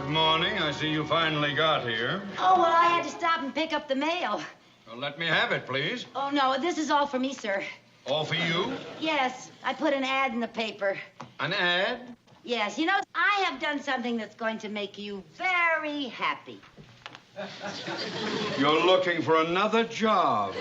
Good morning. I see you finally got here. Oh, well, I had to stop and pick up the mail. Well, let me have it, please. Oh, no, this is all for me, sir. All for you? Yes, I put an ad in the paper. An ad? Yes, you know, I have done something that's going to make you very happy. You're looking for another job.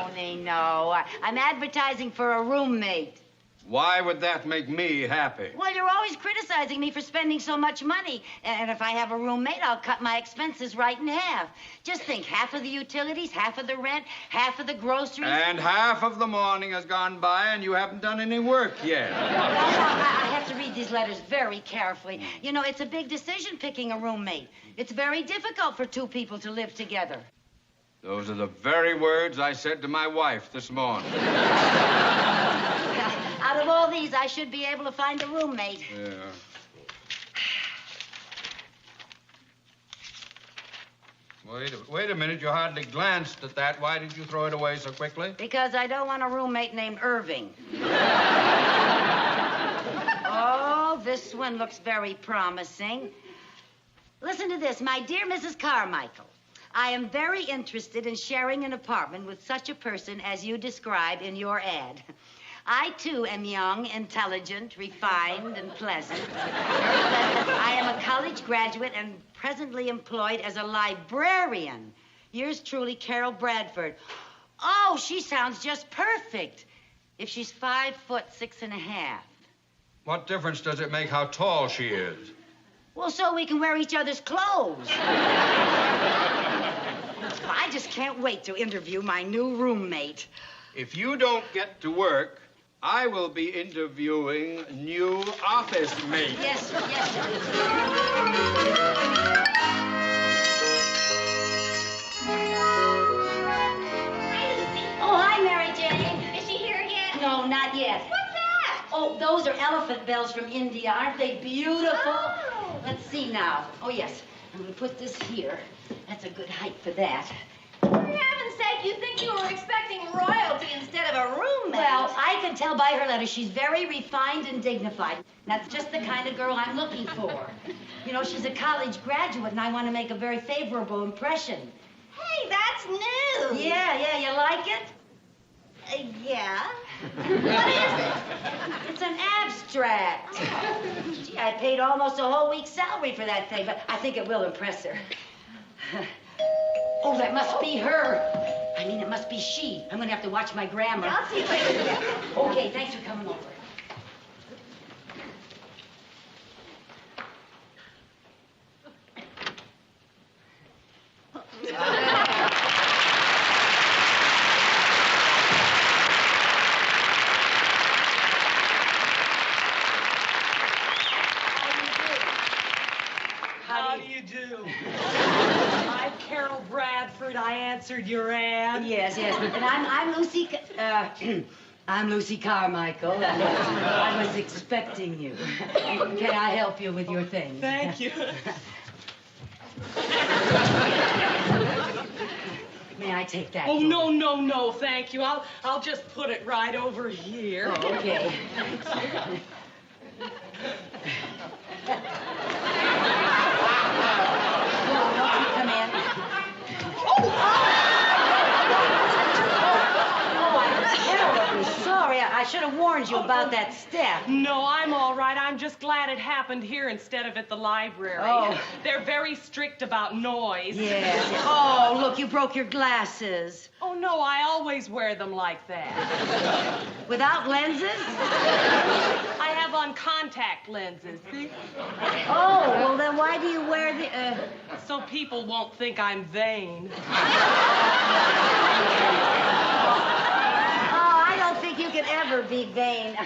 Tony, no. I'm advertising for a roommate. Why would that make me happy? Well, you're always criticizing me for spending so much money. And if I have a roommate, I'll cut my expenses right in half. Just think, half of the utilities, half of the rent, half of the groceries. And half of the morning has gone by and you haven't done any work yet. I have to read these letters very carefully. You know, it's a big decision picking a roommate. It's very difficult for two people to live together. Those are the very words I said to my wife this morning. Out of all these, I should be able to find a roommate. Yeah. Wait a minute. You hardly glanced at that. Why did you throw it away so quickly? Because I don't want a roommate named Irving. Oh, this one looks very promising. Listen to this. My dear Mrs. Carmichael, I am very interested in sharing an apartment with such a person as you describe in your ad. I, too, am young, intelligent, refined, and pleasant. I am a college graduate and presently employed as a librarian. Yours truly, Carol Bradford. Oh, she sounds just perfect. If she's 5'6½". What difference does it make how tall she is? Well, so we can wear each other's clothes. I just can't wait to interview my new roommate. If you don't get to work, I will be interviewing new office mates. Yes, yes, sir. Hi, Lucy. Oh, hi, Mary Jane. Is she here yet? No, not yet. What's that? Oh, those are elephant bells from India. Aren't they beautiful? Oh. Let's see now. Oh, yes. I'm going to put this here. That's a good height for that. For heaven's sake, you'd think you were expecting royalty instead of a roommate. Well, I can tell by her letter she's very refined and dignified. That's just the kind of girl I'm looking for. You know, she's a college graduate, and I want to make a very favorable impression. Hey, that's new. Yeah, you like it? Yeah. What is it? It's an abstract. Gee, I paid almost a whole week's salary for that thing, but I think it will impress her. Oh, that must be her. I mean, it must be she. I'm going to have to watch my grammar. I'll see you later. Okay, thanks for coming over. How do you do? I'm Carol Bradford. I answered your ad. Yes, and I'm Lucy. I'm Lucy Carmichael. And I was expecting you. Can I help you with your things? Thank you. May I take that? Oh, no, thank you. I'll just put it right over here. Oh, okay. Come in. Sorry, I should have warned you about that step. No, I'm all right. I'm just glad it happened here instead of at the library. Oh. They're very strict about noise. Yes. Oh, look, you broke your glasses. Oh, no, I always wear them like that. Without lenses? I have on contact lenses, see? Oh, well, then why do you wear the, So people won't think I'm vain. I don't think you can ever be vain.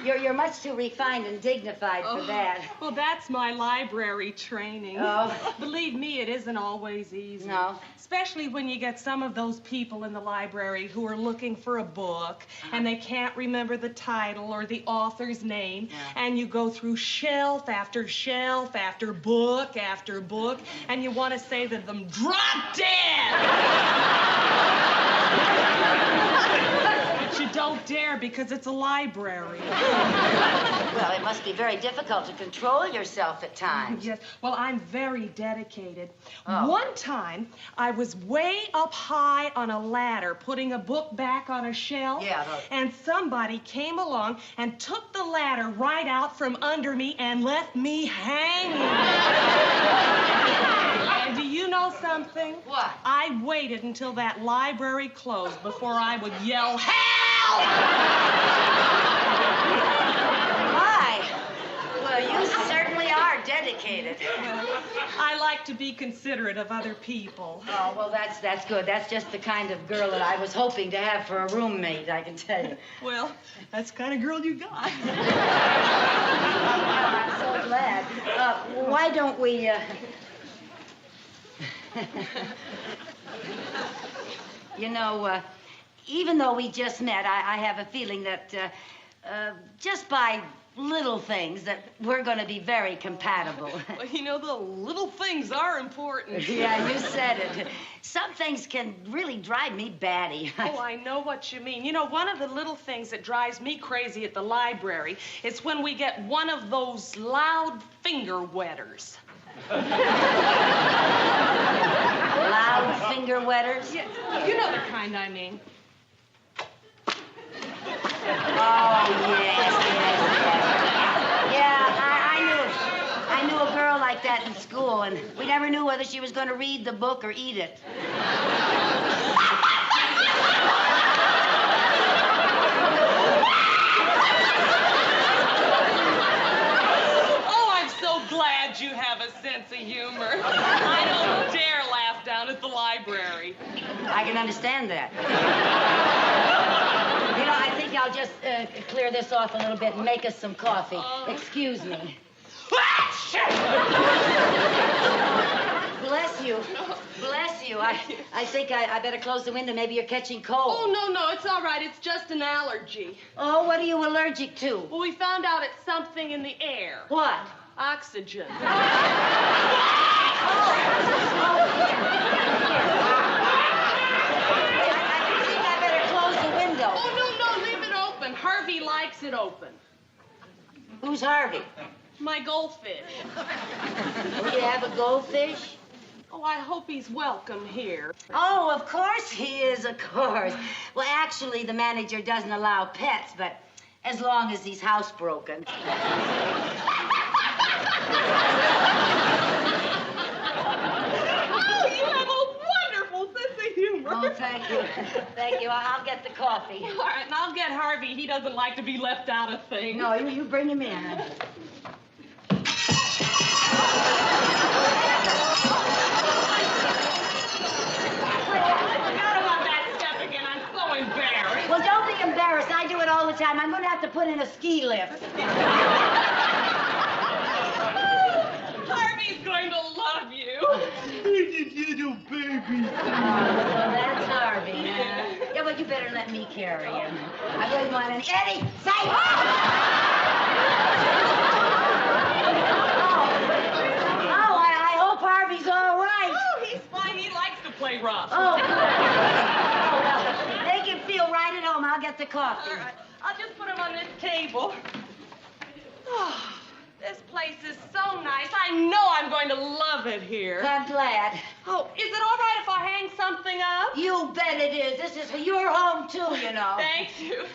You're much too refined and dignified for that. Well, that's my library training. Oh. Believe me, it isn't always easy. No. Especially when you get some of those people in the library who are looking for a book and they can't remember the title or the author's name, and you go through shelf after shelf after book, and you want to say to them, drop dead! But you don't dare because it's a library. Well, it must be very difficult to control yourself at times. Yes. Well, I'm very dedicated. Oh. One time, I was way up high on a ladder putting a book back on a shelf. Yeah, and somebody came along and took the ladder right out from under me and left me hanging. And do you know something? What? I waited until that library closed before I would yell, "Help!" Why? Well, you certainly are dedicated. I like to be considerate of other people. Oh, well, that's good. That's just the kind of girl that I was hoping to have for a roommate, I can tell you. Well, that's the kind of girl you got. I'm so glad. Why don't we, You know, even though we just met, I have a feeling that just by little things that we're going to be very compatible. Well, you know, the little things are important. Yeah, you said it. Some things can really drive me batty. Oh, I know what you mean. You know, one of the little things that drives me crazy at the library is when we get one of those loud finger wetters. Loud finger wetters? Yes, you know the kind I mean. Oh, yes. Yeah, I knew a girl like that in school, and we never knew whether she was going to read the book or eat it. Oh, I'm so glad you have a sense of humor. I don't dare laugh down at the library. I can understand that. You know, I think I'll just clear this off a little bit and make us some coffee. Excuse me. Bless you. Bless you. I think I better close the window. Maybe you're catching cold. Oh, no, it's all right. It's just an allergy. Oh, what are you allergic to? Well, we found out it's something in the air. What? Oxygen. Oh, no, leave it open. Harvey likes it open. Who's Harvey? My goldfish. Oh, you have a goldfish? Oh, I hope he's welcome here. Oh, of course he is, of course. Well, actually, the manager doesn't allow pets, but as long as he's housebroken. Oh, you have a wonderful sense of humor. Oh, thank you. Thank you. I'll get the coffee. All right, and I'll get Harvey. He doesn't like to be left out of things. No, you bring him in. Well, don't be embarrassed. I do it all the time. I'm going to have to put in a ski lift. Harvey's going to love you. Little baby. Well, that's Harvey. Yeah, well, you better let me carry him. I wouldn't want any... Eddie, say... I hope Harvey's all right. Oh, he's fine. He likes to play rough. Oh, good. Oh, well, make him feel right at home. I'll get the coffee. All right. I'll just put him on this table. Oh, this place is so nice. I know I'm going to love it here. I'm glad. Oh, is it all right if I hang something up? You bet it is. This is your home, too, you know. Thank you.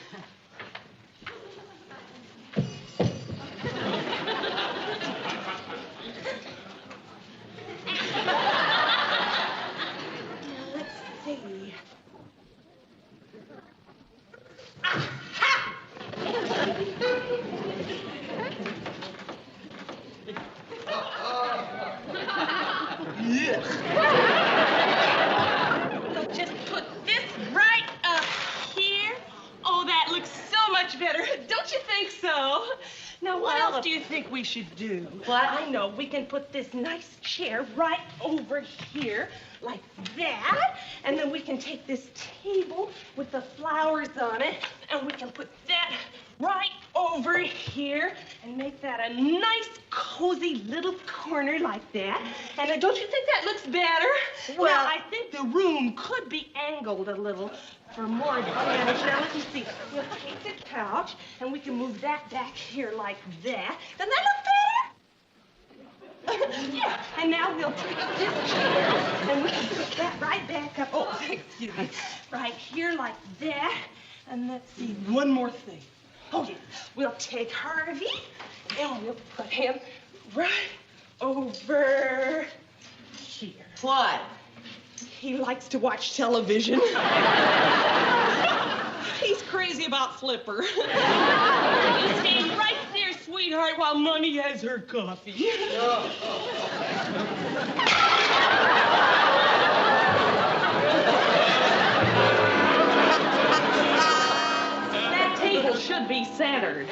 Let's see. Yes. So just put this right up here. Oh, that looks so much better. Don't you think so? Now, what Well, else do you think we should do? What? I know. We can put this nice chair right over here, like that. And then we can take this table with the flowers on it, and we can put that right over here and make that a nice, cozy little corner like that. And don't you think that looks better? Well, now, I think the room could be angled a little for more advantage. Now, let me see. We'll take the couch, and we can move that back here like that. Doesn't that look better? Yeah. And now we'll take this chair, and we can put that right back up. Oh, excuse me. Right here like that. And let's see, one more thing. Oh, yeah. We'll take Harvey, and we'll put him right over here. What? He likes to watch television. He's crazy about Flipper. You stay right there, sweetheart, while Mommy has her coffee. That table should be centered.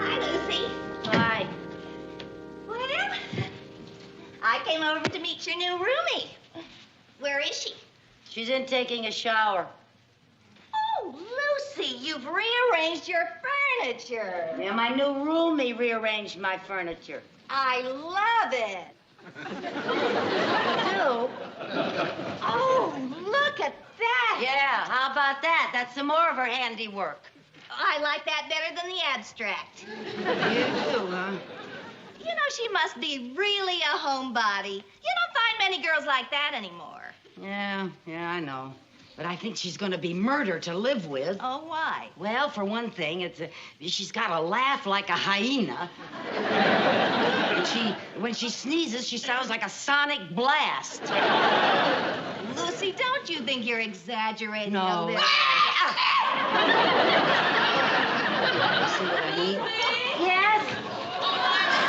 Hi, Lucy. Hi. Well, I came over to meet your new roomie. Where is she? She's in taking a shower. Oh, Lucy, you've rearranged your furniture. Yeah, my new roomie rearranged my furniture. I love it. You do? Oh, look at that. Yeah, how about that? That's some more of her handiwork. I like that better than the abstract. You do, huh? You know, she must be really a homebody. You don't find many girls like that anymore. Yeah, I know. But I think she's going to be murder to live with. Oh, why? Well, for one thing, she's got a laugh like a hyena. When she sneezes, she sounds like a sonic blast. Lucy, don't you think you're exaggerating No. a little? See what I mean? Yes?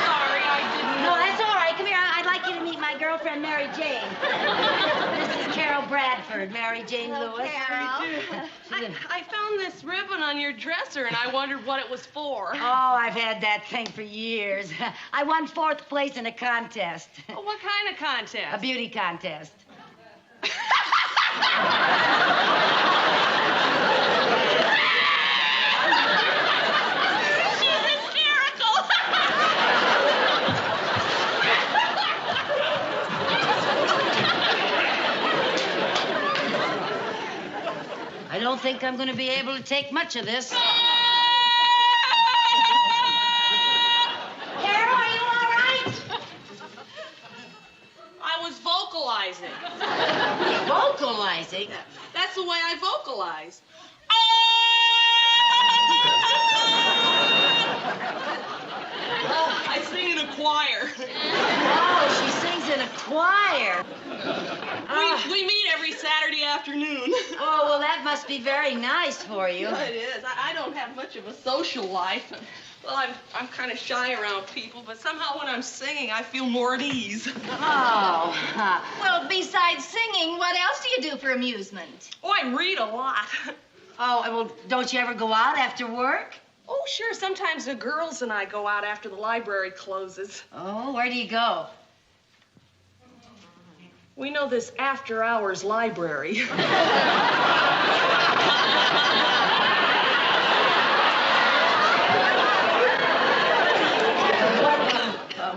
Sorry, I didn't No, that's all right. Come here. I'd like you to meet my girlfriend, Mary Jane. This is Carol Bradford, Mary Jane Lewis. Carol. I found this ribbon on your dresser, and I wondered what it was for. Oh, I've had that thing for years. I won 4th place in a contest. Oh, what kind of contest? A beauty contest. I don't think I'm going to be able to take much of this. Carol, are you all right? I was vocalizing. Vocalizing? That's the way I vocalize. I sing in a choir. Oh, she sings in a choir. We meet every Saturday afternoon. Oh, well, that must be very nice for you. It is. I don't have much of a social life. Well, I'm kind of shy around people, but somehow when I'm singing, I feel more at ease. Oh. Well, besides singing, what else do you do for amusement? Oh, I read a lot. Oh, well, don't you ever go out after work? Oh, sure. Sometimes the girls and I go out after the library closes. Oh, where do you go? We know this after-hours library.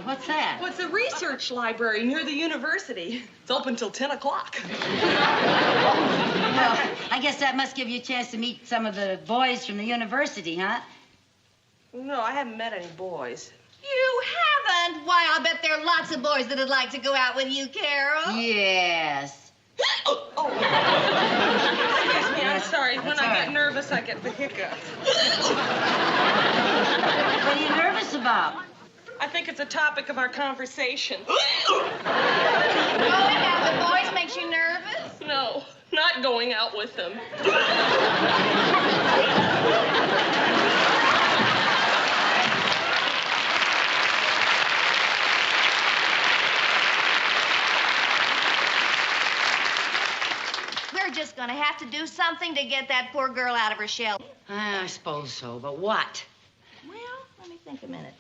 What's that? Well, it's a research library near the university. It's open till 10 o'clock. Well, I guess that must give you a chance to meet some of the boys from the university, huh? No, I haven't met any boys. You haven't? Why, I'll bet there are lots of boys that'd like to go out with you, Carol. Yes. Oh. Excuse me, I'm sorry. That's When all I right. get nervous, I get the hiccups. What are you nervous about? I think it's a topic of our conversation. Going out with boys makes you nervous? No, not going out with them. We're just gonna have to do something to get that poor girl out of her shell. I suppose so, but what? Well, let me think a minute.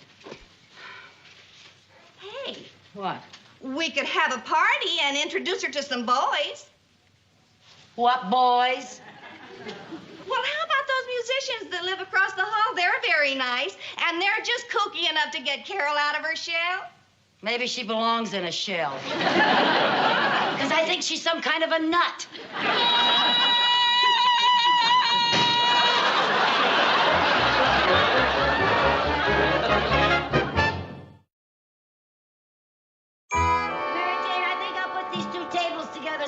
Hey, What? We could have a party and introduce her to some boys. What boys? Well, how about those musicians that live across the hall? They're very nice, and they're just kooky enough to get Carol out of her shell. Maybe she belongs in a shell. Because I think she's some kind of a nut.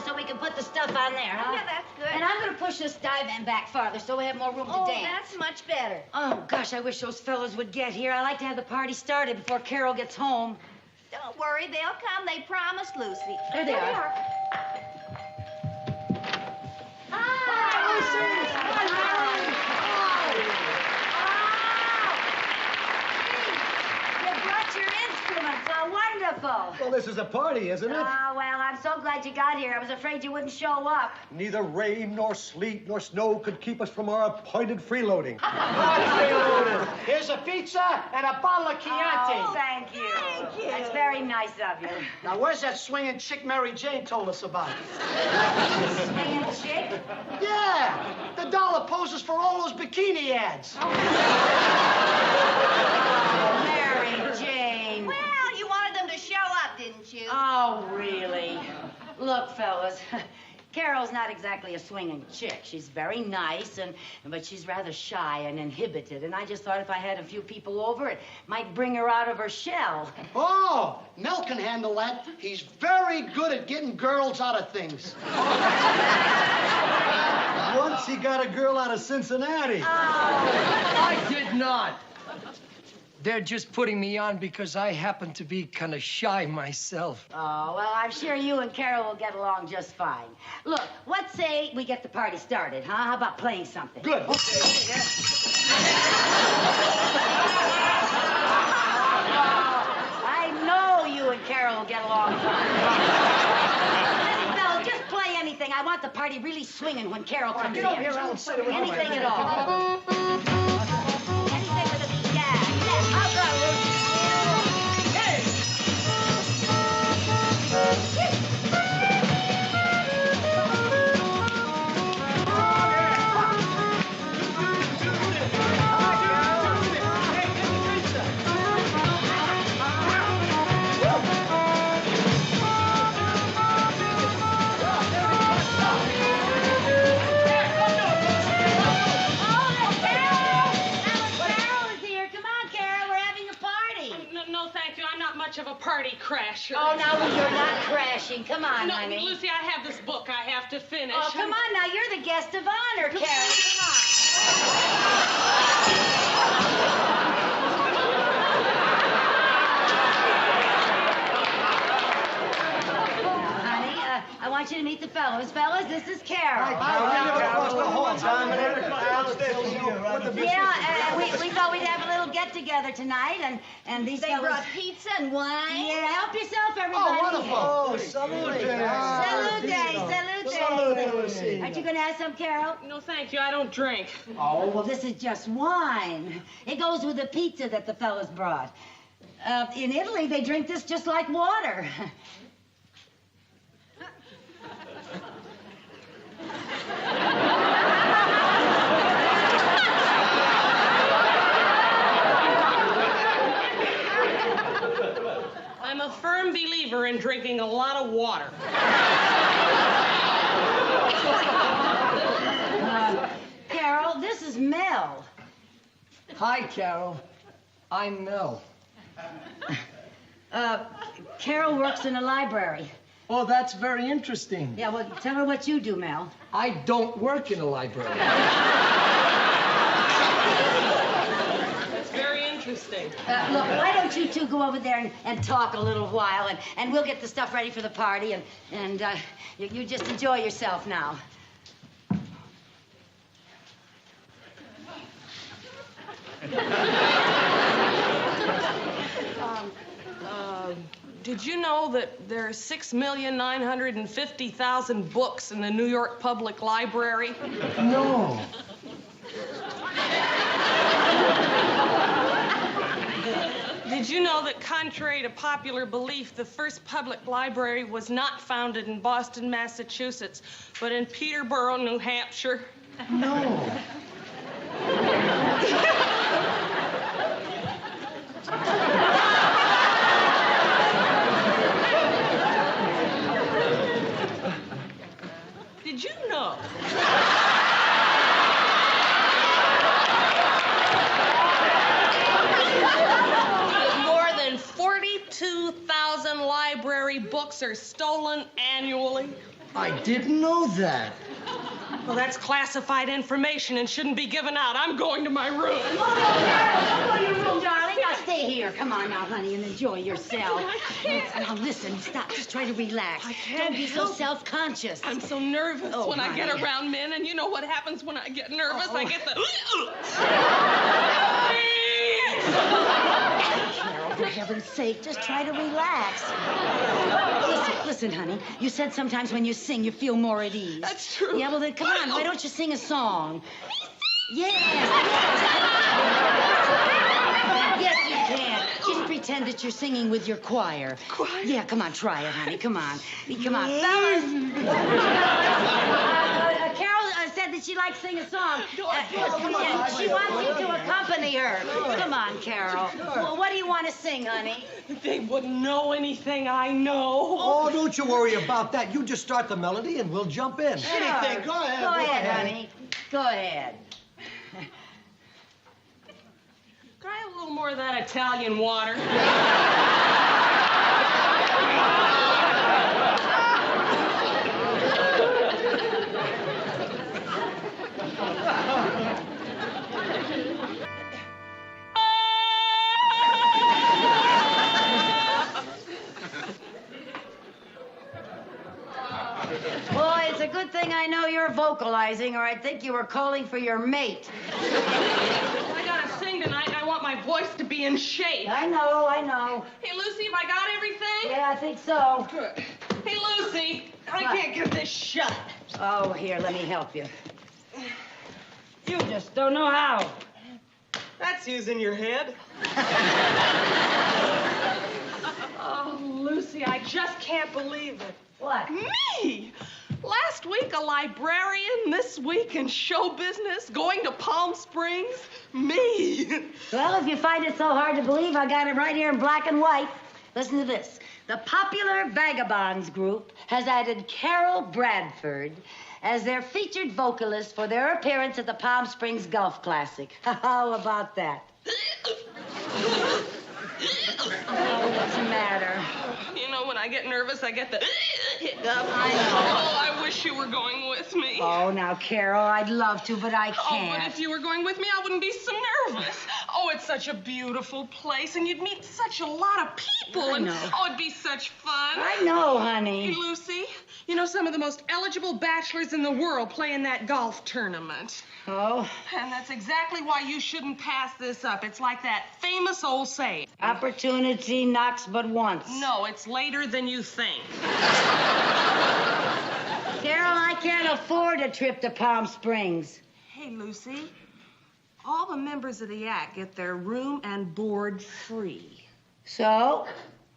So we can put the stuff on there, huh? Yeah, that's good. And I'm going to push this divan back farther so we have more room to dance. Oh, that's much better. Oh, gosh, I wish those fellas would get here. I like to have the party started before Carol gets home. Don't worry, they'll come. They promised, Lucy. There they are. Hi, Lucy. You brought your instruments. How wonderful. Well, this is a party, isn't it? Oh, well, I'm so glad you got here. I was afraid you wouldn't show up. Neither rain, nor sleet, nor snow could keep us from our appointed freeloading. Here's a pizza and a bottle of Chianti. Oh, thank you. Thank you. That's very nice of you. Now, where's that swinging chick Mary Jane told us about? Swinging chick? Yeah, the doll that poses for all those bikini ads. Mary Jane. Well, you wanted them to show up, didn't you? Oh, really? Look, fellas, Carol's not exactly a swinging chick. She's very nice, but she's rather shy and inhibited. And I just thought if I had a few people over, it might bring her out of her shell. Oh, Mel can handle that. He's very good at getting girls out of things. Once he got a girl out of Cincinnati. I did not. They're just putting me on because I happen to be kind of shy myself. Oh, well, I'm sure you and Carol will get along just fine. Look, what say we get the party started, huh? How about playing something? Good. I know you and Carol will get along fine. Listen, fellas, just play anything. I want the party really swinging when Carol comes in. Get over here, Alan. Play the Anything at all. Anything with a beat. Yeah. I'll go, Lucy. Hey! Of a party crasher. Oh, now you're not crashing. Come on, no, honey. Lucy, I have this book I have to finish. Oh, come on now. You're the guest of honor, Carol. Come on. Honey, I want you to meet the fellows. Fellas, this is Carol. Yeah, we thought we'd have a little get-together tonight, and these They fellas... brought pizza and wine. Yeah, help yourself, everybody. Oh, wonderful. Oh, salute. Salute. Aren't you going to have some, Carol? No, thank you. I don't drink. Oh, well, this is just wine. It goes with the pizza that the fellas brought. In Italy, they drink this just like water. I'm a firm believer in drinking a lot of water. Carol, this is Mel. Hi, Carol. I'm Mel. Carol works in a library. Oh, that's very interesting. Yeah, well, tell her what you do, Mel. I don't work in a library. That's very interesting. Look, why don't you two go over there and talk a little while, and we'll get the stuff ready for the party, and you just enjoy yourself now. Did you know that there are 6,950,000 books in the New York Public Library? No. Did you know that, contrary to popular belief, the first public library was not founded in Boston, Massachusetts, but in Peterborough, New Hampshire? No. Did you know? More than 42,000 library books are stolen annually. I didn't know that. Well, that's classified information and shouldn't be given out. I'm going to my room. Oh, go to your room, darling. Now stay here. Come on now, honey, and enjoy yourself. I can't. Now listen, stop. Just try to relax. I can't Don't be so help it. self-conscious. I'm so nervous when I honey. get around men, and you know what happens when I get nervous? I get the... Carol, for heaven's sake, just try to relax. Listen, honey. You said sometimes when you sing, you feel more at ease. That's true. Yeah, well then, come on. Why don't you sing a song? Yes. Yes, you can. Just pretend that you're singing with your choir. Choir? Yeah, come on, try it, honey. Come on. Come on. Fellas. Carol said that she likes to sing a song. She wants you to accompany her. Come on, Carol. Well, what do you want to sing, honey? They wouldn't know anything I know. Oh, don't you worry about that. You just start the melody and we'll jump in. Anything. Go ahead. Go ahead, honey. Go ahead. Can I have a little more of that Italian water? Boy, it's a good thing I know you're vocalizing, or I'd think you were calling for your mate. I gotta sing tonight. I want my voice to be in shape. I know. Hey, Lucy, have I got everything? Yeah, I think so. Good. Hey, Lucy, I can't get this shut. Oh, here, let me help you. You just don't know how. That's using your head. Oh, Lucy, I just can't believe it. What? Me! Last week, a librarian. This week, in show business. Going to Palm Springs. Me! Well, if you find it so hard to believe, I got it right here in black and white. Listen to this. The Popular Vagabonds group has added Carol Bradford as their featured vocalist for their appearance at the Palm Springs Golf Classic. How about that? Oh, what's the matter? You know, when I get nervous, I get the hiccup. I know. Oh, I wish you were going with me. Oh, now, Carol, I'd love to, but I Oh, can't. but if you were going with me, I wouldn't be so nervous. Oh, it's such a beautiful place, and you'd meet such a lot of people. I and know. Oh, it'd be such fun. I know, Hey, honey. Lucy, you know some of the most eligible bachelors in the world play in that golf tournament. Oh, And that's exactly why you shouldn't pass this up. It's like that famous old saying. opportunity knocks but once. No, it's later than you think. Carol, I can't afford a trip to Palm Springs. Hey, Lucy, all the members of the act get their room and board free. So?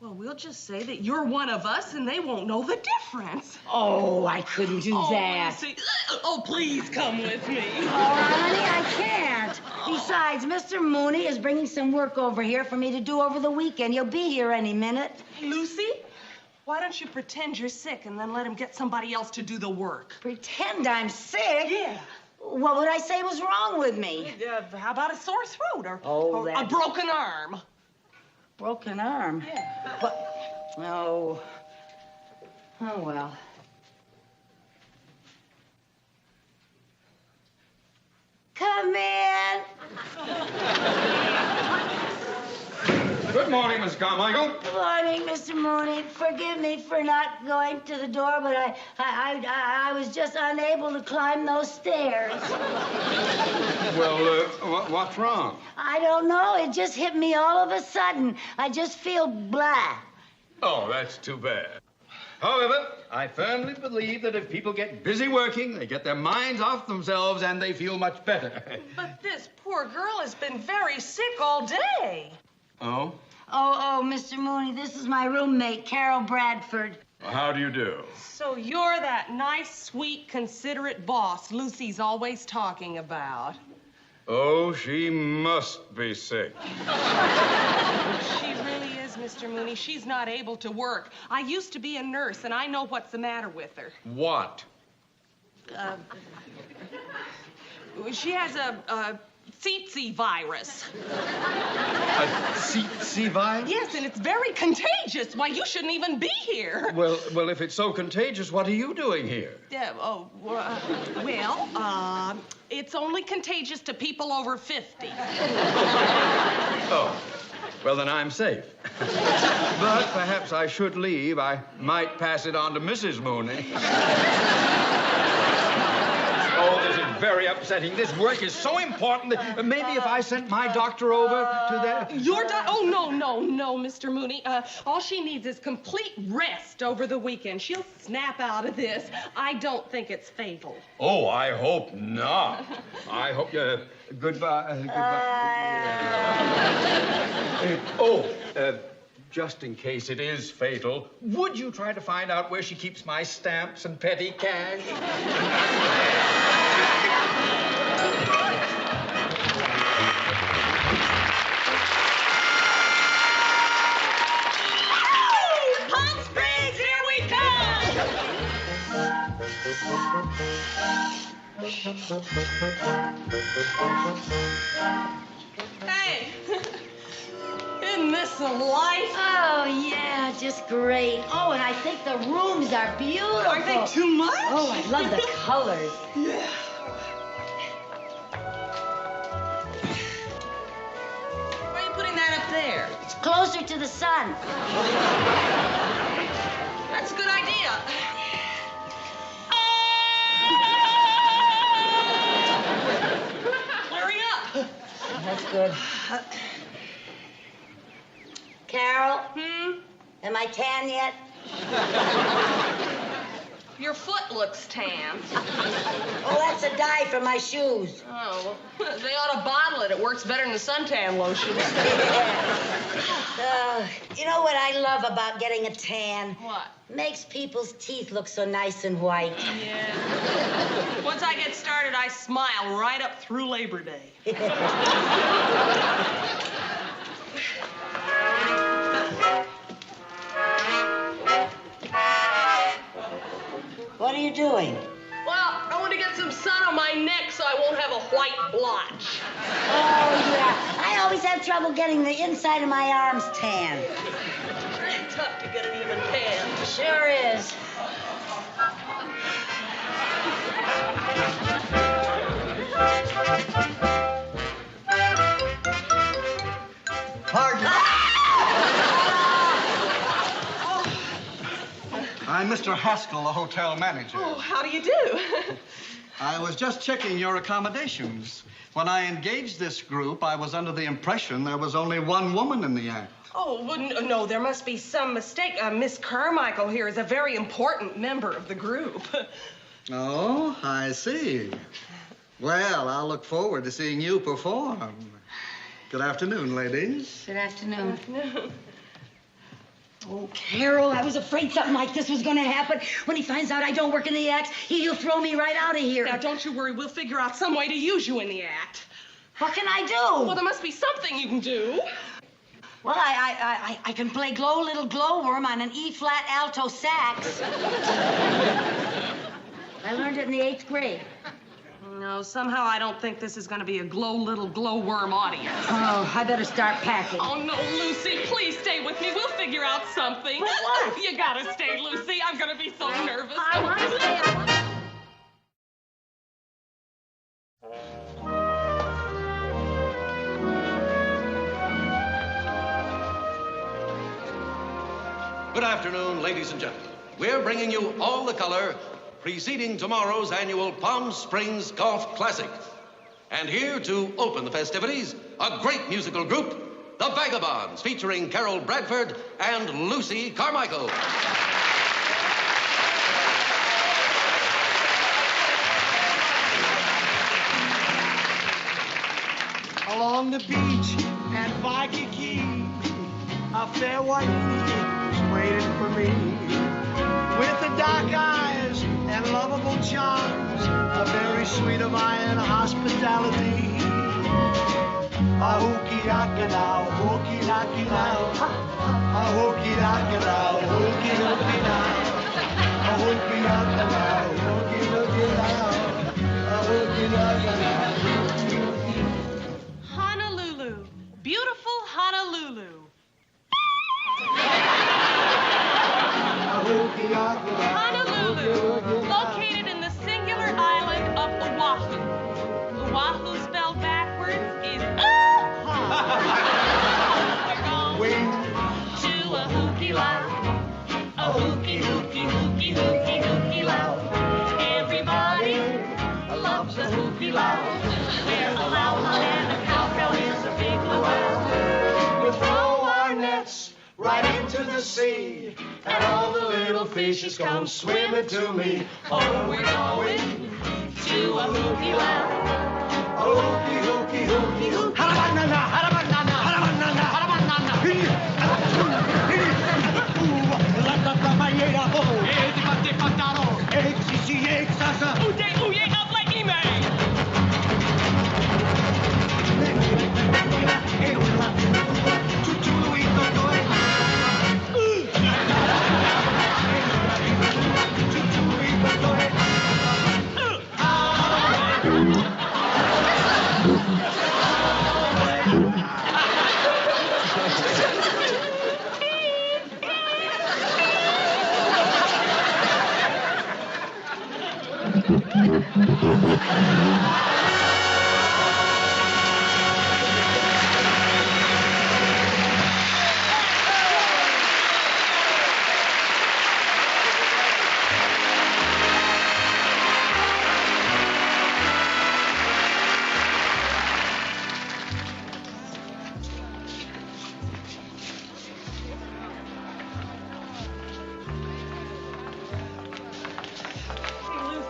Well, we'll just say that you're one of us and they won't know the difference. Oh, I couldn't do that. Lucy, oh, please come with me. Oh, honey, I can't. Besides, Mr. Mooney is bringing some work over here for me to do over the weekend. He'll be here any minute. Hey, Lucy, why don't you pretend you're sick and then let him get somebody else to do the work? Pretend I'm sick? Yeah. What would I say was wrong with me? How about a sore throat or, Oh, or a that's- broken arm? Broken arm. Yeah. What? Oh. Oh, well. Come in. Good morning, Miss Carmichael. Good morning, Mr. Mooney. Forgive me for not going to the door, but I was just unable to climb those stairs. Well, what's wrong? I don't know. It just hit me all of a sudden. I just feel blah. Oh, that's too bad. However, I firmly believe that if people get busy working, they get their minds off themselves and they feel much better. But this poor girl has been very sick all day. Oh? Oh, Mr. Mooney, this is my roommate, Carol Bradford. How do you do? So you're that nice, sweet, considerate boss Lucy's always talking about. Oh, she must be sick. She really is, Mr. Mooney. She's not able to work. I used to be a nurse, and I know what's the matter with her. What? She has a tsetse virus. A tsetse virus? Yes, and it's very contagious. Why, you shouldn't even be here. Well, if it's so contagious, what are you doing here? It's only contagious to people over 50. Oh, well, then I'm safe. But perhaps I should leave. I might pass it on to Mrs. Mooney. Oh, this is very upsetting. This work is so important that maybe if I sent my doctor over to the... Your doctor? Oh, no, Mr. Mooney. All she needs is complete rest over the weekend. She'll snap out of this. I don't think it's fatal. Oh, I hope not. I hope you... Goodbye. Just in case it is fatal, would you try to find out where she keeps my stamps and petty cash? Palm Springs, here we come! Hey! Isn't this a life? Oh, yeah, just great. Oh, and I think the rooms are beautiful. Are they too much? Oh, I love the colors. Yeah. Why are you putting that up there? It's closer to the sun. That's a good idea. Hurry up. That's good. Carol? Am I tan yet? Your foot looks tan. Oh, that's a dye for my shoes. Oh, well, they ought to bottle it. It works better than the suntan lotion. You know what I love about getting a tan? What? Makes people's teeth look so nice and white. Yeah. Once I get started, I smile right up through Labor Day. What are you doing? Well, I want to get some sun on my neck so I won't have a white blotch. Oh, yeah. I always have trouble getting the inside of my arms tan. Tough to get an even tan. Sure is. Pardon? I'm Mr. Haskell, the hotel manager. Oh, how do you do? I was just checking your accommodations. When I engaged this group, I was under the impression there was only one woman in the act. Oh, well, no, there must be some mistake. Miss Carmichael here is a very important member of the group. Oh, I see. Well, I'll look forward to seeing you perform. Good afternoon, ladies. Good afternoon. Oh, Carol, I was afraid something like this was going to happen. When he finds out I don't work in the act, he'll throw me right out of here. Now, don't you worry. We'll figure out some way to use you in the act. What can I do? Well, there must be something you can do. Well, I can play Glow Little Glowworm on an E-flat alto sax. I learned it in the 8th grade. No, somehow I don't think this is going to be a Glow Little Glowworm audience. Oh, I better start packing. Oh, no, Lucy, please stay with me. We'll figure out something. But what? You gotta stay, Lucy. I'm gonna be so nervous. I want to stay. Good afternoon, ladies and gentlemen. We're bringing you all the color preceding tomorrow's annual Palm Springs Golf Classic. And here to open the festivities, a great musical group, the Vagabonds, featuring Carol Bradford and Lucy Carmichael. Along the beach at Waikiki, a fair Wojenny is waiting for me. With the dark eyes and lovable charms, a very sweet of iron hospitality. A hooky daka now, hooky daka now. A hooky daka now, hooky dooky now. A hooky daka now, hooky dooky now. A hooky daka now. Honolulu. Beautiful Honolulu. Honolulu, located in the singular island of Oahu. Oahu spelled backwards is We're going to a hooky loud, a hooky, hooky, hooky, hooky, hooky loud. Everybody loves a hooky loud, where a loud and a cowbell is a big luau. We'll throw our nets right into the sea, and all the little fishes come swimming to me. Oh, we're going to a hooky loud. A hooky, hooky, hooky, hooky. Harabanana, harabanana, harabanana, harabanana. Uye, up like ime.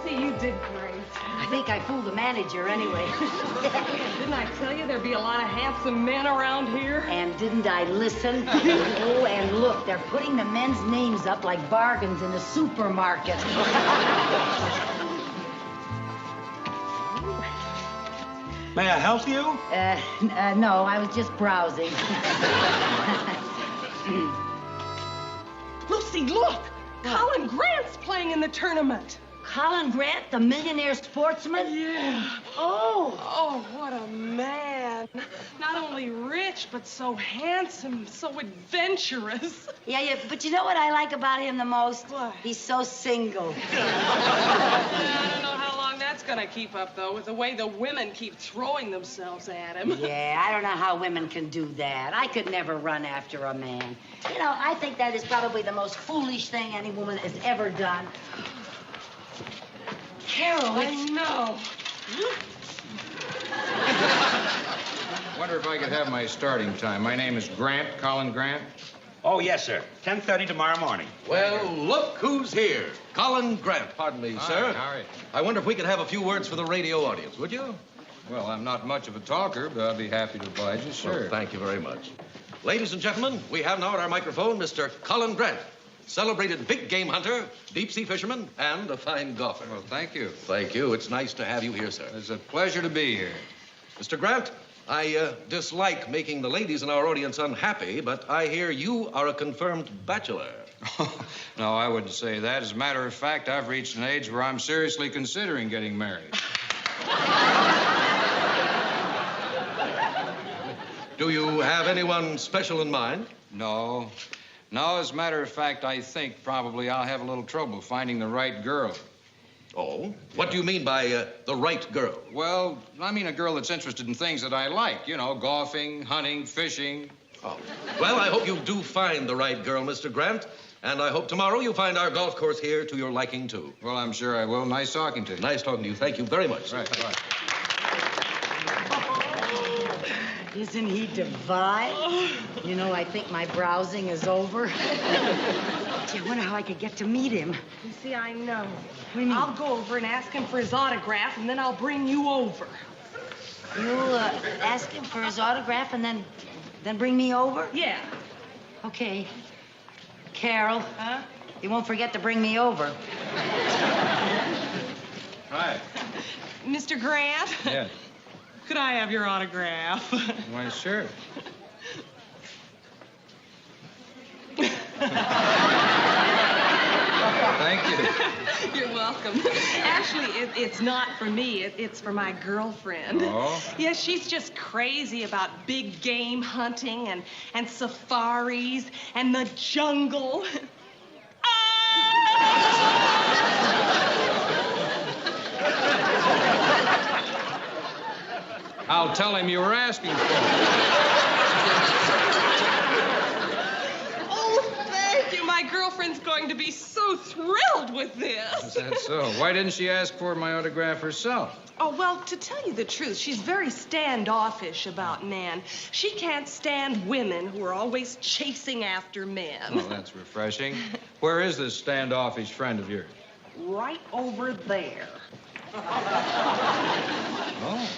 Lucy, you did great. I think I fooled the manager anyway. Didn't I tell you there'd be a lot of handsome men around here? And didn't I listen? Oh, and look, they're putting the men's names up like bargains in a supermarket. May I help you? No, I was just browsing. Lucy, look! Colin Grant's playing in the tournament. Colin Grant, the millionaire sportsman? Yeah. Oh, what a man. Not only rich, but so handsome, so adventurous. Yeah, but you know what I like about him the most? What? He's so single. I don't know how long that's gonna keep up, though, with the way the women keep throwing themselves at him. Yeah, I don't know how women can do that. I could never run after a man. You know, I think that is probably the most foolish thing any woman has ever done. Carol, I know. Wonder if I could have my starting time. My name is Grant, Colin Grant. Oh, yes, sir. 10:30 tomorrow morning. Well, look who's here. Colin Grant. Pardon me, sir. All right. I wonder if we could have a few words for the radio audience, would you? Well, I'm not much of a talker, but I'll be happy to oblige you, sure. Well, thank you very much. Ladies and gentlemen, we have now at our microphone Mr. Colin Grant, celebrated big game hunter, deep-sea fisherman, and a fine golfer. Well, thank you. Thank you. It's nice to have you here, sir. It's a pleasure to be here. Mr. Grant, I dislike making the ladies in our audience unhappy, but I hear you are a confirmed bachelor. No, I wouldn't say that. As a matter of fact, I've reached an age where I'm seriously considering getting married. Do you have anyone special in mind? No. No, as a matter of fact, I think probably I'll have a little trouble finding the right girl. Oh? What do you mean by the right girl? Well, I mean a girl that's interested in things that I like. You know, golfing, hunting, fishing. Oh. Well, I hope you do find the right girl, Mr. Grant. And I hope tomorrow you'll find our golf course here to your liking, too. Well, I'm sure I will. Nice talking to you. Nice talking to you. Thank you very much. Right, bye. Isn't he divine? You know, I think my browsing is over. Gee, I wonder how I could get to meet him. You see, I know. What do you mean? I'll go over and ask him for his autograph, and then I'll bring you over. You'll ask him for his autograph and then bring me over? Yeah. Okay. Carol. Huh? You won't forget to bring me over. Hi. Mr. Grant? Yes. Could I have your autograph? Why, sure. Thank you. You're welcome. Actually, it's not for me. It's for my girlfriend. Oh? Yes, she's just crazy about big game hunting and safaris and the jungle. I'll tell him you were asking for it. Oh, thank you. My girlfriend's going to be so thrilled with this. Is that so? Why didn't she ask for my autograph herself? Oh, well, to tell you the truth, she's very standoffish about men. She can't stand women who are always chasing after men. Oh, that's refreshing. Where is this standoffish friend of yours? Right over there. Oh.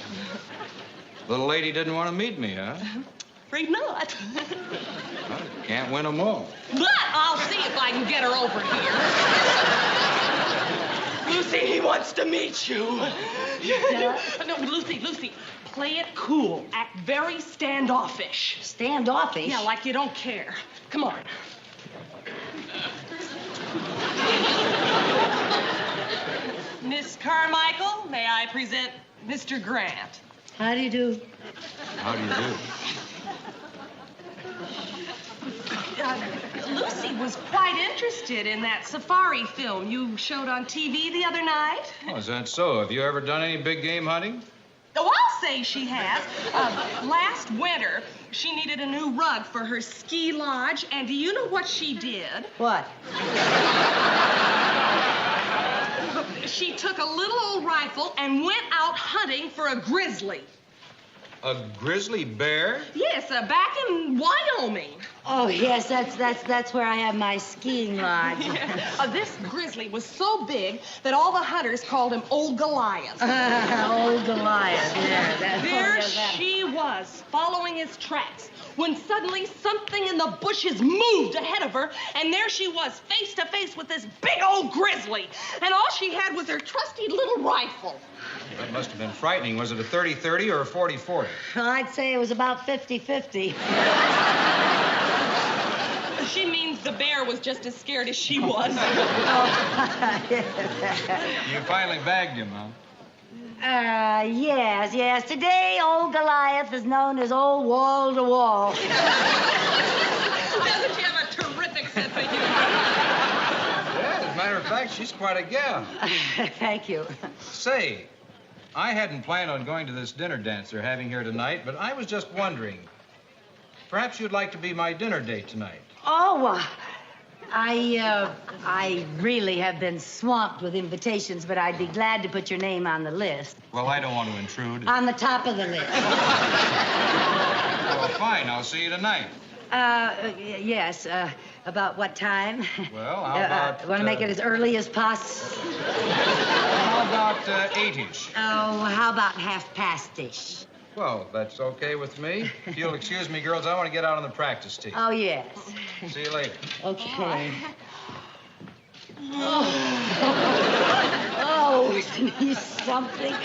Little lady didn't want to meet me, huh? Afraid not. Well, can't win them all. But I'll see if I can get her over here. Lucy, he wants to meet you. No, Lucy, play it cool. Act very standoffish. Standoffish? Yeah, like you don't care. Come on. Miss Carmichael, may I present Mr. Grant? How do you do? How do you do? Lucy was quite interested in that safari film you showed on TV the other night. Oh, is that so? Have you ever done any big game hunting? Oh, I'll say she has. Last winter, she needed a new rug for her ski lodge, and do you know what she did? What? She took a little old rifle and went out hunting for a grizzly. A grizzly bear? Yes, back in Wyoming. Oh, yes, that's where I have my skiing lodge. Yeah. This grizzly was so big that all the hunters called him Old Goliath. Old Goliath, yeah. There she was, following his tracks, when suddenly something in the bushes moved ahead of her, and there she was, face to face with this big old grizzly. And all she had was her trusty little rifle. That must have been frightening. Was it a 30-30 or a 40-40? I'd say it was about 50-50. She means the bear was just as scared as she was. You finally bagged him, huh? Yes. Today, old Goliath is known as old wall to wall. Doesn't she have a terrific sense of humor? Yeah, as a matter of fact, she's quite a gal. Thank you. Say, I hadn't planned on going to this dinner dance they're having here tonight, but I was just wondering, perhaps you'd like to be my dinner date tonight. Oh, I really have been swamped with invitations, but I'd be glad to put your name on the list. Well, I don't want to intrude. On the top of the list. Well, fine. I'll see you tonight. Yes. About what time? Well, how about... Want to make it as early as possible? How about 8-ish? Oh, how about 1:30-ish? Well, that's okay with me. If you'll excuse me, girls, I want to get out on the practice tee. Oh, yes. See you later. Okay. Oh, isn't he something?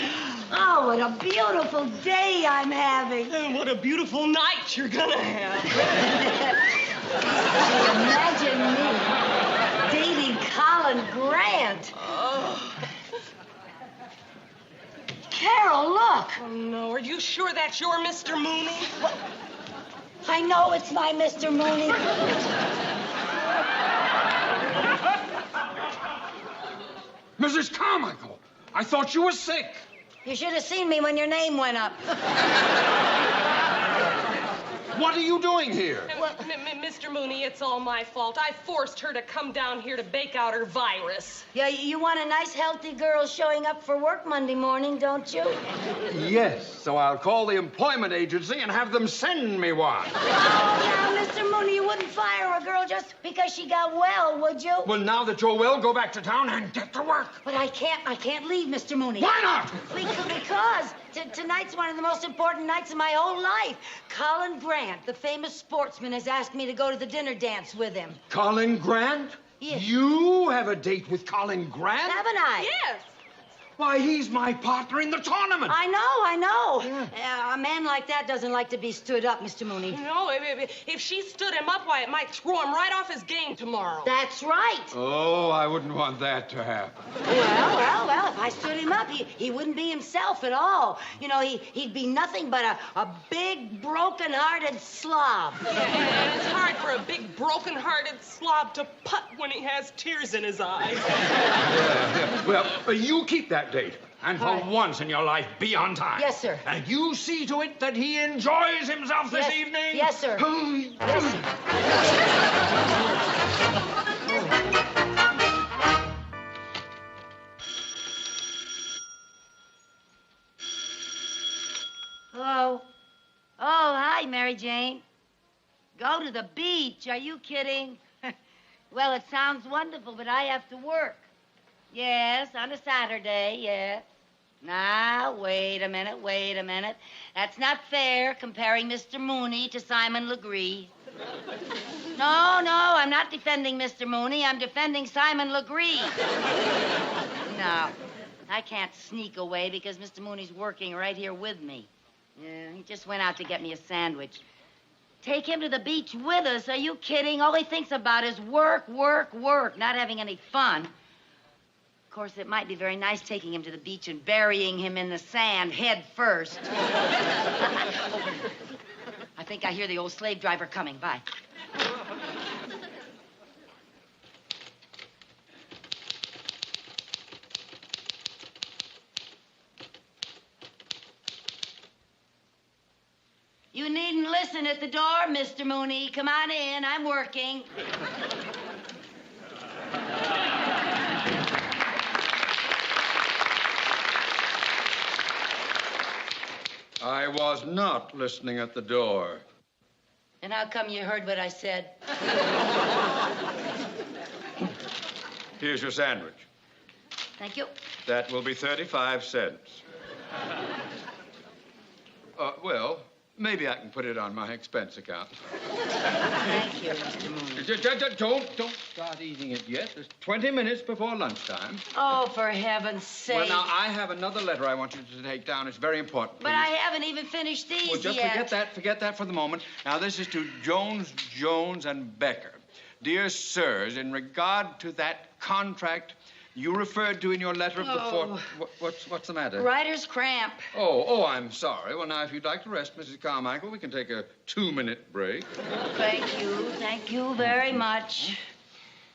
Oh, what a beautiful day I'm having. And what a beautiful night you're gonna have. Imagine me dating Colin Grant. Oh. Carol, look. Oh, no. Are you sure that's your Mr. Mooney? What? I know it's my Mr. Mooney. Mrs. Carmichael, I thought you were sick. You should have seen me when your name went up. What are you doing here? Mr. Mooney, it's all my fault. I forced her to come down here to bake out her virus. Yeah, you want a nice, healthy girl showing up for work Monday morning, don't you? Yes, so I'll call the employment agency and have them send me one. Oh, now, Mr. Mooney, you wouldn't fire a girl just because she got well, would you? Well, now that you're well, go back to town and get to work. But I can't leave, Mr. Mooney. Why not? Because tonight's one of the most important nights of my whole life. Colin Grant, the famous sportsman Simon has asked me to go to the dinner dance with him. Colin Grant? Yes. You have a date with Colin Grant? Haven't I? Yes. Why, he's my partner in the tournament. I know. A man like that doesn't like to be stood up, Mr. Mooney. No, if she stood him up, why, it might throw him right off his game tomorrow. That's right. Oh, I wouldn't want that to happen. Well, if I stood him up, he wouldn't be himself at all. You know, he'd be nothing but a big, broken-hearted slob. Yeah, and it's hard for a big, broken-hearted slob to putt when he has tears in his eyes. Yeah. Well, you keep that date. And for once in your life, be on time. Yes, sir. And you see to it that he enjoys himself this evening. Yes, sir. Yes, sir. Hello. Oh, hi, Mary Jane. Go to the beach. Are you kidding? Well, it sounds wonderful, but I have to work. Yes, on a Saturday, yes. Now, wait a minute. That's not fair, comparing Mr. Mooney to Simon Legree. No, I'm not defending Mr. Mooney. I'm defending Simon Legree. No, I can't sneak away because Mr. Mooney's working right here with me. Yeah, he just went out to get me a sandwich. Take him to the beach with us? Are you kidding? All he thinks about is work, not having any fun. Of course, it might be very nice taking him to the beach and burying him in the sand head first. I think I hear the old slave driver coming. Bye. You needn't listen at the door, Mr. Mooney. Come on in. I'm working. I was not listening at the door. And how come you heard what I said? Here's your sandwich. Thank you. That will be 35 cents. Well, maybe I can put it on my expense account. Thank you, Mr. Mooney. Don't start eating it yet. There's 20 minutes before lunchtime. Oh, for heaven's sake. Well, now, I have another letter I want you to take down. It's very important. But I haven't even finished these Well, just yet. forget that for the moment. Now, this is to Jones, and Becker. Dear sirs, in regard to that contract you referred to in your letter of the 4th... What's the matter? Writer's cramp. Oh, I'm sorry. Well, now, if you'd like to rest, Mrs. Carmichael, we can take a 2-minute break. Thank you very much.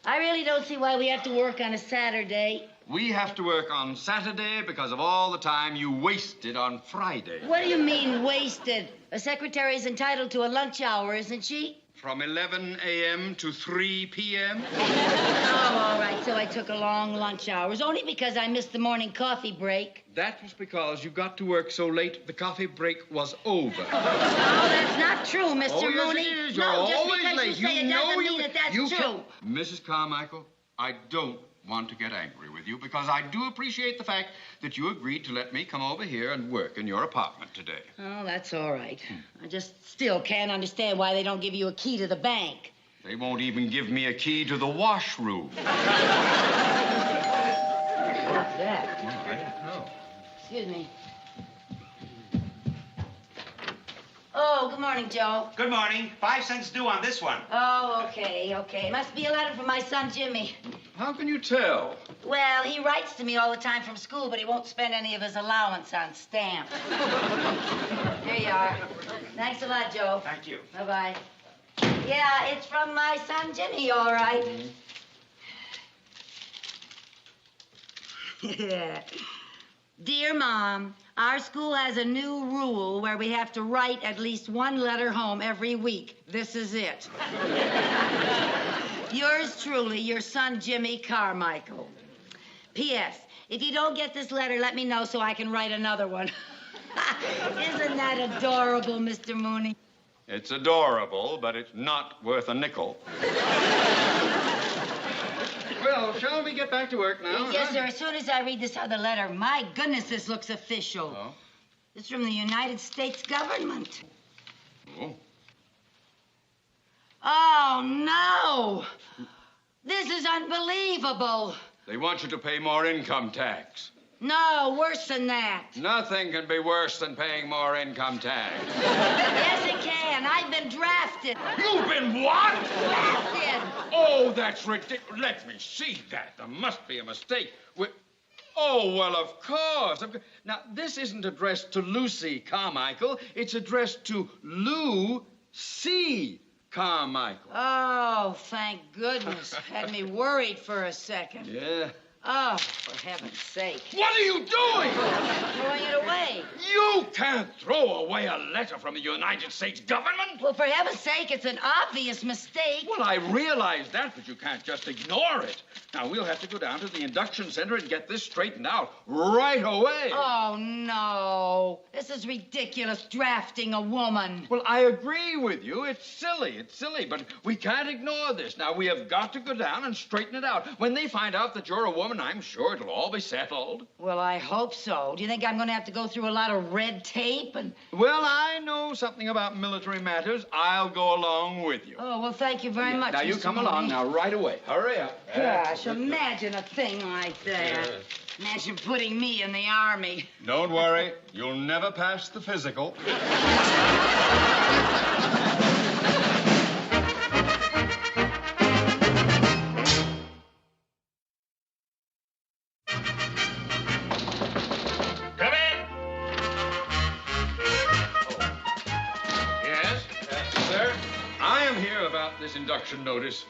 I really don't see why we have to work on a Saturday. We have to work on Saturday because of all the time you wasted on Friday. What do you mean, wasted? A secretary's entitled to a lunch hour, isn't she? From 11 a.m. to 3 p.m.? Oh, all right, so I took a long lunch hours, only because I missed the morning coffee break. That was because you got to work so late, the coffee break was over. No, that's not true, Mr. Mooney. Yes, it is. You're No, just always because late. you say it doesn't mean that that's true. Mrs. Carmichael, I don't want to get angry with you because I do appreciate the fact that you agreed to let me come over here and work in your apartment today. Oh, that's all right. I just still can't understand why they don't give you a key to the bank. They won't even give me a key to the washroom. What's that? I don't know. Excuse me. Oh, good morning, Joe. Good morning. 5 cents due on this one. Oh, okay. Must be a letter from my son, Jimmy. How can you tell? Well, he writes to me all the time from school, but he won't spend any of his allowance on stamps. Here you are. Thanks a lot, Joe. Thank you. Bye-bye. Yeah, it's from my son, Jimmy, all right. Dear Mom, our school has a new rule where we have to write at least one letter home every week. This is it. Yours truly, your son, Jimmy Carmichael. P.S. If you don't get this letter, let me know so I can write another one. Isn't that adorable, Mr. Mooney? It's adorable, but it's not worth a nickel. Well, shall we get back to work now? Yes, sir. As soon as I read this other letter, my goodness, this looks official. Oh? It's from the United States government. Oh. Oh, no. This is unbelievable. They want you to pay more income tax. No, worse than that. Nothing can be worse than paying more income tax. Yes, it can. I've been drafted. You've been what? Drafted. Oh, that's ridiculous. Let me see that. There must be a mistake. Oh, well, of course. Now, this isn't addressed to Lucy Carmichael. It's addressed to Lou C. Carmichael. Oh, thank goodness. Had me worried for a second. Yeah. Oh, for heaven's sake. What are you doing? Throwing it away. You can't throw away a letter from the United States government. Well, for heaven's sake, it's an obvious mistake. Well, I realize that, but you can't just ignore it. Now, we'll have to go down to the induction center and get this straightened out right away. Oh, no. This is ridiculous, drafting a woman. Well, I agree with you. It's silly, but we can't ignore this. Now, we have got to go down and straighten it out. When they find out that you're a woman, I'm sure it'll all be settled. Well, I hope so. Do you think I'm going to have to go through a lot of red tape and... Well, I know something about military matters. I'll go along with you. Oh, well, thank you very much, Now, you Mr. come Mooney. along now, right away. Hurry up. Gosh, imagine a thing like that. Imagine putting me in the Army. Don't worry. You'll never pass the physical. This induction notice.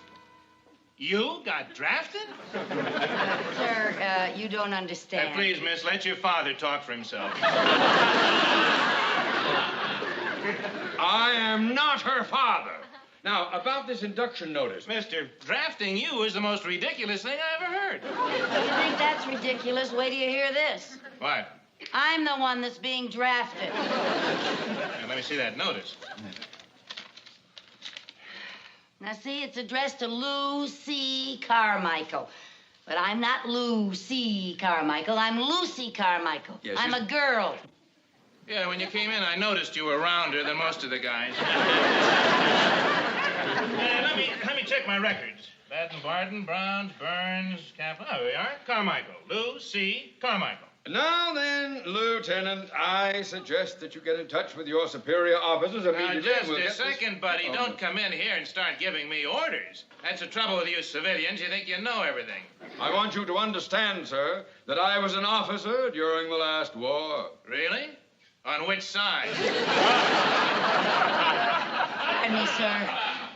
You got drafted? Sir, you don't understand. Please, miss, let your father talk for himself. I am not her father. Now, about this induction notice. Mister, drafting you is the most ridiculous thing I ever heard. You think that's ridiculous? Wait till you hear this. What? I'm the one that's being drafted. Now, let me see that notice. Now, see, it's addressed to Lou C. Carmichael. But I'm not Lou C. Carmichael. I'm Lucy Carmichael. Yes, I'm a girl. Yeah, when you came in, I noticed you were rounder than most of the guys. Let me check my records. Baden, Barden, Browns, Burns, Kaplan. Oh, there we are. Carmichael. Lou C. Carmichael. Now then, Lieutenant, I suggest that you get in touch with your superior officers immediately. Now, just a second, buddy. Don't come in here and start giving me orders. That's the trouble with you civilians. You think you know everything. I want you to understand, sir, that I was an officer during the last war. Really? On which side? Pardon me, sir.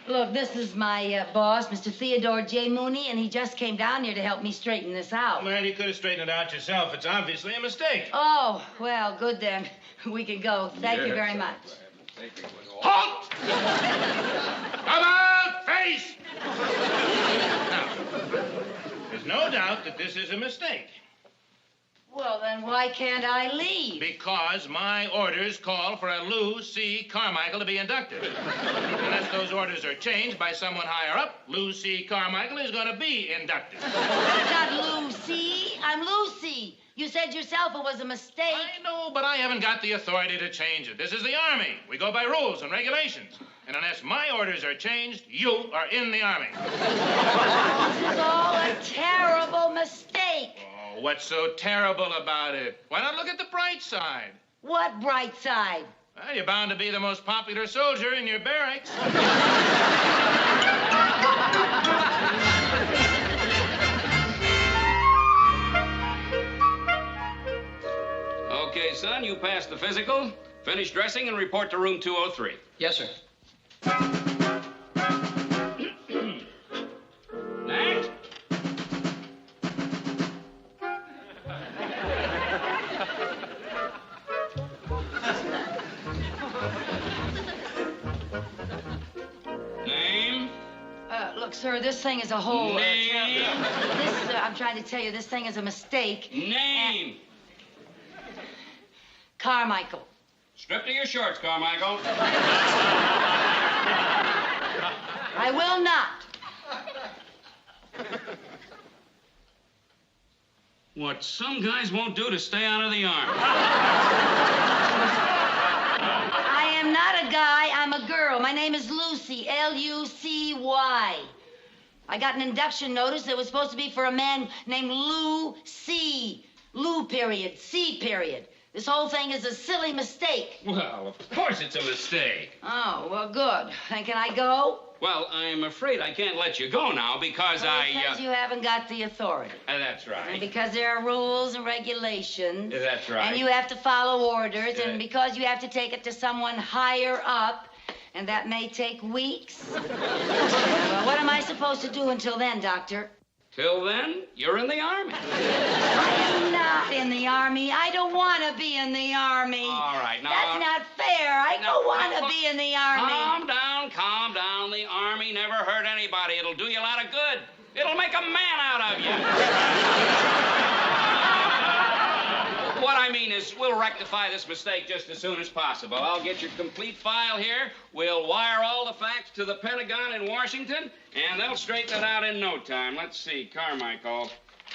Look, this is my boss, Mr. Theodore J. Mooney, and he just came down here to help me straighten this out. Man, you could have straightened it out yourself. It's obviously a mistake. Oh, well, good then. We can go. Thank you very much. Halt! About face! Now, there's no doubt that this is a mistake. Well, then why can't I leave? Because my orders call for a Lou C. Carmichael to be inducted. Unless those orders are changed by someone higher up, Lou C. Carmichael is going to be inducted. I'm not Lucy. I'm Lucy. You said yourself it was a mistake. I know, but I haven't got the authority to change it. This is the Army. We go by rules and regulations. And unless my orders are changed, you are in the Army. This is all a terrible mistake. Oh, what's so terrible about it? Why not look at the bright side? What bright side? Well, you're bound to be the most popular soldier in your barracks. Okay, son, you passed the physical. Finish dressing and report to room 203. Yes, sir. Next. Name? Look, sir, this thing is a whole... Name? I'm trying to tell you, this thing is a mistake. Name? Carmichael. Strip to your shorts, Carmichael. I will not. What some guys won't do to stay out of the Army. I am not a guy, I'm a girl. My My name is Lucy, Lucy. I got an induction notice that was supposed to be for a man named Lou C. Lou period, C period. This whole thing is a silly mistake. Well, of course it's a mistake. Oh, well, good. Then can I go? Well, I'm afraid I can't let you go now because Because you haven't got the authority. That's right. And because there are rules and regulations. That's right. And you have to follow orders. And because you have to take it to someone higher up. And that may take weeks. Well, what am I supposed to do until then, Doctor? Till then, you're in the Army. I am not in the Army. I don't want to be in the Army. All right, now... That's not fair. I don't want to be in the Army. Calm down, calm down. The Army never hurt anybody. It'll do you a lot of good. It'll make a man out of you. What I mean is, we'll rectify this mistake just as soon as possible. I'll get your complete file here. We'll wire all the facts to the Pentagon in Washington, and they'll straighten it out in no time. Let's see, Carmichael.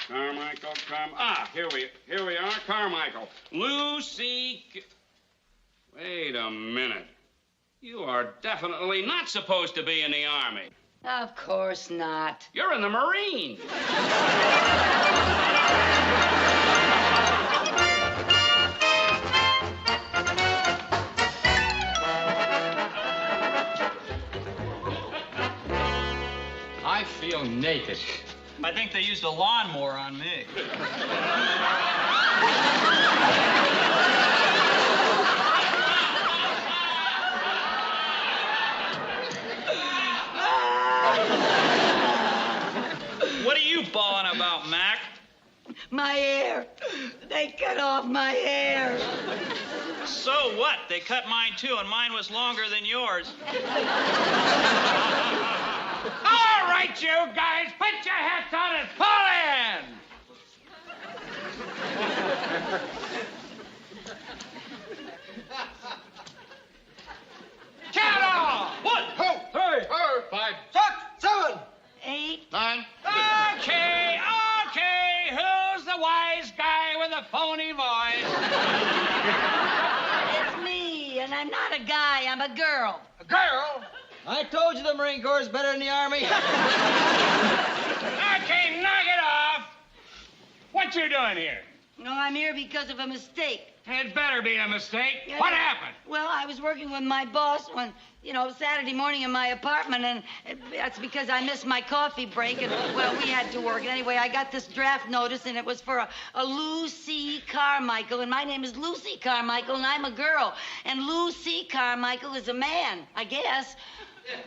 Here we are, Carmichael. Lucy... Wait a minute. You are definitely not supposed to be in the Army. Of course not. You're in the Marines. I feel naked. I think they used a lawnmower on me. What are you bawling about, Mac? My hair. They cut off my hair. So what? They cut mine too, and mine was longer than yours. All right, you guys, put your hats on and pull in! Count off! 1, 2, 3, 4, 5, 6, 7, 8, 9. Okay, who's the wise guy with the phony voice? It's me, and I'm not a guy. I'm a girl. A girl? I told you the Marine Corps is better than the Army. Okay, knock it off. What you doing here? No, I'm here because of a mistake. It better be a mistake. What happened? Well, I was working with my boss one, Saturday morning in my apartment, and that's because I missed my coffee break, and, well, we had to work. And anyway, I got this draft notice, and it was for a Lucy Carmichael, and my name is Lucy Carmichael, and I'm a girl. And Lucy Carmichael is a man, I guess.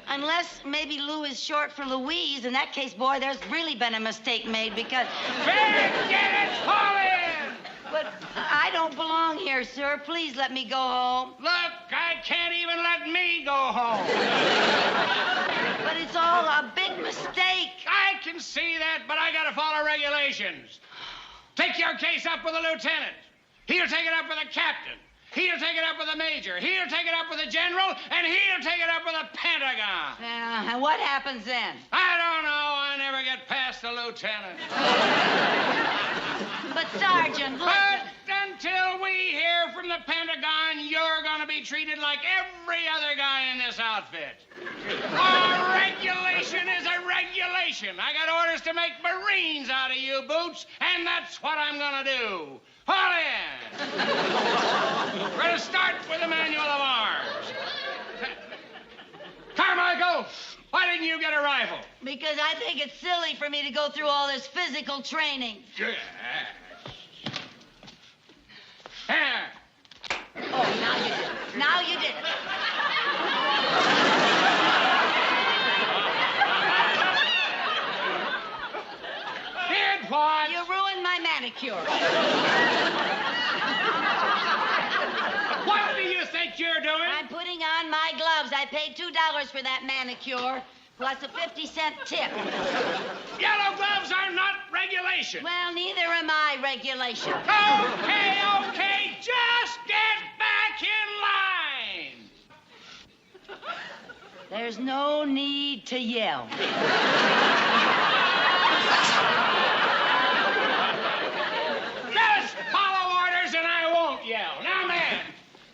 Unless maybe Lou is short for Louise. In that case, boy, there's really been a mistake made because... Forget it, fall in! But I don't belong here, sir. Please let me go home. Look, I can't even let me go home. But it's all a big mistake. I can see that, but I gotta follow regulations. Take your case up with a lieutenant. He'll take it up with a captain. He'll take it up with a major. He'll take it up with a general, and he'll take it up with a Pentagon. And what happens then? I don't know. I never get past the lieutenant. But, Sergeant, look... But until we hear from the Pentagon, you're going to be treated like every other guy in this outfit. A regulation is a regulation. I got orders to make Marines out of you, Boots, and that's what I'm going to do. Fall in. We're going to start with the Manual of Arms. Carmichael, why didn't you get a rifle? Because I think it's silly for me to go through all this physical training. Yes. Oh, now you did it. Now you did it. Did what? You ruined my manicure. What do you think you're doing? I'm putting on my gloves. I paid $2 for that manicure, plus a 50-cent tip. Yellow gloves are not regulation. Well, neither am I regulation. Okay, just get back in line. There's no need to yell. Just follow orders and I won't yell. Now, man,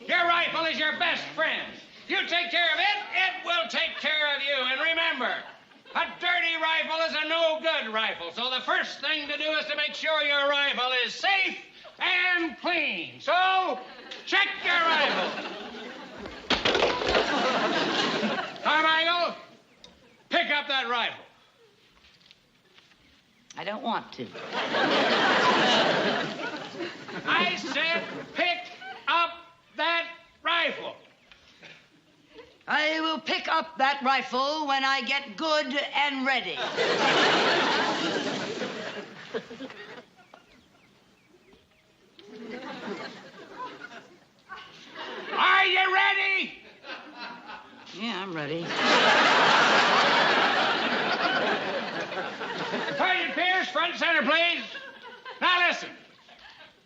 your rifle is your best friend. You take care of it, it will rifle. So the first thing to do is to make sure your rifle is safe and clean. So, check your rifle. Carmichael, pick up that rifle. I don't want to. I said pick up that rifle. I will pick up that rifle when I get good and ready. Are you ready? Yeah, I'm ready. Sergeant Pierce, front and center, please. Now listen.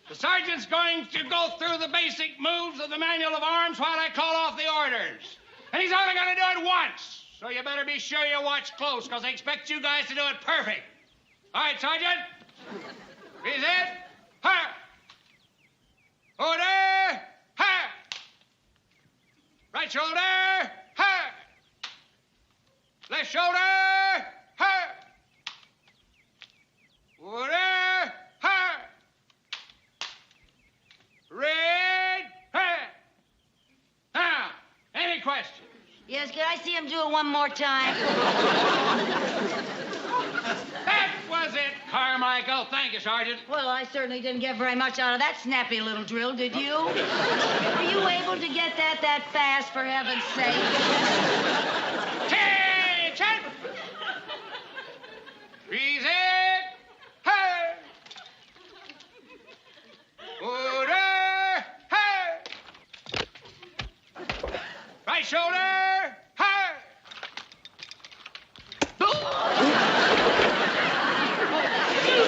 The sergeant's going to go through the basic moves of the manual of arms while I call off the orders. And he's only going to do it once. So you better be sure you watch close, because I expect you guys to do it perfect. All right, Sergeant. Reset. Ha! Order. Ha! Right shoulder. Ha! Left shoulder. Ha! Order. Ha! Red. Ha! Now, any questions? Yes, can I see him do it one more time? That was it, Carmichael. Thank you, Sergeant. Well, I certainly didn't get very much out of that snappy little drill, did you? Were you able to get that fast, for heaven's sake? Attention! Reset. Hey! Order. Hey! Right shoulder. Hey!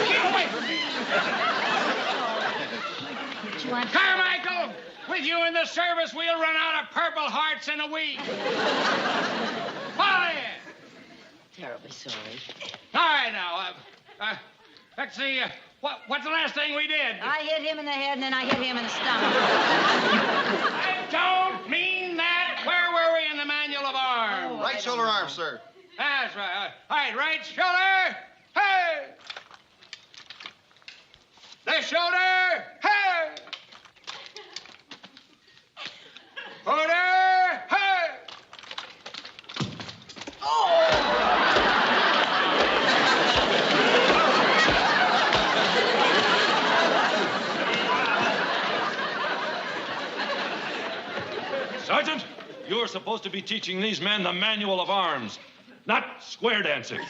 Get away from me! Carmichael, with you in the service, we'll run out of Purple Hearts in a week. Fall in. Terribly sorry. All right, now, let's see. What's the last thing we did? I hit him in the head, and then I hit him in the stomach. I don't mean that. Where were we in the manual of arms? Right shoulder arm, sir. That's right. All right, right shoulder. Hey! Left shoulder. Hey! Order. Hey! Sergeant, you're supposed to be teaching these men the manual of arms, not square dancing.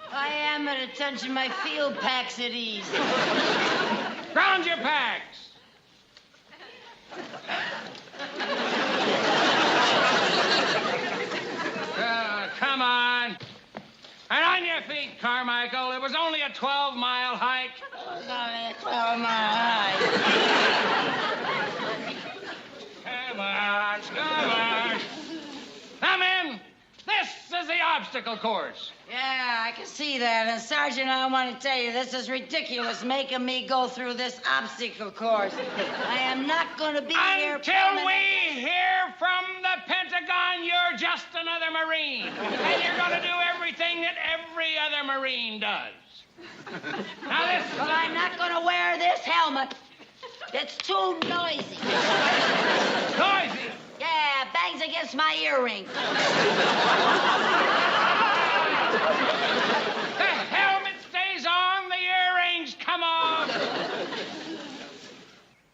I am at attention. My field pack's at ease. Ground your packs. Come on. And on your feet, Carmichael. It was only a 12-mile hike. It was only a 12-mile hike. Come on, come on. Now, men, this is the obstacle course. Yeah, I can see that. And, Sergeant, I want to tell you, this is ridiculous, making me go through this obstacle course. I am not going to be here... Until we hear from the Pentagon, you're just another Marine. And you're going to do everything that every other Marine does. Now, listen. Well, I'm not going to wear this helmet. It's too noisy. Noisy? Yeah, bangs against my earrings. The helmet stays on, the earrings come off.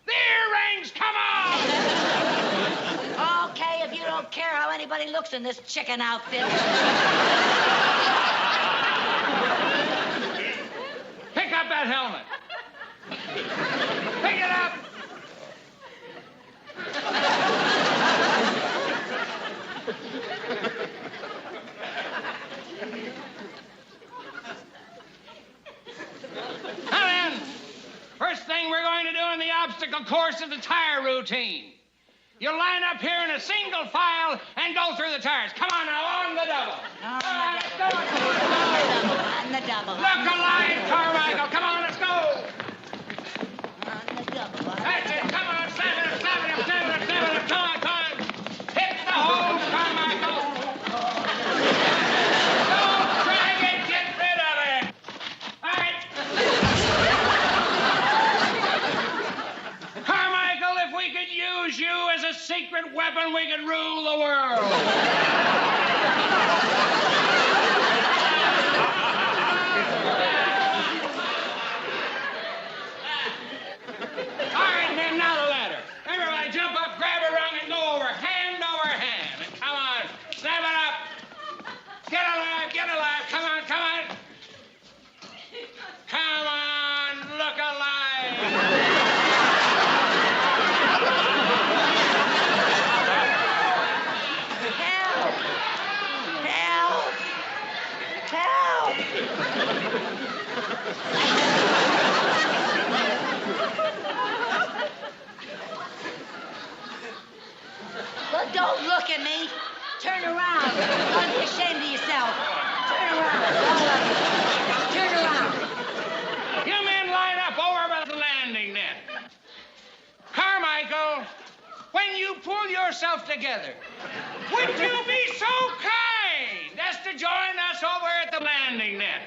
The earrings come off! Okay, if you don't care how anybody looks in this chicken outfit. Pick up that helmet. Pick it up. we're going to do in the obstacle course is the tire routine. You line up here in a single file and go through the tires. Come on now, on the double. On the double. Look alive, Carmichael. Come on, let's go. On the double. That's it. Come on, seven up. Come on. Hit the hole, Carmichael. Don't drag it. Get rid of it. All right. Carmichael, if we could use you as a secret weapon, we could rule the world. All right, men, now the ladder. Everybody jump up, grab a rung, and go over hand. And come on, snap it up. Get alive. Come on. Come on, look alive. Help! Well, don't look at me. Turn around. Don't be ashamed of yourself. Turn around. Turn around. You men line up over by the landing net. Carmichael, when you pull yourself together, would you be so kind as to join us over at the landing net?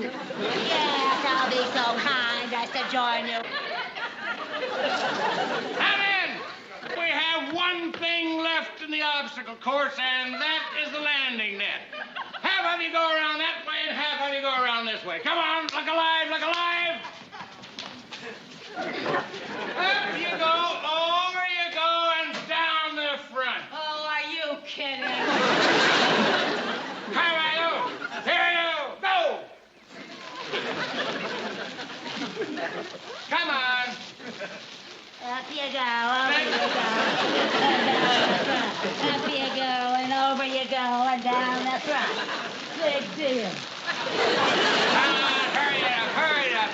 Yes, I'll be so kind as to join you. Now then, we have one thing left in the obstacle course, and that is the landing net. Half of you go around that way, and half of you go around this way. Come on, look alive. Up you go, over you go, and down the front. Oh, are you kidding? Carmichael, here you go. Come on. Up you go, over you go. Up you go, and over you go, and down the front. Big deal. Come on, hurry up.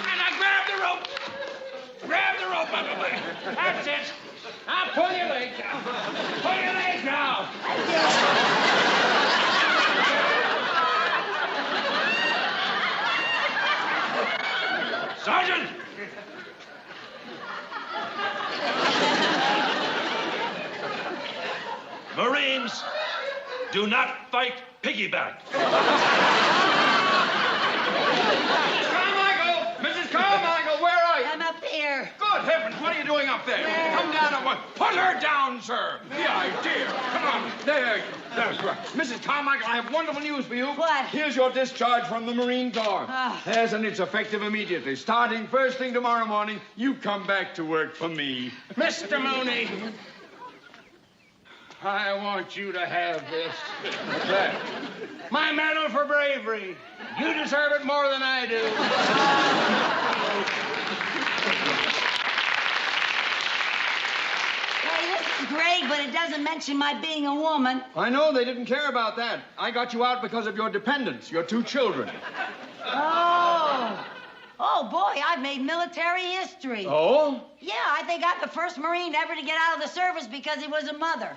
And I grab the rope, Uncle Blair. That's it. Now pull your legs down. Pull your legs down. Sergeant! Marines, do not fight piggyback. Mrs. Carmichael, where are you? I'm up here. Good heavens, what are you doing up there? Come down at once. Put her down, sir. The idea. Come on. There. That's right. Mrs. Carmichael, I have wonderful news for you. What? Here's your discharge from the Marine Corps. Yes, and it's effective immediately. Starting first thing tomorrow morning, you come back to work for me. Mr. Mooney, I want you to have this. What's that? My medal for bravery. You deserve it more than I do. Hey, this is great, but it doesn't mention my being a woman. I know they didn't care about that. I got you out because of your dependents, your 2 children. Oh, boy, I've made military history. Oh? Yeah, I think I'm the first Marine ever to get out of the service because he was a mother.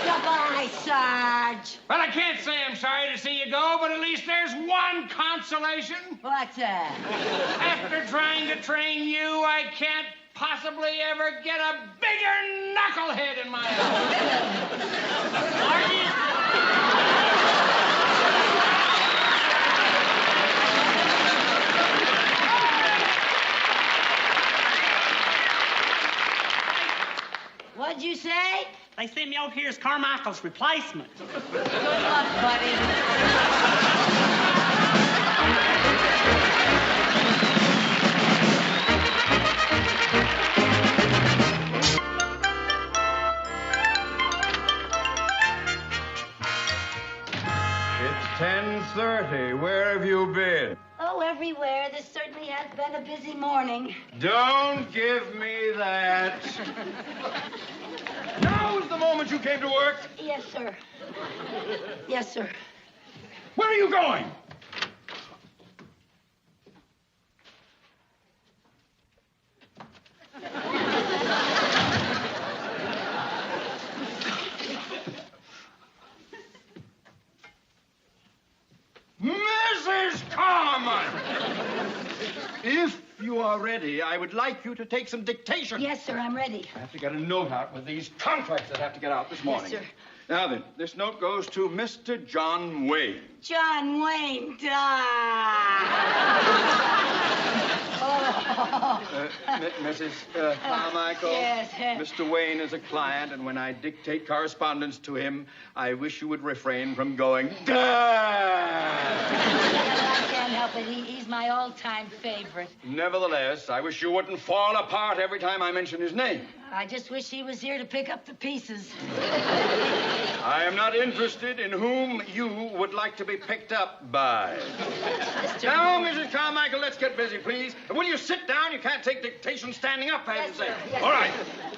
Goodbye, Sarge. Well, I can't say I'm sorry to see you go, but at least there's one consolation. What's that? After trying to train you, I can't possibly ever get a bigger knucklehead in my What'd you say? They sent me over here as Carmichael's replacement. Good luck, buddy. It's 10:30. Where have you been? Oh, everywhere. This certainly has has been a busy morning. Don't give me that. Now is the moment you came to work. Yes, sir. Yes, sir. Where are you going? Mrs. Carmichael! If you are ready, I would like you to take some dictation. Yes, sir, I'm ready. I have to get a note out with these contracts that have to get out this morning. Yes, sir. Now then, this note goes to Mr. John Wayne. John Wayne Mrs. Carmichael, Yes. Mr. Wayne is a client, and when I dictate correspondence to him, I wish you would refrain from going, I can't help it. He's my all-time favorite. Nevertheless, I wish you wouldn't fall apart every time I mention his name. I just wish he was here to pick up the pieces. I am not interested in whom you would like to be picked up by. Now, Mrs. Carmichael, let's get busy, please. Will you sit down? You can't take dictation standing up, I say. Yes, All right.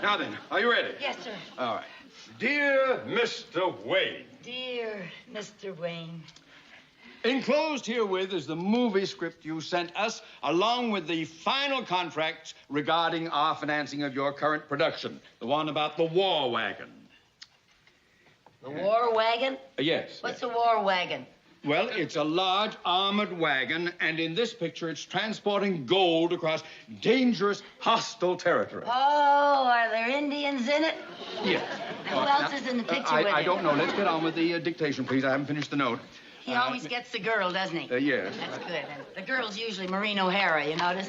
Now then, are you ready? Yes, sir. All right. Dear Mr. Wayne. Dear Mr. Wayne. Enclosed herewith is the movie script you sent us, along with the final contracts regarding our financing of your current production, the one about the war wagon. The war wagon? Yes. What's a war wagon? Well, it's a large armored wagon, and in this picture, it's transporting gold across dangerous, hostile territory. Oh, are there Indians in it? Yes. Who else is in the picture with I him? don't know. Let's get on with the dictation, please. I haven't finished the note. He always gets the girl, doesn't he? Yes. That's good. And the girl's usually Maureen O'Hara, you notice?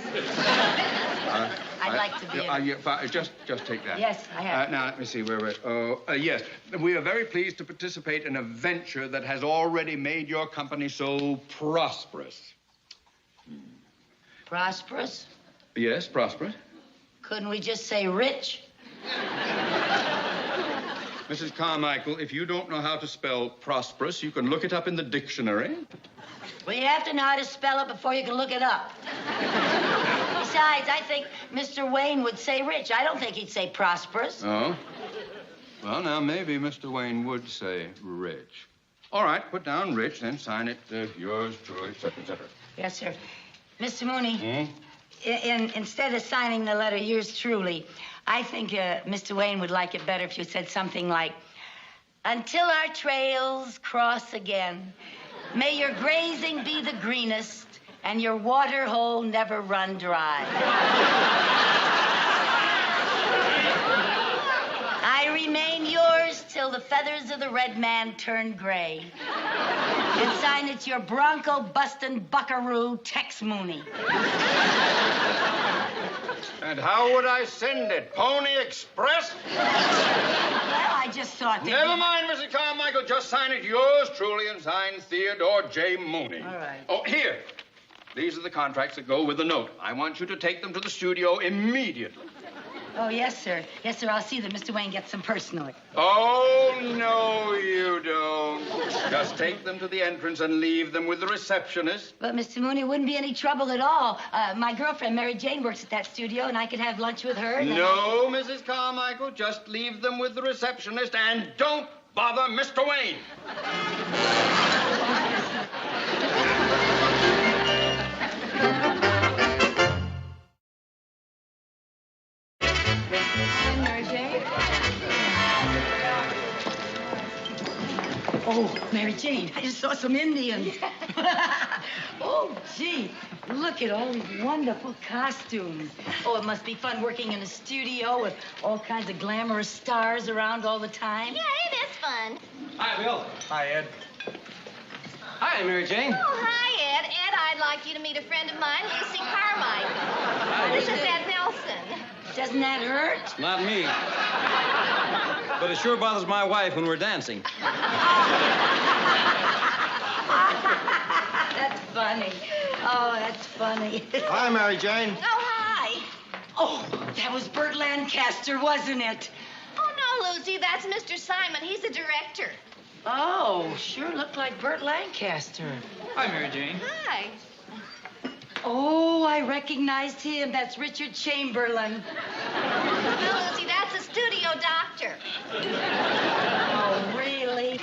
I'd like to be Just take that. Yes, I have. Now, let me see where we're... yes. We are very pleased to participate in a venture that has already made your company so prosperous. Prosperous? Yes, prosperous. Couldn't we just say rich? Mrs. Carmichael, if you don't know how to spell prosperous, you can look it up in the dictionary. Well, you have to know how to spell it before you can look it up. Besides, I think Mr. Wayne would say rich. I don't think he'd say prosperous. Oh? Well, now, maybe Mr. Wayne would say rich. All right, put down rich, then sign it, yours truly, et cetera, et cetera. Yes, sir. Mr. Mooney, instead of signing the letter, yours truly, I think Mr. Wayne would like it better if you said something like, until our trails cross again, may your grazing be the greenest and your water hole never run dry. I remain yours till the feathers of the red man turn gray. And sign it your bronco-bustin' buckaroo, Tex Mooney. And how would I send it? Pony Express? Well, I just thought that... Never mind, Mrs. Carmichael. Just sign it yours truly and sign Theodore J. Mooney. All right. Oh, here. These are the contracts that go with the note. I want you to take them to the studio immediately. Oh, yes, sir. Yes, sir. I'll see that Mr. Wayne gets them personally. Oh, no, you don't. Just take them to the entrance and leave them with the receptionist. But, Mr. Mooney, it wouldn't be any trouble at all. My girlfriend, Mary Jane, works at that studio, and I could have lunch with her. And No, Mrs. Carmichael. Just leave them with the receptionist and don't bother Mr. Wayne. Mary Jane? Oh, Mary Jane, I just saw some Indians. Oh, gee, look at all these wonderful costumes. Oh, it must be fun working in a studio with all kinds of glamorous stars around all the time. Yeah, it is fun. Hi, Bill. Hi, Ed. Hi, Mary Jane. Oh, hi, Ed. Ed, I'd like you to meet a friend of mine, Lucy Carmichael. This is Ed Nelson. Doesn't that hurt? Not me. But it sure bothers my wife when we're dancing. That's funny. Oh, that's funny. Hi, Mary Jane. Oh, hi. Oh, that was Burt Lancaster, wasn't it? Oh, no, Lucy, that's Mr. Simon. He's the director. Oh, sure looked like Burt Lancaster. Hi, Mary Jane. Hi. Oh, I recognized him. That's Richard Chamberlain. No, Lucy, that's a studio doctor. Oh, really?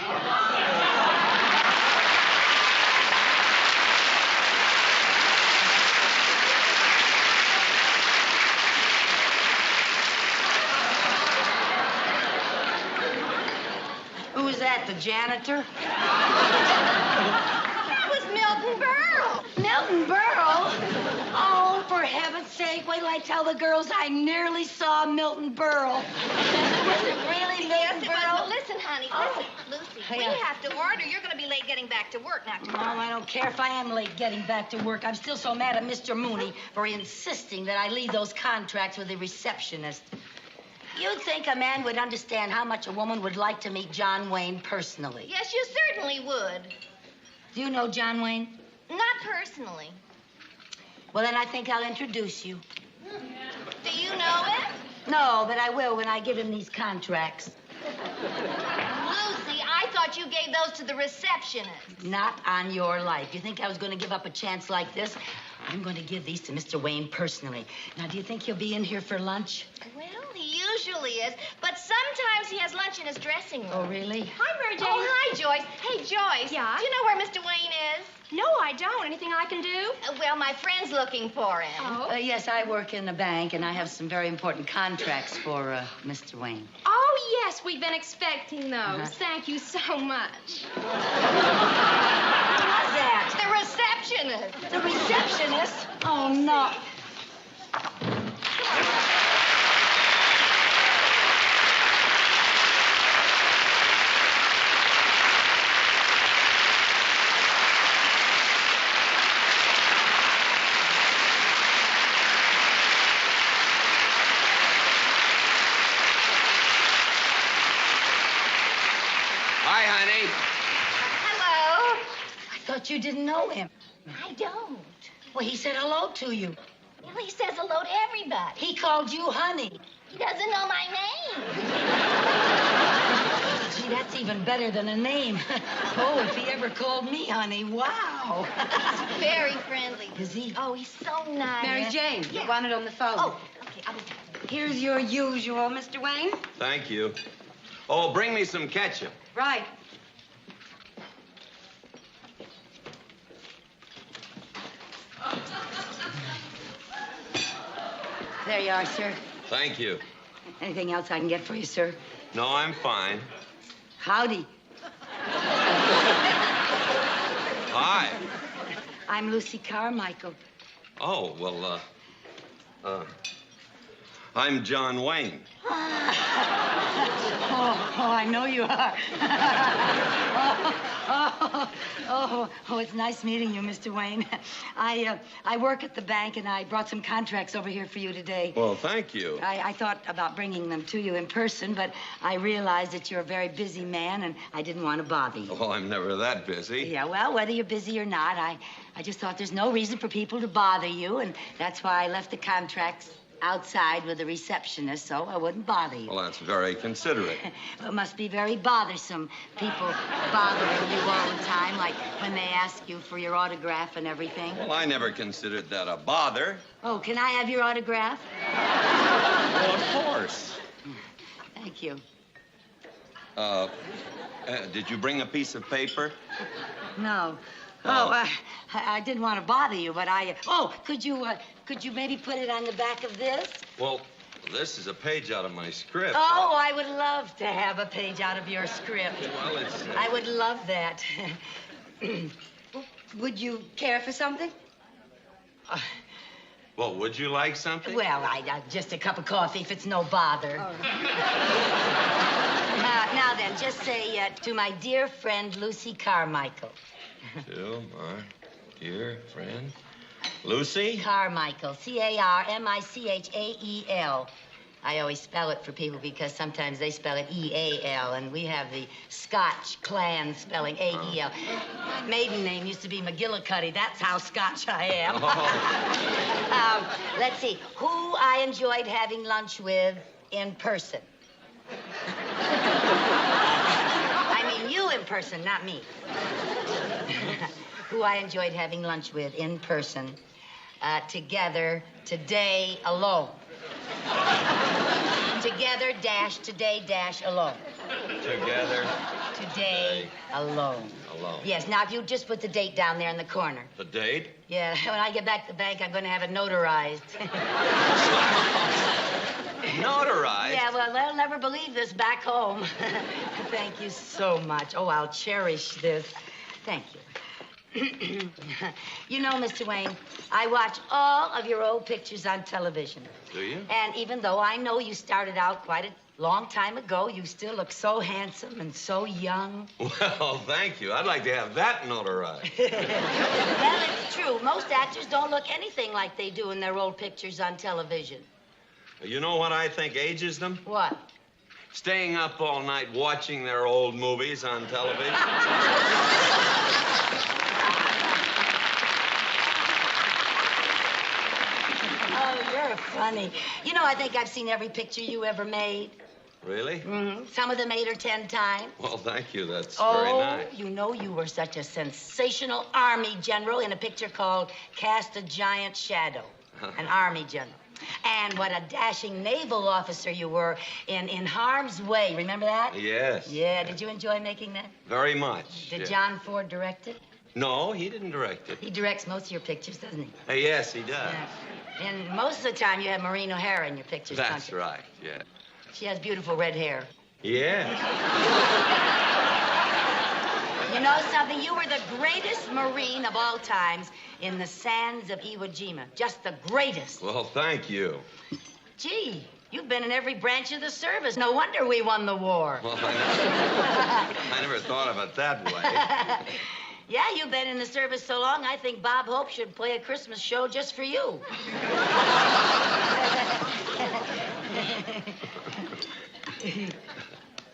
Who's that, the janitor? That was Milton Berle. Milton Berle? Oh, for heaven's sake, wait till I tell the girls I nearly saw Milton Berle. Was it really Milton Berle? But listen, honey, listen. Lucy, we have to order. You're going to be late getting back to work now. Oh, I don't care if I am late getting back to work. I'm still so mad at Mr. Mooney for insisting that I leave those contracts with the receptionist. You'd think a man would understand how much a woman would like to meet John Wayne personally. Yes, you certainly would. Do you know John Wayne? Not personally. Well, then I think I'll introduce you. Do you know him? No, but I will when I give him these contracts. Lucy, I thought you gave those to the receptionist. Not on your life. You think I was going to give up a chance like this? I'm going to give these to Mr. Wayne personally. Now, do you think he'll be in here for lunch? Well, he usually is, but sometimes he has lunch in his dressing room. Oh, really? Hi, Mary Jane. Oh, hi, Joyce. Hey, Joyce. Yeah? Do you know where Mr. Wayne is? No, I don't. Anything I can do? Well, my friend's looking for him. Oh? Yes, I work in a bank, and I have some very important contracts for Mr. Wayne. Oh, yes, we've been expecting those. Thank you so much. How's that? The receptionist. The receptionist? Oh, no. Hi, honey. Hello. I thought you didn't know him. I don't. Well, he said hello to you. Well, he says hello to everybody. He called you honey. He doesn't know my name. Gee, that's even better than a name. Oh, if he ever called me honey, wow. He's very friendly. Is he? Oh, he's so nice. Mary Jane, Yeah. you wanted on the phone. Oh, okay. I'll be... Here's your usual, Mr. Wayne. Thank you. Oh, bring me some ketchup. Right. There you are, sir. Thank you. Anything else I can get for you, sir? No, I'm fine. Howdy. Hi. I'm Lucy Carmichael. Oh, well, I'm John Wayne. Oh, I know you are. It's nice meeting you, Mr. Wayne. I work at the bank, and I brought some contracts over here for you today. Well, thank you. I thought about bringing them to you in person, but I realized that you're a very busy man, and I didn't want to bother you. Oh, I'm never that busy. Yeah, well, whether you're busy or not, I just thought there's no reason for people to bother you, and that's why I left the contracts outside with the receptionist, so I wouldn't bother you. Well, that's very considerate. It must be very bothersome, people bothering you all the time, like when they ask you for your autograph and everything. Well, I never considered that a bother. Oh, can I have your autograph? Well, of course. Thank you. Did you bring a piece of paper? No. I didn't want to bother you, but could you maybe put it on the back of this? Well, this is a page out of my script. Oh, I would love to have a page out of your script. Well, it's... I would love that. Would you care for something? Well, would you like something? Well, just a cup of coffee if it's no bother. Oh. Now then, just say to my dear friend Lucy Carmichael. To my dear friend Lucy Carmichael, Carmichael. I always spell it for people because sometimes they spell it E-A-L, and we have the Scotch clan spelling A-E-L. My maiden name used to be McGillicuddy. That's how Scotch I am. Oh. Let's see. Who I enjoyed having lunch with in person. I mean you in person, not me. Who I enjoyed having lunch with in person. Together, today, alone. Together, dash, today, dash, alone. Together. Today, alone. Alone. Yes, now if you just put the date down there in the corner. The date? Yeah, when I get back to the bank, I'm going to have it notarized. Notarized? Yeah, well, they'll never believe this back home. Thank you so much. Oh, I'll cherish this. Thank you. You know, Mr. Wayne, I watch all of your old pictures on television. Do you? And even though I know you started out quite a long time ago, you still look so handsome and so young. Well, thank you. I'd like to have that notarized. Well, it's true. Most actors don't look anything like they do in their old pictures on television. You know what I think ages them? What? Staying up all night watching their old movies on television. Oh, you're funny. You know, I think I've seen every picture you ever made. Really? Mm-hmm. Some of them 8 or 10 times. Well, thank you. That's very nice. You know you were such a sensational Army general in a picture called Cast a Giant Shadow. An Army general. And what a dashing naval officer you were in Harm's Way. Remember that? Yes. Yeah, did you enjoy making that? Very much. Did yeah. John Ford direct it? No, he didn't direct it. He directs most of your pictures, doesn't he? Yes, he does. Yeah. And most of the time you have Maureen O'Hara in your pictures, don't That's you? right, yeah. She has beautiful red hair. Yeah. You know something? You were the greatest Marine of all times in the sands of Iwo Jima. Just the greatest. Well, thank you. Gee, you've been in every branch of the service. No wonder we won the war. Well, I never thought of it that way. Yeah, you've been in the service so long, I think Bob Hope should play a Christmas show just for you.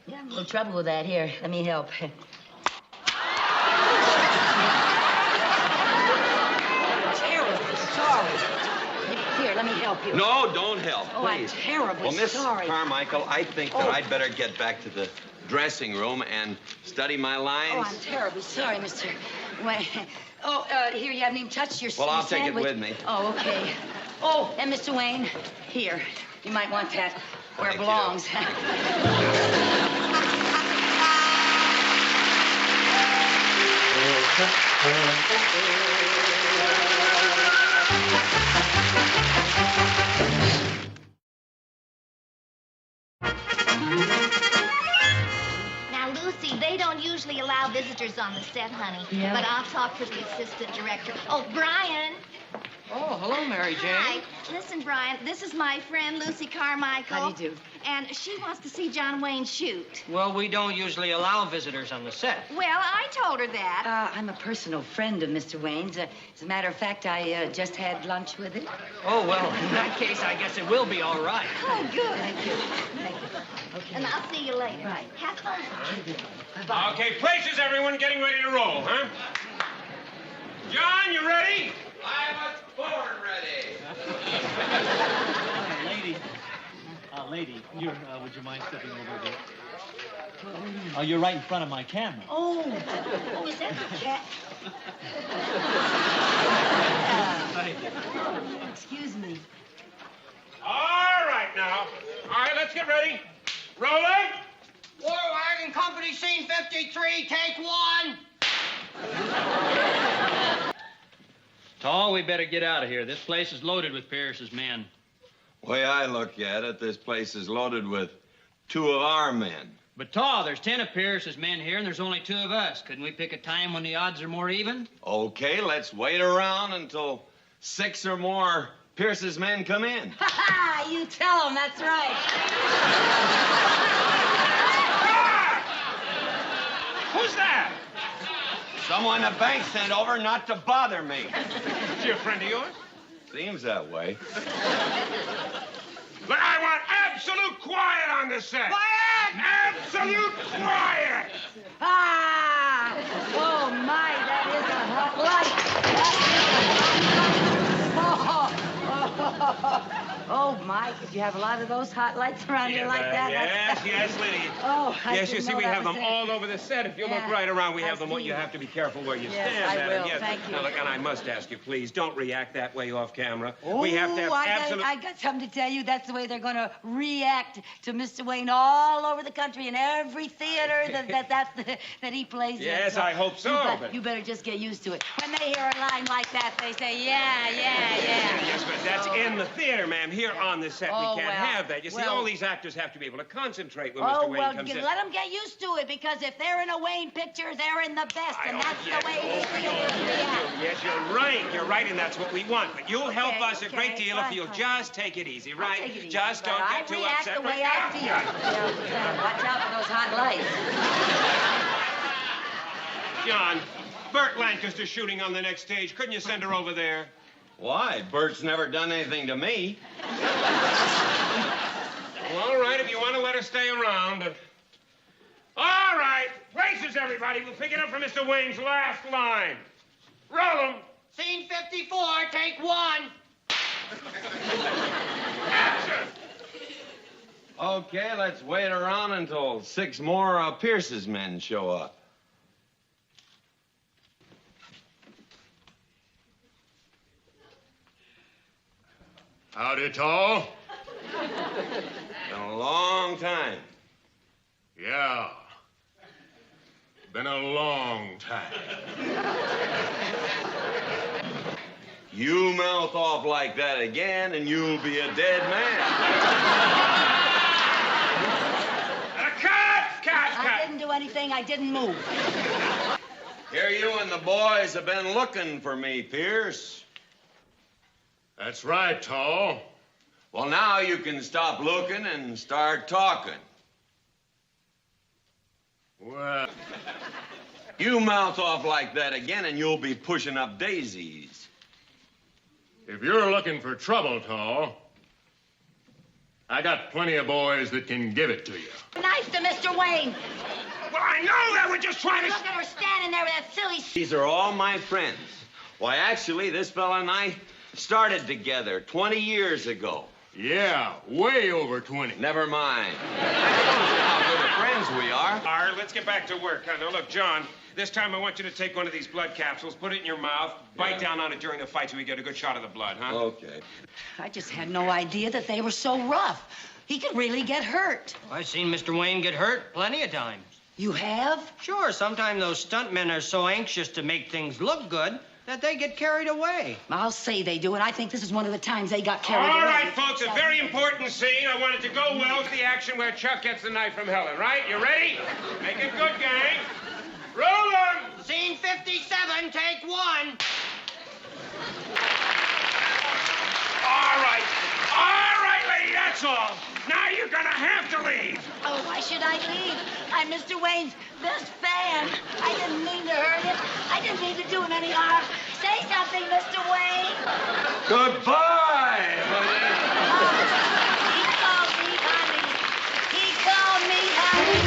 Yeah, I'm a little trouble with that. Here, let me help. Terribly sorry. Here, let me help you. No, don't help, Oh, I'm please. terribly Well, Miss sorry. Carmichael, I think that I'd better get back to the dressing room and study my lines. Oh, I'm terribly sorry, Mr. Wayne. Oh, here, you haven't even touched your Well, I'll take it sandwich. with me. Oh, okay. Oh, and Mr. Wayne, here. You might want that where it belongs. Now, Lucy, they don't usually allow visitors on the set, honey. Yeah. But I'll talk to the assistant director. Oh, Brian. Oh, hello, Mary Jane. Hi. Listen, Brian, this is my friend, Lucy Carmichael. How do you do? And she wants to see John Wayne shoot. Well, we don't usually allow visitors on the set. Well, I told her that. I'm a personal friend of Mr. Wayne's. As a matter of fact, I just had lunch with him. Oh, well, in that case, I guess it will be all right. Oh, good. Thank you. Thank you. Okay. And I'll see you later. Right. Have fun. Bye-bye. Okay, places, everyone getting ready to roll, huh? John, you ready? I was born ready. Lady, you're, would you mind stepping over a bit? Oh, you're right in front of my camera. Oh, is that the cat? Thank you. Excuse me. All right, now. All right, let's get ready. Rolling. War Wagon Company, scene 53, take 1. Tall, we better get out of here. This place is loaded with Pierce's men. Way I look at it, this place is loaded with 2 of our men. But, Tall, there's 10 of Pierce's men here, and there's only 2 of us. Couldn't we pick a time when the odds are more even? Okay, let's wait around until 6 or more Pierce's men come in. Ha ha! You tell him, that's right. Who's that? Someone the bank sent over not to bother me. Is he a friend of yours? Seems that way. But I want absolute quiet on the set. Quiet! Absolute quiet! Ah! Oh, my, that is a hot light. Oh, Mike, did you have a lot of those hot lights around here like that? Yes, Liddy. Oh, I Yes, you didn't see, know we that have was them it. all over the set. If you look right around, we have them. You have to be careful where you stand. I Madam. will. Yes. Thank you. Now, look, and I must ask you, please, don't react that way off camera. Oh, We have to have absolute... I got something to tell you. That's the way they're going to react to Mr. Wayne all over the country in every theater that he plays in. Yes, I hope so. You better just get used to it. When they hear a line like that, they say, yeah. Yes, but that's in the theater, ma'am. Here on the set, we can't have that. You see, all these actors have to be able to concentrate when Mr. Wayne comes in. Let them get used to it, because if they're in a Wayne picture, they're in the best, and that's the way they feel. Yes, you're right. You're right, and that's what we want. But you'll help us a great deal if you'll just take it easy, right? Take it easy, just don't get too upset. I react the way I feel. Watch out for those hot lights. John, Burt Lancaster's shooting on the next stage. Couldn't you send her over there? Why? Bert's never done anything to me. Well, all right, if you want to let her stay around. All right, places, everybody. We'll pick it up from Mr. Wayne's last line. Roll 'em. Scene 54, take one. Action! Okay, let's wait around until 6 more Pierce's men show up. Howdy, Tall. Been a long time. Yeah. Been a long time. You mouth off like that again, and you'll be a dead man. Cut! I didn't do anything. I didn't move. Here you and the boys have been looking for me, Pierce. That's right, Tall. Well, now you can stop looking and start talking. Well... You mouth off like that again, and you'll be pushing up daisies. If you're looking for trouble, Tall, I got plenty of boys that can give it to you. Nice to Mr. Wayne. Well, I know that. We're just trying to... Look at her standing there with that silly... These are all my friends. Why, actually, this fella and I started together 20 years ago. Yeah, way over 20. Never mind. How good of friends we are. All right, let's get back to work. Now, look, John, this time I want you to take one of these blood capsules, put it in your mouth, bite down on it during the fight so we get a good shot of the blood, huh? Okay. I just had no idea that they were so rough. He could really get hurt. I've seen Mr. Wayne get hurt plenty of times. You have? Sure, sometimes those stuntmen are so anxious to make things look good that they get carried away. I'll say they do, and I think this is one of the times they got carried away. All right, folks, a very important scene. I want it to go well. The action where Chuck gets the knife from Helen, right? You ready? Make it good, gang. Roll 'em! Scene 57, take one. All right, lady, that's all. Now you're gonna have to leave. Oh, why should I leave? I'm Mr. Wayne's best fan. I didn't mean to hurt him. I didn't mean to do him any harm. Say something, Mr. Wayne. Goodbye, He called me honey. He called me honey.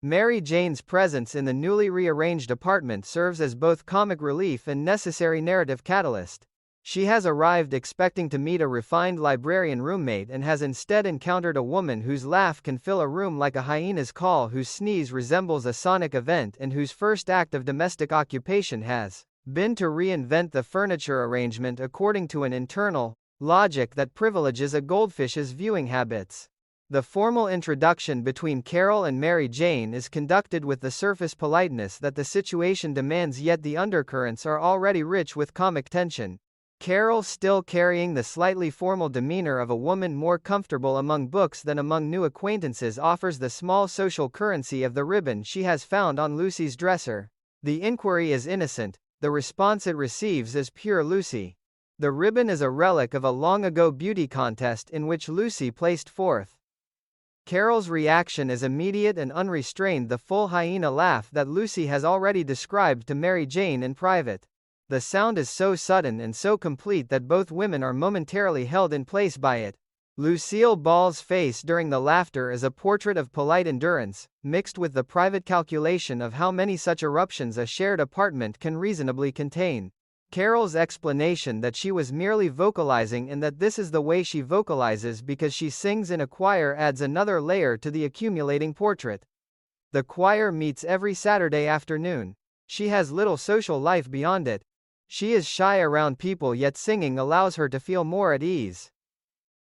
Mary Jane's presence in the newly rearranged apartment serves as both comic relief and necessary narrative catalyst. She has arrived expecting to meet a refined librarian roommate and has instead encountered a woman whose laugh can fill a room like a hyena's call, whose sneeze resembles a sonic event, and whose first act of domestic occupation has been to reinvent the furniture arrangement according to an internal logic that privileges a goldfish's viewing habits. The formal introduction between Carol and Mary Jane is conducted with the surface politeness that the situation demands, yet the undercurrents are already rich with comic tension. Carol, still carrying the slightly formal demeanor of a woman more comfortable among books than among new acquaintances, offers the small social currency of the ribbon she has found on Lucy's dresser. The inquiry is innocent, the response it receives is pure Lucy. The ribbon is a relic of a long-ago beauty contest in which Lucy placed fourth. Carol's reaction is immediate and unrestrained, the full hyena laugh that Lucy has already described to Mary Jane in private. The sound is so sudden and so complete that both women are momentarily held in place by it. Lucille Ball's face during the laughter is a portrait of polite endurance, mixed with the private calculation of how many such eruptions a shared apartment can reasonably contain. Carol's explanation that she was merely vocalizing and that this is the way she vocalizes because she sings in a choir adds another layer to the accumulating portrait. The choir meets every Saturday afternoon. She has little social life beyond it. She is shy around people, yet singing allows her to feel more at ease.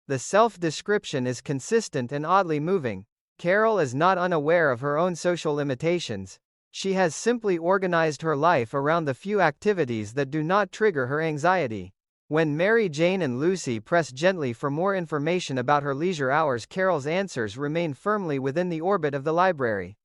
The self-description is consistent and oddly moving. Carol is not unaware of her own social limitations. She has simply organized her life around the few activities that do not trigger her anxiety. When Mary Jane and Lucy press gently for more information about her leisure hours, Carol's answers remain firmly within the orbit of the library.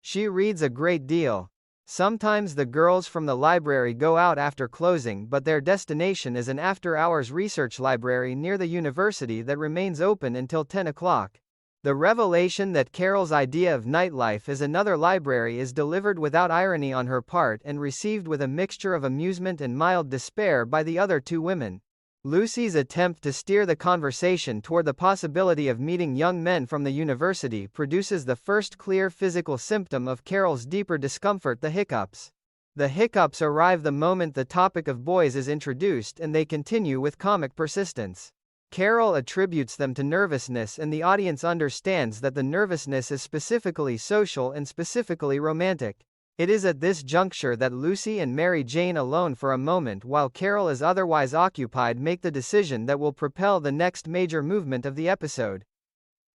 She reads a great deal. Sometimes the girls from the library go out after closing, but their destination is an after-hours research library near the university that remains open until 10 o'clock. The revelation that Carol's idea of nightlife is another library is delivered without irony on her part and received with a mixture of amusement and mild despair by the other two women. Lucy's attempt to steer the conversation toward the possibility of meeting young men from the university produces the first clear physical symptom of Carol's deeper discomfort: the hiccups. The hiccups arrive the moment the topic of boys is introduced, and they continue with comic persistence. Carol attributes them to nervousness, and the audience understands that the nervousness is specifically social and specifically romantic. It is at this juncture that Lucy and Mary Jane, alone for a moment while Carol is otherwise occupied, make the decision that will propel the next major movement of the episode.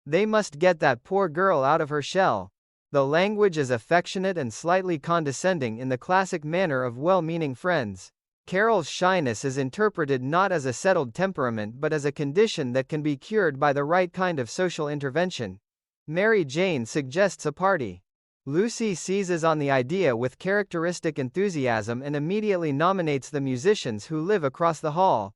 They must get that poor girl out of her shell. The language is affectionate and slightly condescending in the classic manner of well-meaning friends. Carol's shyness is interpreted not as a settled temperament but as a condition that can be cured by the right kind of social intervention. Mary Jane suggests a party. Lucy seizes on the idea with characteristic enthusiasm and immediately nominates the musicians who live across the hall.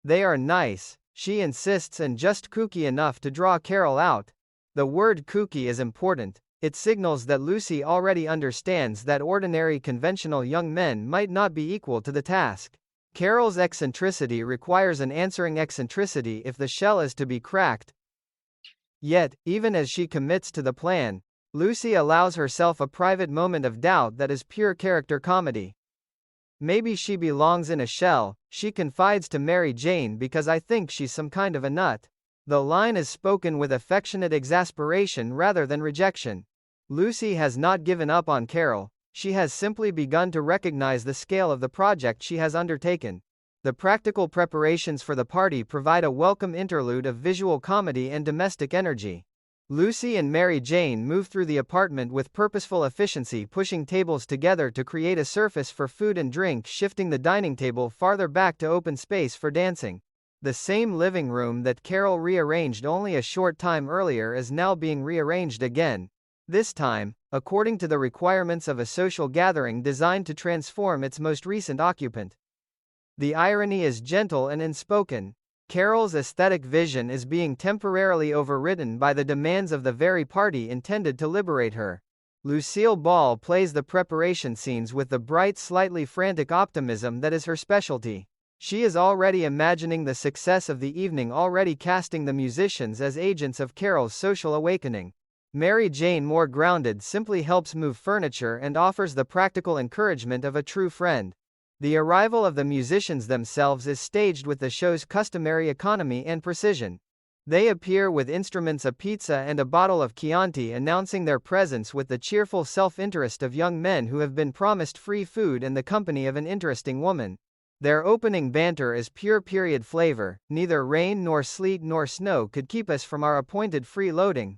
They are nice, she insists, and just kooky enough to draw Carol out. The word kooky is important. It signals that Lucy already understands that ordinary conventional young men might not be equal to the task. Carol's eccentricity requires an answering eccentricity if the shell is to be cracked. Yet, even as she commits to the plan, Lucy allows herself a private moment of doubt that is pure character comedy. Maybe she belongs in a shell, she confides to Mary Jane, because I think she's some kind of a nut. The line is spoken with affectionate exasperation rather than rejection. Lucy has not given up on Carol, she has simply begun to recognize the scale of the project she has undertaken. The practical preparations for the party provide a welcome interlude of visual comedy and domestic energy. Lucy and Mary Jane move through the apartment with purposeful efficiency, pushing tables together to create a surface for food and drink, shifting the dining table farther back to open space for dancing. The same living room that Carol rearranged only a short time earlier is now being rearranged again. This time, according to the requirements of a social gathering designed to transform its most recent occupant. The irony is gentle and unspoken. Carol's aesthetic vision is being temporarily overridden by the demands of the very party intended to liberate her. Lucille Ball plays the preparation scenes with the bright, slightly frantic optimism that is her specialty. She is already imagining the success of the evening, already casting the musicians as agents of Carol's social awakening. Mary Jane, more grounded, simply helps move furniture and offers the practical encouragement of a true friend. The arrival of the musicians themselves is staged with the show's customary economy and precision. They appear with instruments, a pizza and a bottle of Chianti, announcing their presence with the cheerful self-interest of young men who have been promised free food and the company of an interesting woman. Their opening banter is pure period flavor. Neither rain nor sleet nor snow could keep us from our appointed freeloading.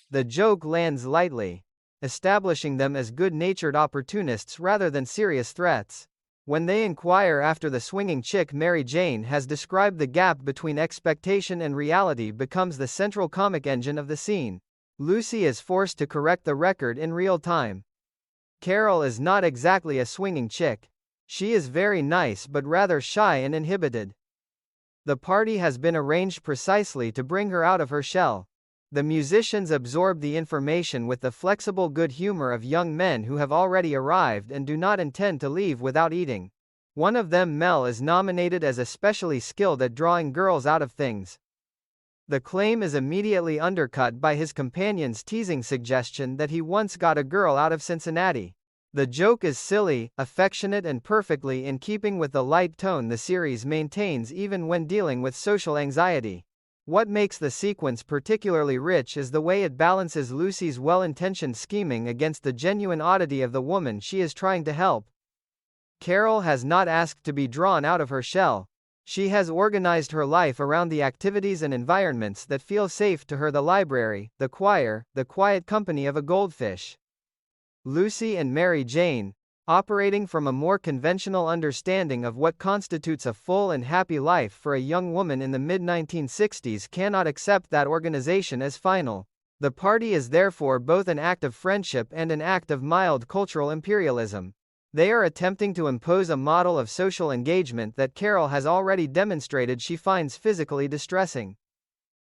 The joke lands lightly, establishing them as good-natured opportunists rather than serious threats. When they inquire after the swinging chick Mary Jane has described, the gap between expectation and reality becomes the central comic engine of the scene. Lucy is forced to correct the record in real time. Carol is not exactly a swinging chick. She is very nice but rather shy and inhibited. The party has been arranged precisely to bring her out of her shell. The musicians absorb the information with the flexible good humor of young men who have already arrived and do not intend to leave without eating. One of them, Mel, is nominated as especially skilled at drawing girls out of things. The claim is immediately undercut by his companion's teasing suggestion that he once got a girl out of Cincinnati. The joke is silly, affectionate and perfectly in keeping with the light tone the series maintains even when dealing with social anxiety. What makes the sequence particularly rich is the way it balances Lucy's well-intentioned scheming against the genuine oddity of the woman she is trying to help. Carol has not asked to be drawn out of her shell. She has organized her life around the activities and environments that feel safe to her: the library, the choir, the quiet company of a goldfish. Lucy and Mary Jane, operating from a more conventional understanding of what constitutes a full and happy life for a young woman in the mid-1960s, cannot accept that organization as final. The party is therefore both an act of friendship and an act of mild cultural imperialism. They are attempting to impose a model of social engagement that Carol has already demonstrated she finds physically distressing.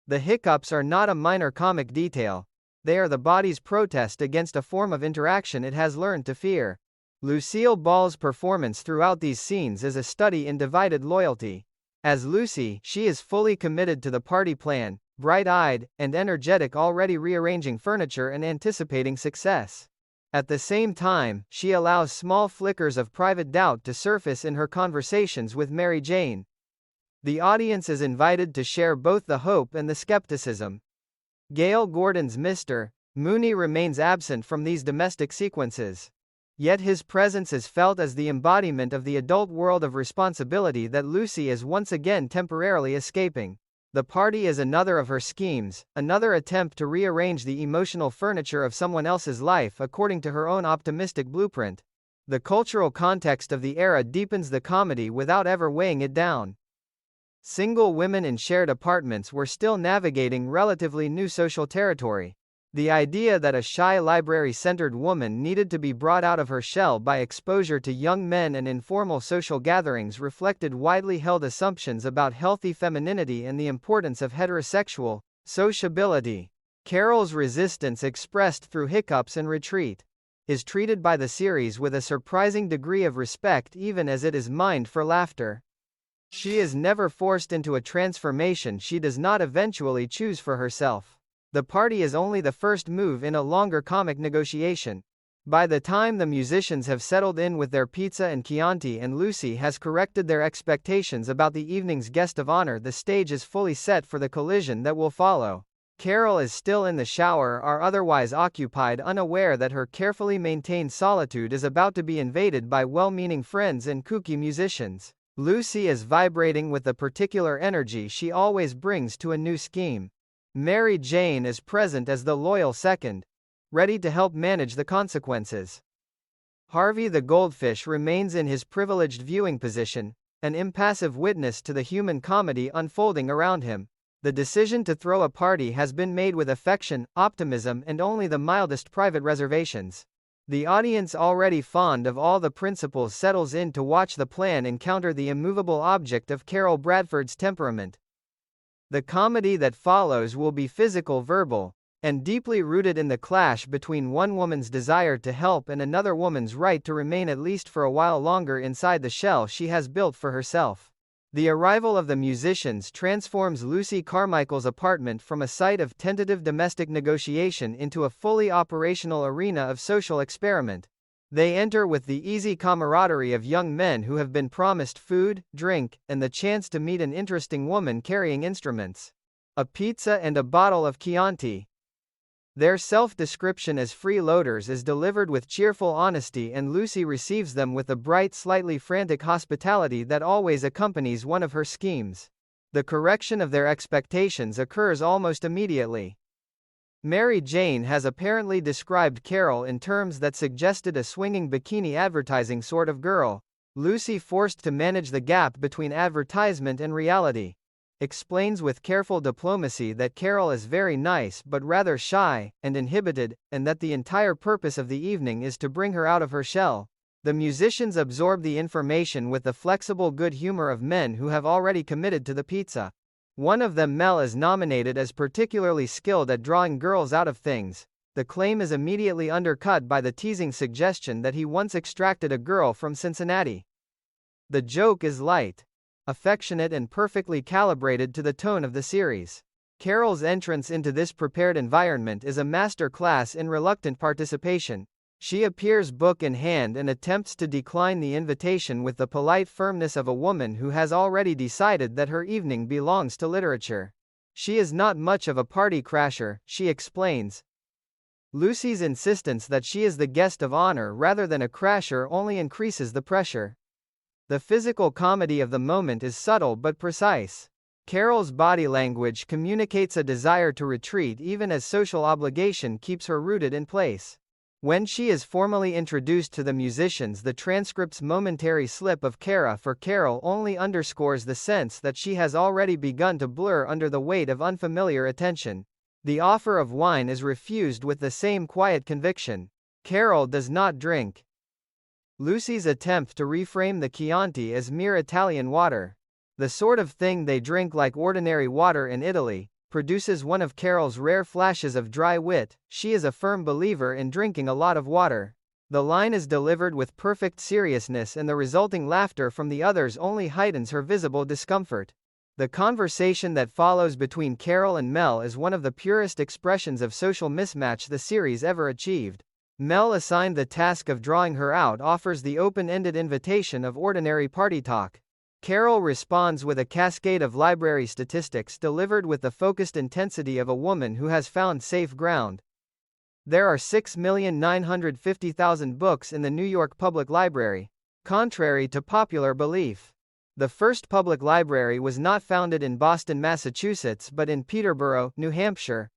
The hiccups are not a minor comic detail. They are the body's protest against a form of interaction it has learned to fear. Lucille Ball's performance throughout these scenes is a study in divided loyalty. As Lucy, she is fully committed to the party plan, bright-eyed and energetic, already rearranging furniture and anticipating success. At the same time, she allows small flickers of private doubt to surface in her conversations with Mary Jane. The audience is invited to share both the hope and the skepticism. Gail Gordon's Mr. Mooney remains absent from these domestic sequences. Yet his presence is felt as the embodiment of the adult world of responsibility that Lucy is once again temporarily escaping. The party is another of her schemes, another attempt to rearrange the emotional furniture of someone else's life according to her own optimistic blueprint. The cultural context of the era deepens the comedy without ever weighing it down. Single women in shared apartments were still navigating relatively new social territory. The idea that a shy library-centered woman needed to be brought out of her shell by exposure to young men and informal social gatherings reflected widely held assumptions about healthy femininity and the importance of heterosexual sociability. Carol's resistance, expressed through hiccups and retreat, is treated by the series with a surprising degree of respect, even as it is mined for laughter. She is never forced into a transformation she does not eventually choose for herself. The party is only the first move in a longer comic negotiation. By the time the musicians have settled in with their pizza and Chianti and Lucy has corrected their expectations about the evening's guest of honor, the stage is fully set for the collision that will follow. Carol is still in the shower or otherwise occupied, unaware that her carefully maintained solitude is about to be invaded by well-meaning friends and kooky musicians. Lucy is vibrating with the particular energy she always brings to a new scheme. Mary Jane is present as the loyal second, ready to help manage the consequences. Harvey the goldfish remains in his privileged viewing position, an impassive witness to the human comedy unfolding around him. The decision to throw a party has been made with affection, optimism, and only the mildest private reservations. The audience, already fond of all the principals, settles in to watch the plan encounter the immovable object of Carol Bradford's temperament. The comedy that follows will be physical, verbal, and deeply rooted in the clash between one woman's desire to help and another woman's right to remain at least for a while longer inside the shell she has built for herself. The arrival of the musicians transforms Lucy Carmichael's apartment from a site of tentative domestic negotiation into a fully operational arena of social experiment. They enter with the easy camaraderie of young men who have been promised food, drink, and the chance to meet an interesting woman carrying instruments, a pizza and a bottle of Chianti. Their self-description as freeloaders is delivered with cheerful honesty, and Lucy receives them with the bright, slightly frantic hospitality that always accompanies one of her schemes. The correction of their expectations occurs almost immediately. Mary Jane has apparently described Carol in terms that suggested a swinging bikini advertising sort of girl. Lucy, forced to manage the gap between advertisement and reality, explains with careful diplomacy that Carol is very nice but rather shy and inhibited, and that the entire purpose of the evening is to bring her out of her shell. The musicians absorb the information with the flexible good humor of men who have already committed to the pizza. One of them, Mel, is nominated as particularly skilled at drawing girls out of things. The claim is immediately undercut by the teasing suggestion that he once extracted a girl from Cincinnati. The joke is light, affectionate, and perfectly calibrated to the tone of the series. Carol's entrance into this prepared environment is a master class in reluctant participation. She appears book in hand and attempts to decline the invitation with the polite firmness of a woman who has already decided that her evening belongs to literature. She is not much of a party crasher, she explains. Lucy's insistence that she is the guest of honor rather than a crasher only increases the pressure. The physical comedy of the moment is subtle but precise. Carol's body language communicates a desire to retreat even as social obligation keeps her rooted in place. When she is formally introduced to the musicians, the transcript's momentary slip of Cara for Carol only underscores the sense that she has already begun to blur under the weight of unfamiliar attention. The offer of wine is refused with the same quiet conviction. Carol does not drink. Lucy's attempt to reframe the Chianti as mere Italian water, the sort of thing they drink like ordinary water in Italy, produces one of Carol's rare flashes of dry wit. She is a firm believer in drinking a lot of water. The line is delivered with perfect seriousness and the resulting laughter from the others only heightens her visible discomfort. The conversation that follows between Carol and Mel is one of the purest expressions of social mismatch the series ever achieved. Mel, assigned the task of drawing her out, offers the open-ended invitation of ordinary party talk. Carol responds with a cascade of library statistics delivered with the focused intensity of a woman who has found safe ground. There are 6,950,000 books in the New York Public Library, contrary to popular belief. The first public library was not founded in Boston, Massachusetts, but in Peterborough, New Hampshire.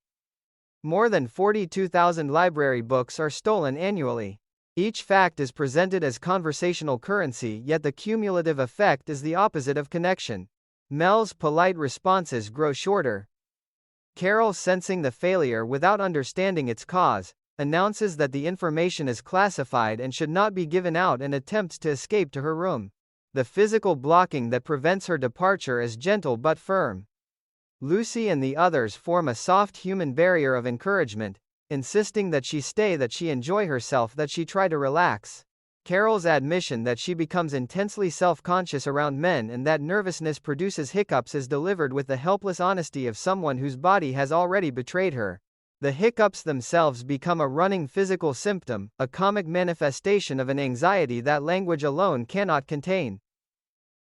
More than 42,000 library books are stolen annually. Each fact is presented as conversational currency, yet the cumulative effect is the opposite of connection. Mel's polite responses grow shorter. Carol, sensing the failure without understanding its cause, announces that the information is classified and should not be given out and attempts to escape to her room. The physical blocking that prevents her departure is gentle but firm. Lucy and the others form a soft human barrier of encouragement, insisting that she stay, that she enjoy herself, that she try to relax. Carol's admission that she becomes intensely self-conscious around men and that nervousness produces hiccups is delivered with the helpless honesty of someone whose body has already betrayed her. The hiccups themselves become a running physical symptom, a comic manifestation of an anxiety that language alone cannot contain.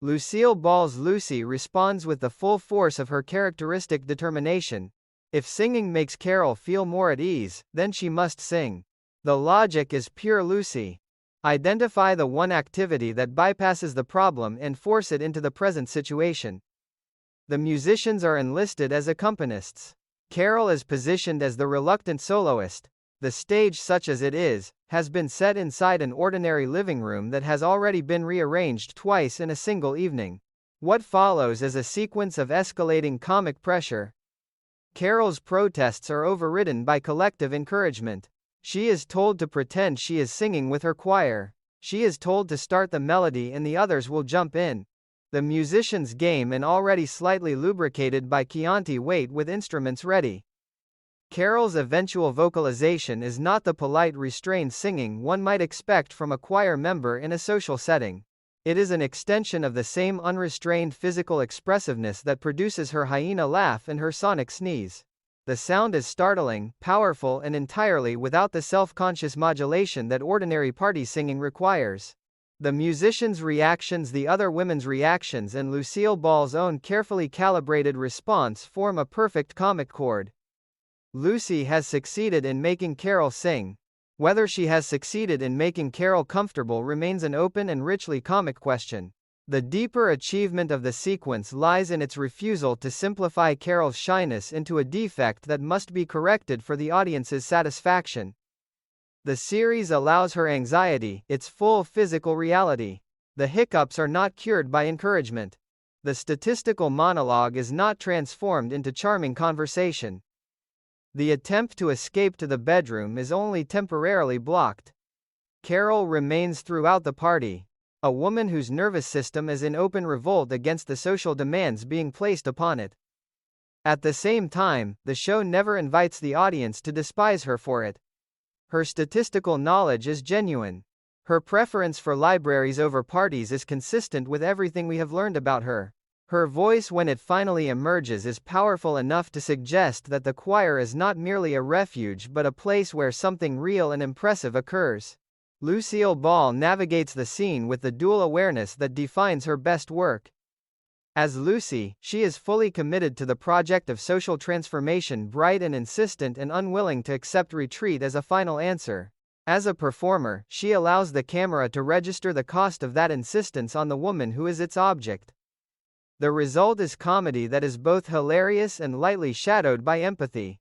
Lucille Ball's Lucy responds with the full force of her characteristic determination. If singing makes Carol feel more at ease, then she must sing. The logic is pure Lucy. Identify the one activity that bypasses the problem and force it into the present situation. The musicians are enlisted as accompanists. Carol is positioned as the reluctant soloist. The stage, such as it is, has been set inside an ordinary living room that has already been rearranged twice in a single evening. What follows is a sequence of escalating comic pressure. Carol's protests are overridden by collective encouragement. She is told to pretend she is singing with her choir. She is told to start the melody and the others will jump in. The musicians game and already slightly lubricated by Chianti wait with instruments ready. Carol's eventual vocalization is not the polite, restrained singing one might expect from a choir member in a social setting. It is an extension of the same unrestrained physical expressiveness that produces her hyena laugh and her sonic sneeze. The sound is startling, powerful, and entirely without the self-conscious modulation that ordinary party singing requires. The musicians' reactions, the other women's reactions, and Lucille Ball's own carefully calibrated response form a perfect comic chord. Lucy has succeeded in making Carol sing. Whether she has succeeded in making Carol comfortable remains an open and richly comic question. The deeper achievement of the sequence lies in its refusal to simplify Carol's shyness into a defect that must be corrected for the audience's satisfaction. The series allows her anxiety its full physical reality. The hiccups are not cured by encouragement. The statistical monologue is not transformed into charming conversation. The attempt to escape to the bedroom is only temporarily blocked. Carol remains throughout the party, a woman whose nervous system is in open revolt against the social demands being placed upon it. At the same time, the show never invites the audience to despise her for it. Her statistical knowledge is genuine. Her preference for libraries over parties is consistent with everything we have learned about her. Her voice when it finally emerges is powerful enough to suggest that the choir is not merely a refuge but a place where something real and impressive occurs. Lucille Ball navigates the scene with the dual awareness that defines her best work. As Lucy, she is fully committed to the project of social transformation, bright and insistent and unwilling to accept retreat as a final answer. As a performer, she allows the camera to register the cost of that insistence on the woman who is its object. The result is comedy that is both hilarious and lightly shadowed by empathy.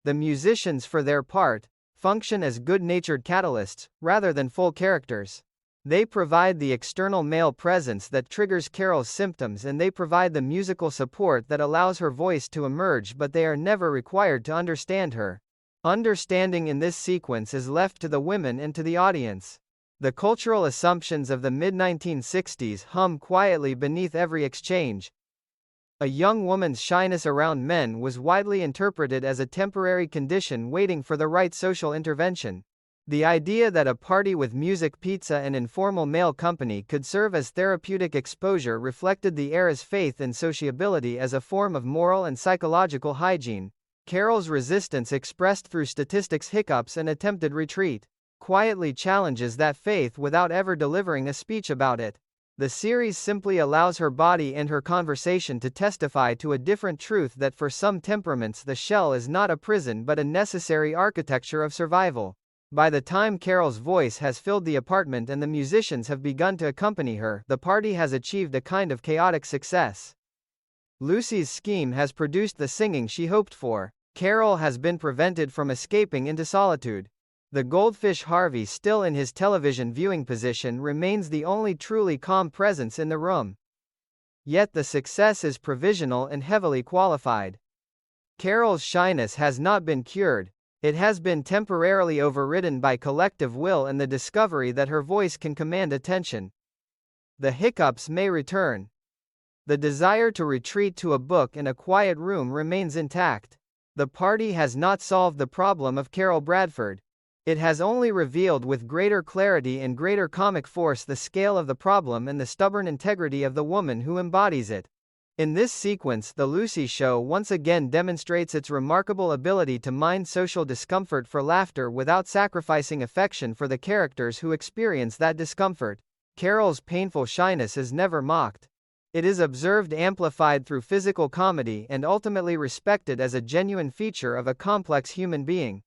The musicians, for their part, function as good-natured catalysts, rather than full characters. They provide the external male presence that triggers Carol's symptoms, and they provide the musical support that allows her voice to emerge, but they are never required to understand her. Understanding in this sequence is left to the women and to the audience. The cultural assumptions of the mid-1960s hum quietly beneath every exchange. A young woman's shyness around men was widely interpreted as a temporary condition waiting for the right social intervention. The idea that a party with music, pizza and informal male company could serve as therapeutic exposure reflected the era's faith in sociability as a form of moral and psychological hygiene. Carol's resistance, expressed through statistics, hiccups and attempted retreat, quietly challenges that faith without ever delivering a speech about it. The series simply allows her body and her conversation to testify to a different truth, that for some temperaments the shell is not a prison but a necessary architecture of survival. By the time Carol's voice has filled the apartment and the musicians have begun to accompany her, the party has achieved a kind of chaotic success. Lucy's scheme has produced the singing she hoped for. Carol has been prevented from escaping into solitude. The goldfish Harvey, still in his television viewing position, remains the only truly calm presence in the room. Yet the success is provisional and heavily qualified. Carol's shyness has not been cured. It has been temporarily overridden by collective will and the discovery that her voice can command attention. The hiccups may return. The desire to retreat to a book and a quiet room remains intact. The party has not solved the problem of Carol Bradford. It has only revealed with greater clarity and greater comic force the scale of the problem and the stubborn integrity of the woman who embodies it. In this sequence, the Lucy Show once again demonstrates its remarkable ability to mine social discomfort for laughter without sacrificing affection for the characters who experience that discomfort. Carol's painful shyness is never mocked. It is observed, amplified through physical comedy, and ultimately respected as a genuine feature of a complex human being.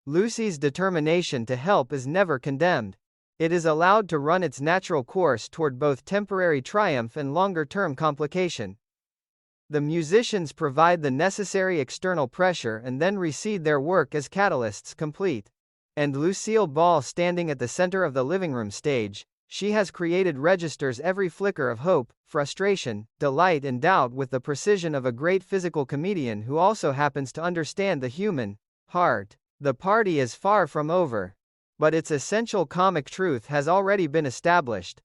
Lucy's determination to help is never condemned. It is allowed to run its natural course toward both temporary triumph and longer-term complication. The musicians provide the necessary external pressure and then recede their work as catalysts complete. And Lucille Ball, standing at the center of the living room stage, she has created registers every flicker of hope, frustration, delight and doubt with the precision of a great physical comedian who also happens to understand the human heart. The party is far from over. But its essential comic truth has already been established.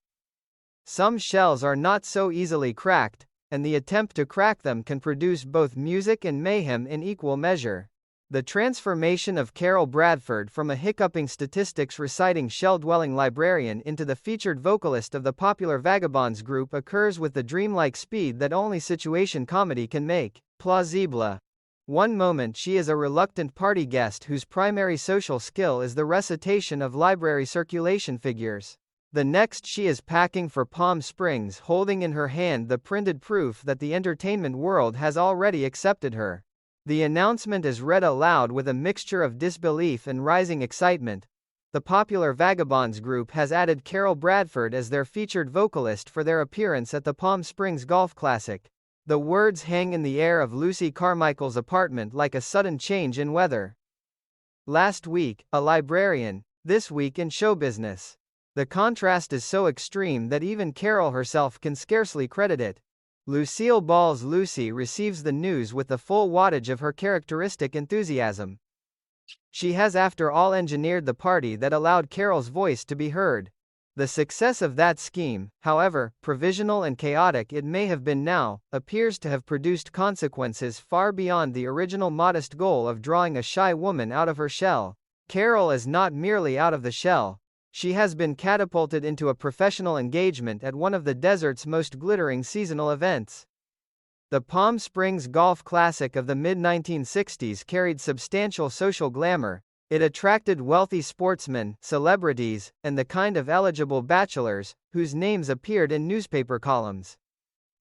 Some shells are not so easily cracked, and the attempt to crack them can produce both music and mayhem in equal measure. The transformation of Carol Bradford from a hiccuping statistics reciting shell-dwelling librarian into the featured vocalist of the popular Vagabonds group occurs with the dreamlike speed that only situation comedy can make plausible. One moment she is a reluctant party guest whose primary social skill is the recitation of library circulation figures. The next she is packing for Palm Springs, holding in her hand the printed proof that the entertainment world has already accepted her. The announcement is read aloud with a mixture of disbelief and rising excitement. The popular Vagabonds group has added Carol Bradford as their featured vocalist for their appearance at the Palm Springs Golf Classic. The words hang in the air of Lucy Carmichael's apartment like a sudden change in weather. Last week, a librarian. This week in show business. The contrast is so extreme that even Carol herself can scarcely credit it. Lucille Ball's Lucy receives the news with the full wattage of her characteristic enthusiasm. She has after all engineered the party that allowed Carol's voice to be heard. The success of that scheme, however provisional and chaotic it may have been now, appears to have produced consequences far beyond the original modest goal of drawing a shy woman out of her shell. Carol is not merely out of the shell. She has been catapulted into a professional engagement at one of the desert's most glittering seasonal events. The Palm Springs Golf Classic of the mid-1960s carried substantial social glamour. It attracted wealthy sportsmen, celebrities, and the kind of eligible bachelors, whose names appeared in newspaper columns.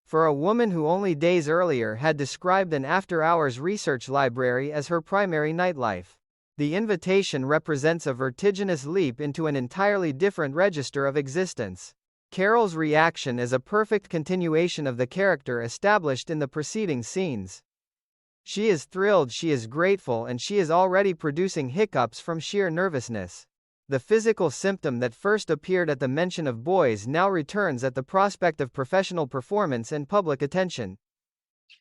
For a woman who only days earlier had described an after-hours research library as her primary nightlife, the invitation represents a vertiginous leap into an entirely different register of existence. Carol's reaction is a perfect continuation of the character established in the preceding scenes. She is thrilled, she is grateful, and she is already producing hiccups from sheer nervousness. The physical symptom that first appeared at the mention of boys now returns at the prospect of professional performance and public attention.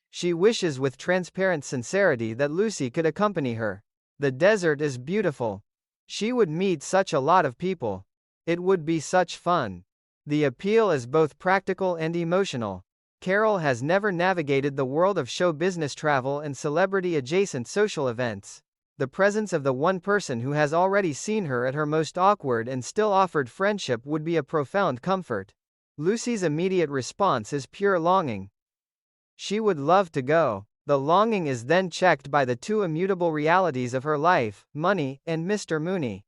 She wishes with transparent sincerity that Lucy could accompany her. The desert is beautiful. She would meet such a lot of people. It would be such fun. The appeal is both practical and emotional. Carol has never navigated the world of show business travel and celebrity-adjacent social events. The presence of the one person who has already seen her at her most awkward and still offered friendship would be a profound comfort. Lucy's immediate response is pure longing. She would love to go. The longing is then checked by the two immutable realities of her life, money, and Mr. Mooney.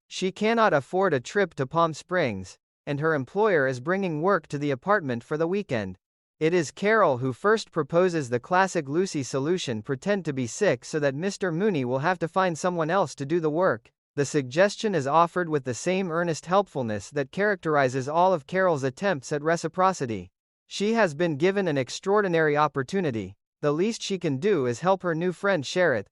She cannot afford a trip to Palm Springs, and her employer is bringing work to the apartment for the weekend. It is Carol who first proposes the classic Lucy solution: pretend to be sick so that Mr. Mooney will have to find someone else to do the work. The suggestion is offered with the same earnest helpfulness that characterizes all of Carol's attempts at reciprocity. She has been given an extraordinary opportunity. The least she can do is help her new friend share it.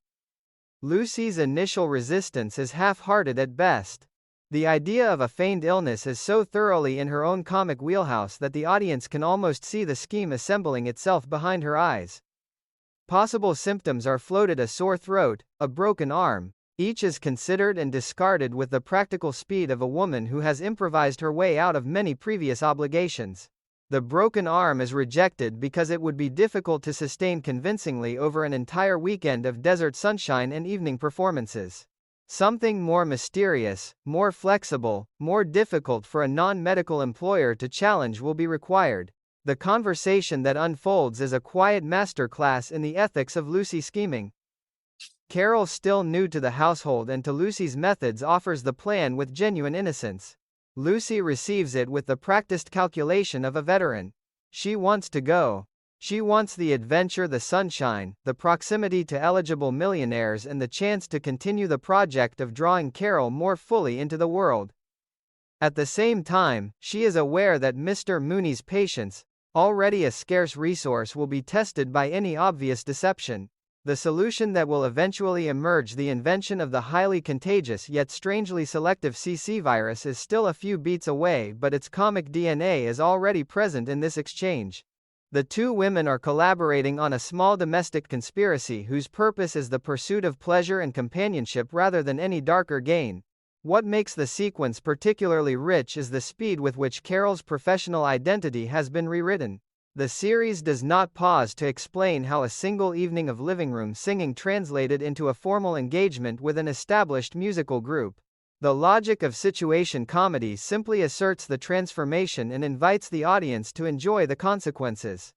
Lucy's initial resistance is half-hearted at best. The idea of a feigned illness is so thoroughly in her own comic wheelhouse that the audience can almost see the scheme assembling itself behind her eyes. Possible symptoms are floated: a sore throat, a broken arm. Each is considered and discarded with the practical speed of a woman who has improvised her way out of many previous obligations. The broken arm is rejected because it would be difficult to sustain convincingly over an entire weekend of desert sunshine and evening performances. Something more mysterious, more flexible, more difficult for a non-medical employer to challenge will be required. The conversation that unfolds is a quiet masterclass in the ethics of Lucy scheming. Carol, still new to the household and to Lucy's methods, offers the plan with genuine innocence. Lucy receives it with the practiced calculation of a veteran. She wants to go. She wants the adventure, the sunshine, the proximity to eligible millionaires, and the chance to continue the project of drawing Carol more fully into the world. At the same time, she is aware that Mr. Mooney's patience, already a scarce resource, will be tested by any obvious deception. The solution that will eventually emerge, the invention of the highly contagious yet strangely selective CC virus, is still a few beats away, but its comic DNA is already present in this exchange. The two women are collaborating on a small domestic conspiracy whose purpose is the pursuit of pleasure and companionship rather than any darker gain. What makes the sequence particularly rich is the speed with which Carol's professional identity has been rewritten. The series does not pause to explain how a single evening of living room singing translated into a formal engagement with an established musical group. The logic of situation comedy simply asserts the transformation and invites the audience to enjoy the consequences.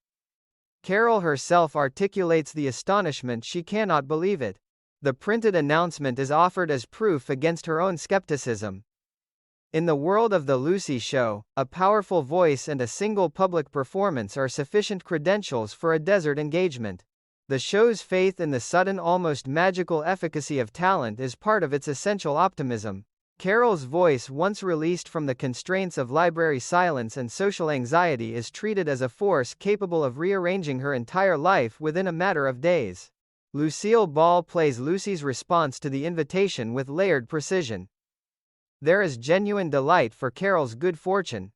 Carol herself articulates the astonishment she cannot believe it. The printed announcement is offered as proof against her own skepticism. In the world of the Lucy Show, a powerful voice and a single public performance are sufficient credentials for a desert engagement. The show's faith in the sudden, almost magical efficacy of talent is part of its essential optimism. Carol's voice, once released from the constraints of library silence and social anxiety, is treated as a force capable of rearranging her entire life within a matter of days. Lucille Ball plays Lucy's response to the invitation with layered precision. There is genuine delight for Carol's good fortune.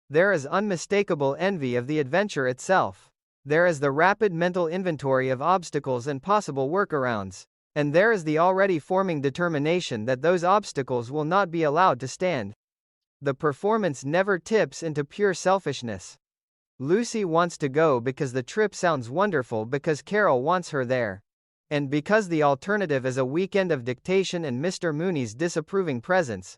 There is unmistakable envy of the adventure itself. There is the rapid mental inventory of obstacles and possible workarounds. And there is the already forming determination that those obstacles will not be allowed to stand. The performance never tips into pure selfishness. Lucy wants to go because the trip sounds wonderful, because Carol wants her there. And because the alternative is a weekend of dictation and Mr. Mooney's disapproving presence.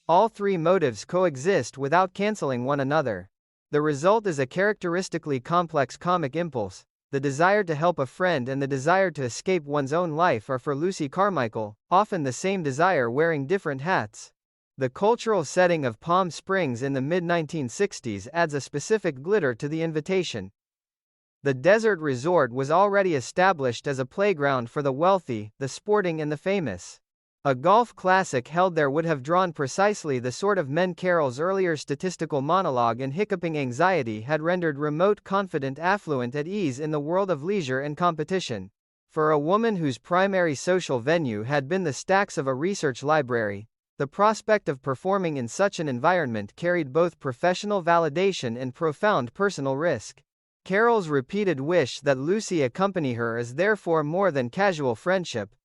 All three motives coexist without canceling one another. The result is a characteristically complex comic impulse. The desire to help a friend and the desire to escape one's own life are for Lucy Carmichael often the same desire wearing different hats. The cultural setting of Palm Springs in the mid-1960s adds a specific glitter to the invitation. The desert resort was already established as a playground for the wealthy, the sporting and the famous. A golf classic held there would have drawn precisely the sort of men Carol's earlier statistical monologue and hiccuping anxiety had rendered remote, confident, affluent, at ease in the world of leisure and competition. For a woman whose primary social venue had been the stacks of a research library, the prospect of performing in such an environment carried both professional validation and profound personal risk. Carol's repeated wish that Lucy accompany her is therefore more than casual friendship.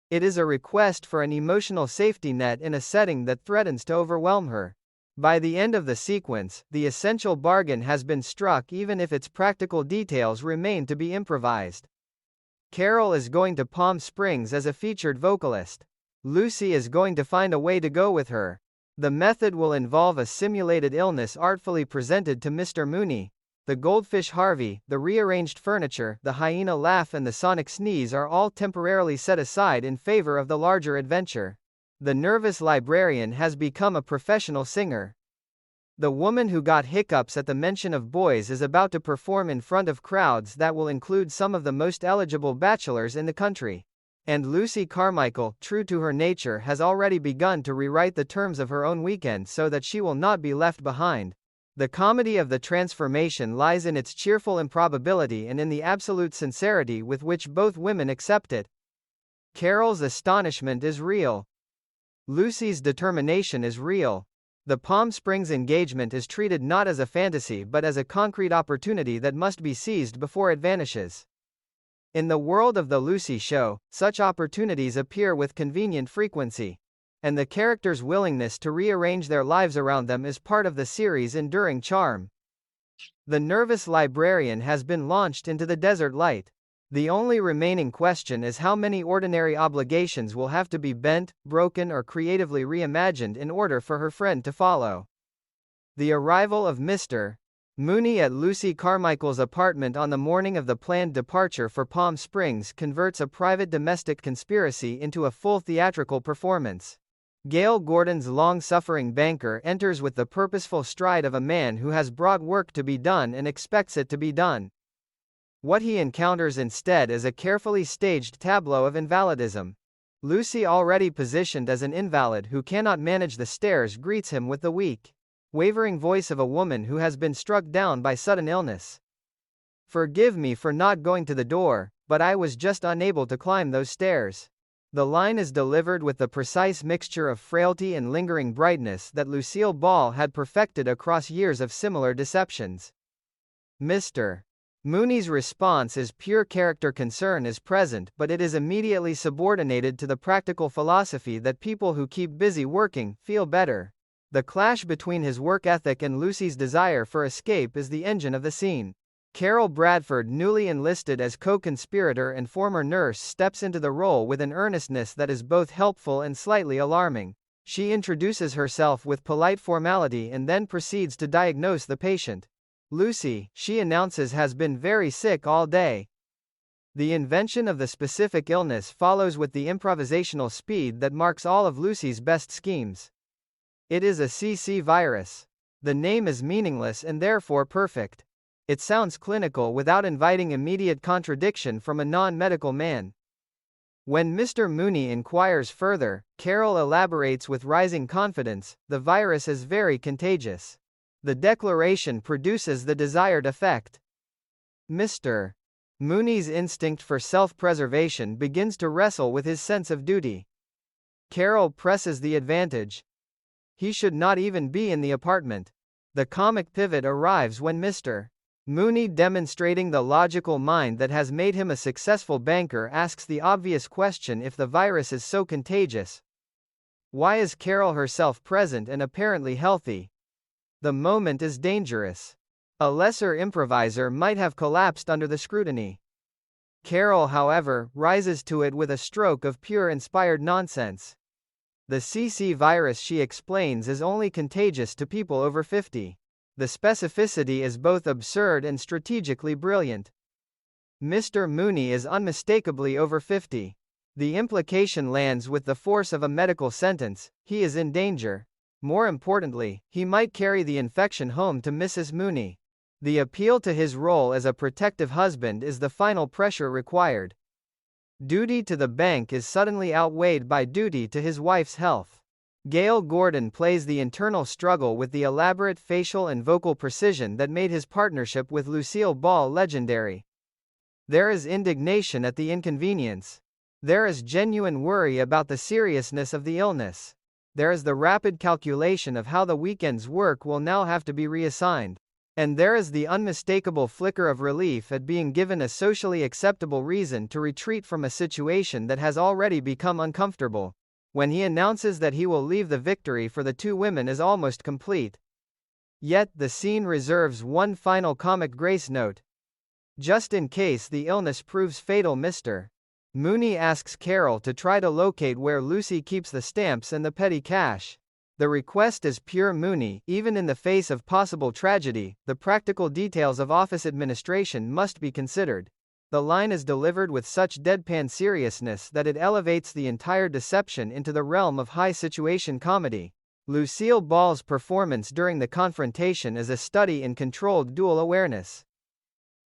It is a request for an emotional safety net in a setting that threatens to overwhelm her. By the end of the sequence, the essential bargain has been struck even if its practical details remain to be improvised. Carol is going to Palm Springs as a featured vocalist. Lucy is going to find a way to go with her. The method will involve a simulated illness artfully presented to Mr. Mooney. The goldfish Harvey, the rearranged furniture, the hyena laugh and the sonic sneeze are all temporarily set aside in favor of the larger adventure. The nervous librarian has become a professional singer. The woman who got hiccups at the mention of boys is about to perform in front of crowds that will include some of the most eligible bachelors in the country. And Lucy Carmichael, true to her nature, has already begun to rewrite the terms of her own weekend so that she will not be left behind. The comedy of the transformation lies in its cheerful improbability and in the absolute sincerity with which both women accept it. Carol's astonishment is real. Lucy's determination is real. The Palm Springs engagement is treated not as a fantasy but as a concrete opportunity that must be seized before it vanishes. In the world of the Lucy Show, such opportunities appear with convenient frequency. And the characters' willingness to rearrange their lives around them is part of the series' enduring charm. The nervous librarian has been launched into the desert light. The only remaining question is how many ordinary obligations will have to be bent, broken or creatively reimagined in order for her friend to follow. The arrival of Mr. Mooney at Lucy Carmichael's apartment on the morning of the planned departure for Palm Springs converts a private domestic conspiracy into a full theatrical performance. Gail Gordon's long-suffering banker enters with the purposeful stride of a man who has brought work to be done and expects it to be done. What he encounters instead is a carefully staged tableau of invalidism. Lucy, already positioned as an invalid who cannot manage the stairs, greets him with the weak, wavering voice of a woman who has been struck down by sudden illness. "Forgive me for not going to the door, but I was just unable to climb those stairs." The line is delivered with the precise mixture of frailty and lingering brightness that Lucille Ball had perfected across years of similar deceptions. Mr. Mooney's response is pure character. Concern is present, but it is immediately subordinated to the practical philosophy that people who keep busy working feel better. The clash between his work ethic and Lucy's desire for escape is the engine of the scene. Carol Bradford, newly enlisted as co-conspirator and former nurse, steps into the role with an earnestness that is both helpful and slightly alarming. She introduces herself with polite formality and then proceeds to diagnose the patient. Lucy, she announces, has been very sick all day. The invention of the specific illness follows with the improvisational speed that marks all of Lucy's best schemes. It is a CC virus. The name is meaningless and therefore perfect. It sounds clinical without inviting immediate contradiction from a non-medical man. When Mr. Mooney inquires further, Carol elaborates with rising confidence, "The virus is very contagious." The declaration produces the desired effect. Mr. Mooney's instinct for self-preservation begins to wrestle with his sense of duty. Carol presses the advantage. He should not even be in the apartment. The comic pivot arrives when Mr. Mooney, demonstrating the logical mind that has made him a successful banker, asks the obvious question: if the virus is so contagious, why is Carol herself present and apparently healthy? The moment is dangerous. A lesser improviser might have collapsed under the scrutiny. Carol, however, rises to it with a stroke of pure inspired nonsense. The CC virus, she explains, is only contagious to people over 50. The specificity is both absurd and strategically brilliant. Mr. Mooney is unmistakably over 50. The implication lands with the force of a medical sentence: he is in danger. More importantly, he might carry the infection home to Mrs. Mooney. The appeal to his role as a protective husband is the final pressure required. Duty to the bank is suddenly outweighed by duty to his wife's health. Gale Gordon plays the internal struggle with the elaborate facial and vocal precision that made his partnership with Lucille Ball legendary. There is indignation at the inconvenience. There is genuine worry about the seriousness of the illness. There is the rapid calculation of how the weekend's work will now have to be reassigned. And there is the unmistakable flicker of relief at being given a socially acceptable reason to retreat from a situation that has already become uncomfortable. When he announces that he will leave, the victory for the two women is almost complete. Yet, the scene reserves one final comic grace note. Just in case the illness proves fatal, Mr. Mooney asks Carol to try to locate where Lucy keeps the stamps and the petty cash. The request is pure Mooney. Even in the face of possible tragedy, the practical details of office administration must be considered. The line is delivered with such deadpan seriousness that it elevates the entire deception into the realm of high-situation comedy. Lucille Ball's performance during the confrontation is a study in controlled dual awareness.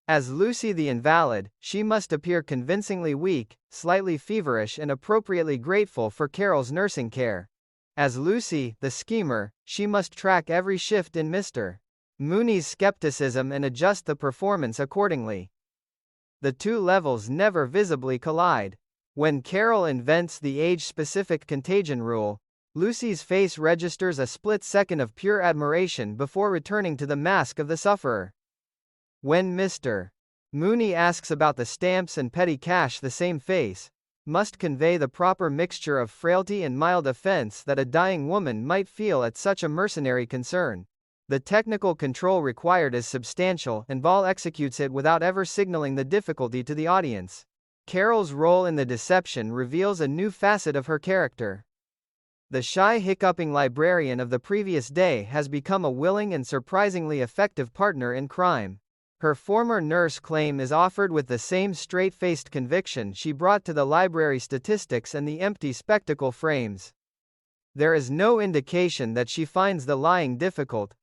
As Lucy the invalid, she must appear convincingly weak, slightly feverish, and appropriately grateful for Carol's nursing care. As Lucy, the schemer, she must track every shift in Mr. Mooney's skepticism and adjust the performance accordingly. The two levels never visibly collide. When Carol invents the age-specific contagion rule, Lucy's face registers a split second of pure admiration before returning to the mask of the sufferer. When Mr. Mooney asks about the stamps and petty cash, the same face must convey the proper mixture of frailty and mild offense that a dying woman might feel at such a mercenary concern. The technical control required is substantial, and Ball executes it without ever signaling the difficulty to the audience. Carol's role in the deception reveals a new facet of her character. The shy, hiccuping librarian of the previous day has become a willing and surprisingly effective partner in crime. Her former nurse claim is offered with the same straight-faced conviction she brought to the library statistics and the empty spectacle frames. There is no indication that she finds the lying difficult.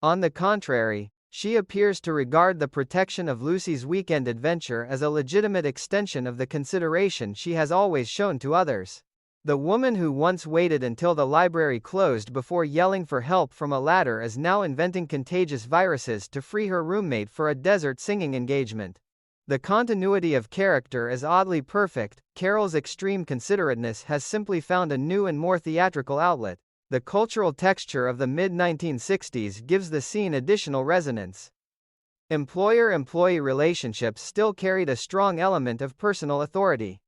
On the contrary, she appears to regard the protection of Lucy's weekend adventure as a legitimate extension of the consideration she has always shown to others. The woman who once waited until the library closed before yelling for help from a ladder is now inventing contagious viruses to free her roommate for a desert singing engagement. The continuity of character is oddly perfect. Carol's extreme considerateness has simply found a new and more theatrical outlet. The cultural texture of the mid-1960s gives the scene additional resonance. Employer-employee relationships still carried a strong element of personal authority.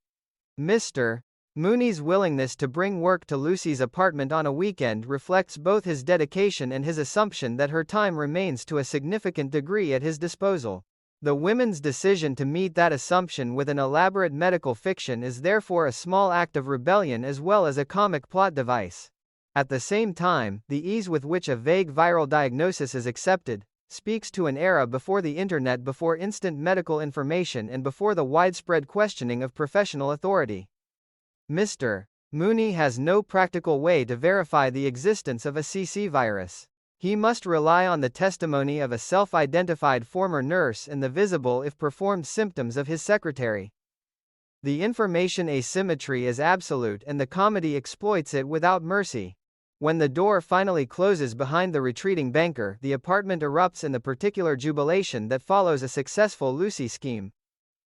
Mr. Mooney's willingness to bring work to Lucy's apartment on a weekend reflects both his dedication and his assumption that her time remains to a significant degree at his disposal. The women's decision to meet that assumption with an elaborate medical fiction is therefore a small act of rebellion as well as a comic plot device. At the same time, the ease with which a vague viral diagnosis is accepted speaks to an era before the internet, before instant medical information, and before the widespread questioning of professional authority. Mr. Mooney has no practical way to verify the existence of a CC virus. He must rely on the testimony of a self-identified former nurse and the visible, if performed, symptoms of his secretary. The information asymmetry is absolute, and the comedy exploits it without mercy. When the door finally closes behind the retreating banker, the apartment erupts in the particular jubilation that follows a successful Lucy scheme.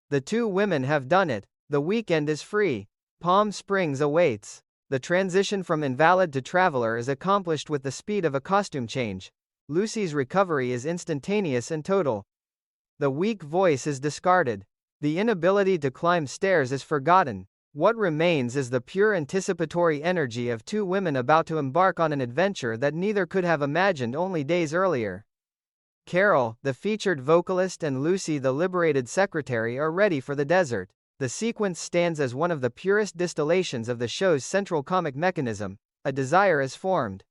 The two women have done it. The weekend is free. Palm Springs awaits. The transition from invalid to traveler is accomplished with the speed of a costume change. Lucy's recovery is instantaneous and total. The weak voice is discarded. The inability to climb stairs is forgotten. What remains is the pure anticipatory energy of two women about to embark on an adventure that neither could have imagined only days earlier. Carol, the featured vocalist, and Lucy, the liberated secretary, are ready for the desert. The sequence stands as one of the purest distillations of the show's central comic mechanism. A desire is formed.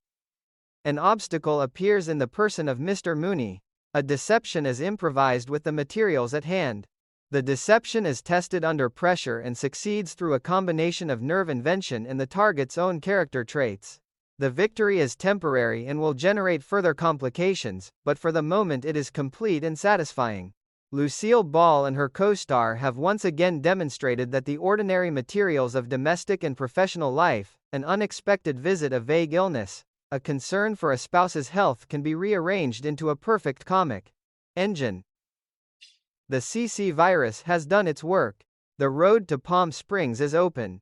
An obstacle appears in the person of Mr. Mooney. A deception is improvised with the materials at hand. The deception is tested under pressure and succeeds through a combination of nerve invention and the target's own character traits. The victory is temporary and will generate further complications, but for the moment it is complete and satisfying. Lucille Ball and her co-star have once again demonstrated that the ordinary materials of domestic and professional life, an unexpected visit, a vague illness, a concern for a spouse's health, can be rearranged into a perfect comic engine. The CC virus has done its work. The road to Palm Springs is open.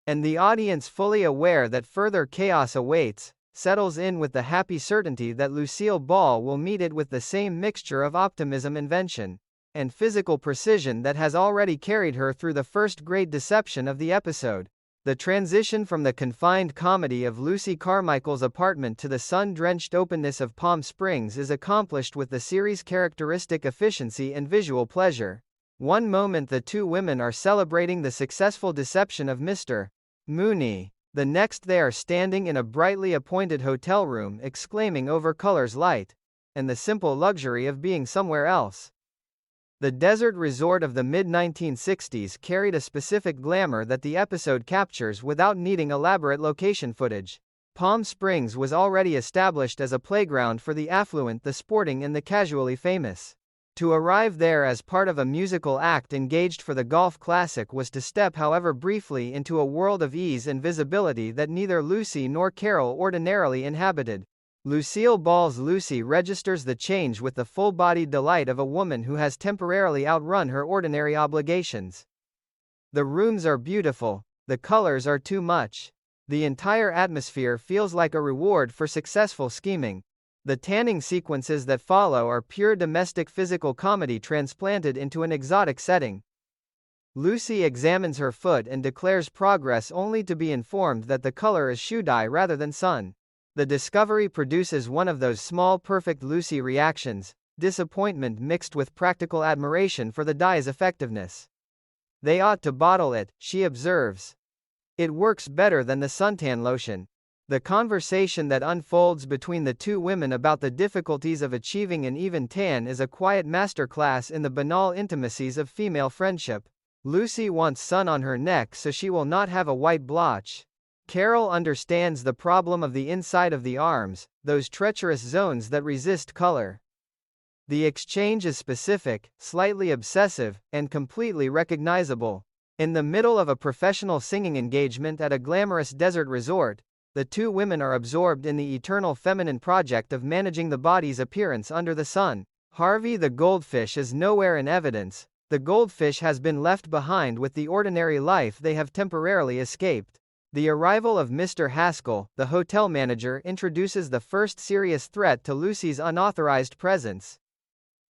And the audience, fully aware that further chaos awaits, settles in with the happy certainty that Lucille Ball will meet it with the same mixture of optimism, invention, and physical precision that has already carried her through the first great deception of the episode. The transition from the confined comedy of Lucy Carmichael's apartment to the sun-drenched openness of Palm Springs is accomplished with the series' characteristic efficiency and visual pleasure. One moment the two women are celebrating the successful deception of Mr. Mooney. The next they are standing in a brightly appointed hotel room exclaiming over colors, light, and the simple luxury of being somewhere else. The desert resort of the mid-1960s carried a specific glamour that the episode captures without needing elaborate location footage. Palm Springs was already established as a playground for the affluent, the sporting, and the casually famous. To arrive there as part of a musical act engaged for the golf classic was to step, however briefly, into a world of ease and visibility that neither Lucy nor Carol ordinarily inhabited. Lucille Ball's Lucy registers the change with the full-bodied delight of a woman who has temporarily outrun her ordinary obligations. The rooms are beautiful. The colors are too much. The entire atmosphere feels like a reward for successful scheming. The tanning sequences that follow are pure domestic physical comedy transplanted into an exotic setting. Lucy examines her foot and declares progress only to be informed that the color is shoe dye rather than sun. The discovery produces one of those small perfect Lucy reactions, disappointment mixed with practical admiration for the dye's effectiveness. They ought to bottle it, she observes. It works better than the suntan lotion. The conversation that unfolds between the two women about the difficulties of achieving an even tan is a quiet masterclass in the banal intimacies of female friendship. Lucy wants sun on her neck so she will not have a white blotch. Carol understands the problem of the inside of the arms, those treacherous zones that resist color. The exchange is specific, slightly obsessive, and completely recognizable. In the middle of a professional singing engagement at a glamorous desert resort, the two women are absorbed in the eternal feminine project of managing the body's appearance under the sun. Harvey the goldfish is nowhere in evidence. The goldfish has been left behind with the ordinary life they have temporarily escaped. The arrival of Mr. Haskell, the hotel manager, introduces the first serious threat to Lucy's unauthorized presence.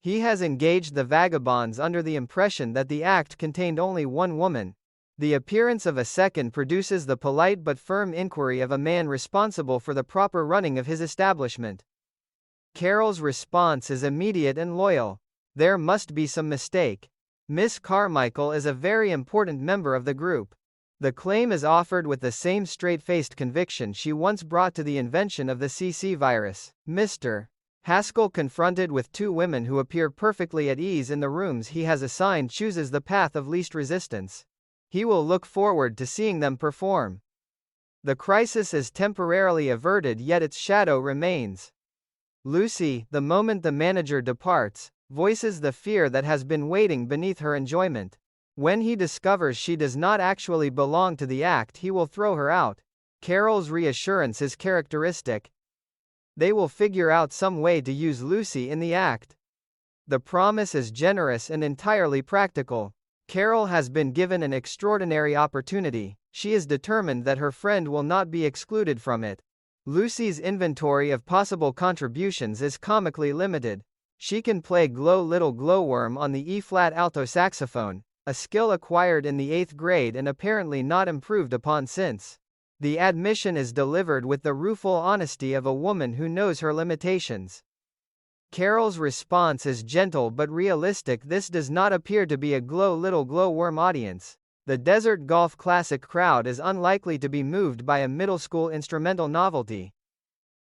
He has engaged the vagabonds under the impression that the act contained only one woman. The appearance of a second produces the polite but firm inquiry of a man responsible for the proper running of his establishment. Carol's response is immediate and loyal. There must be some mistake. Miss Carmichael is a very important member of the group. The claim is offered with the same straight-faced conviction she once brought to the invention of the CC virus. Mr. Haskell, confronted with two women who appear perfectly at ease in the rooms he has assigned, chooses the path of least resistance. He will look forward to seeing them perform. The crisis is temporarily averted, yet its shadow remains. Lucy, the moment the manager departs, voices the fear that has been waiting beneath her enjoyment. When he discovers she does not actually belong to the act, he will throw her out. Carol's reassurance is characteristic. They will figure out some way to use Lucy in the act. The promise is generous and entirely practical. Carol has been given an extraordinary opportunity. She is determined that her friend will not be excluded from it. Lucy's inventory of possible contributions is comically limited. She can play Glow Little Glowworm on the E-flat alto saxophone, a skill acquired in the 8th grade and apparently not improved upon since. The admission is delivered with the rueful honesty of a woman who knows her limitations. Carol's response is gentle but realistic. This does not appear to be a little glowworm audience. The Desert Golf Classic crowd is unlikely to be moved by a middle school instrumental novelty.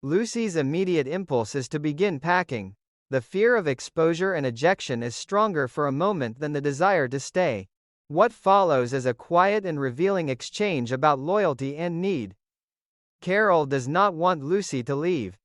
Lucy's immediate impulse is to begin packing. The fear of exposure and ejection is stronger for a moment than the desire to stay. What follows is a quiet and revealing exchange about loyalty and need. Carol does not want Lucy to leave.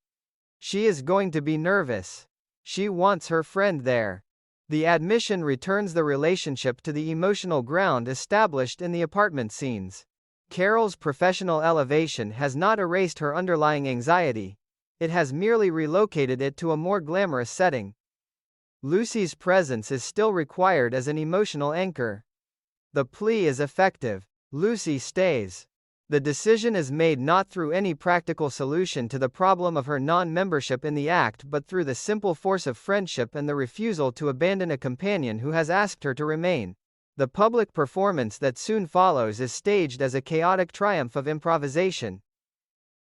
She is going to be nervous. She wants her friend there. The admission returns the relationship to the emotional ground established in the apartment scenes. Carol's professional elevation has not erased her underlying anxiety. It has merely relocated it to a more glamorous setting. Lucy's presence is still required as an emotional anchor. The plea is effective. Lucy stays. The decision is made not through any practical solution to the problem of her non-membership in the act but through the simple force of friendship and the refusal to abandon a companion who has asked her to remain. The public performance that soon follows is staged as a chaotic triumph of improvisation.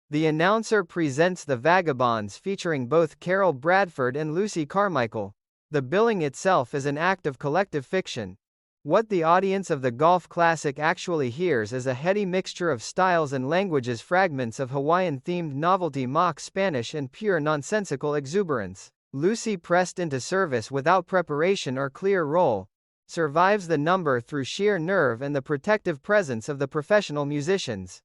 The announcer presents The Vagabonds featuring both Carol Bradford and Lucy Carmichael. The billing itself is an act of collective fiction. What the audience of the golf classic actually hears is a heady mixture of styles and languages, fragments of Hawaiian-themed novelty, mock Spanish, and pure nonsensical exuberance. Lucy, pressed into service without preparation or clear role, survives the number through sheer nerve and the protective presence of the professional musicians.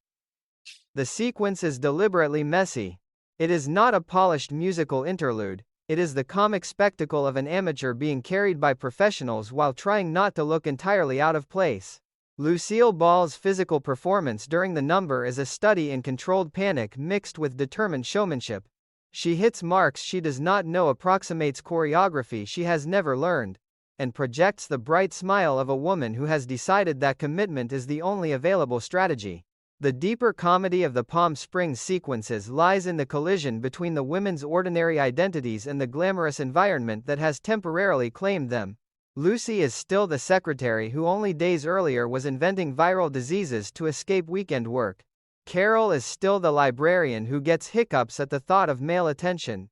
The sequence is deliberately messy. It is not a polished musical interlude. It is the comic spectacle of an amateur being carried by professionals while trying not to look entirely out of place. Lucille Ball's physical performance during the number is a study in controlled panic mixed with determined showmanship. She hits marks she does not know, approximates choreography she has never learned, and projects the bright smile of a woman who has decided that commitment is the only available strategy. The deeper comedy of the Palm Springs sequences lies in the collision between the women's ordinary identities and the glamorous environment that has temporarily claimed them. Lucy is still the secretary who only days earlier was inventing viral diseases to escape weekend work. Carol is still the librarian who gets hiccups at the thought of male attention.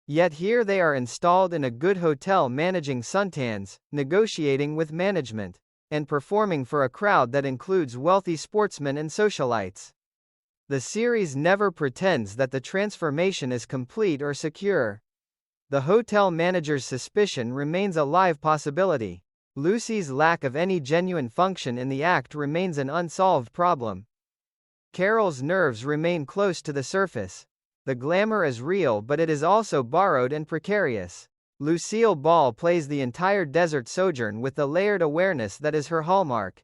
Yet here they are installed in a good hotel, managing suntans, negotiating with management, and performing for a crowd that includes wealthy sportsmen and socialites. The series never pretends that the transformation is complete or secure. The hotel manager's suspicion remains a live possibility. Lucy's lack of any genuine function in the act remains an unsolved problem. Carol's nerves remain close to the surface. The glamour is real, but it is also borrowed and precarious. Lucille Ball plays the entire desert sojourn with the layered awareness that is her hallmark.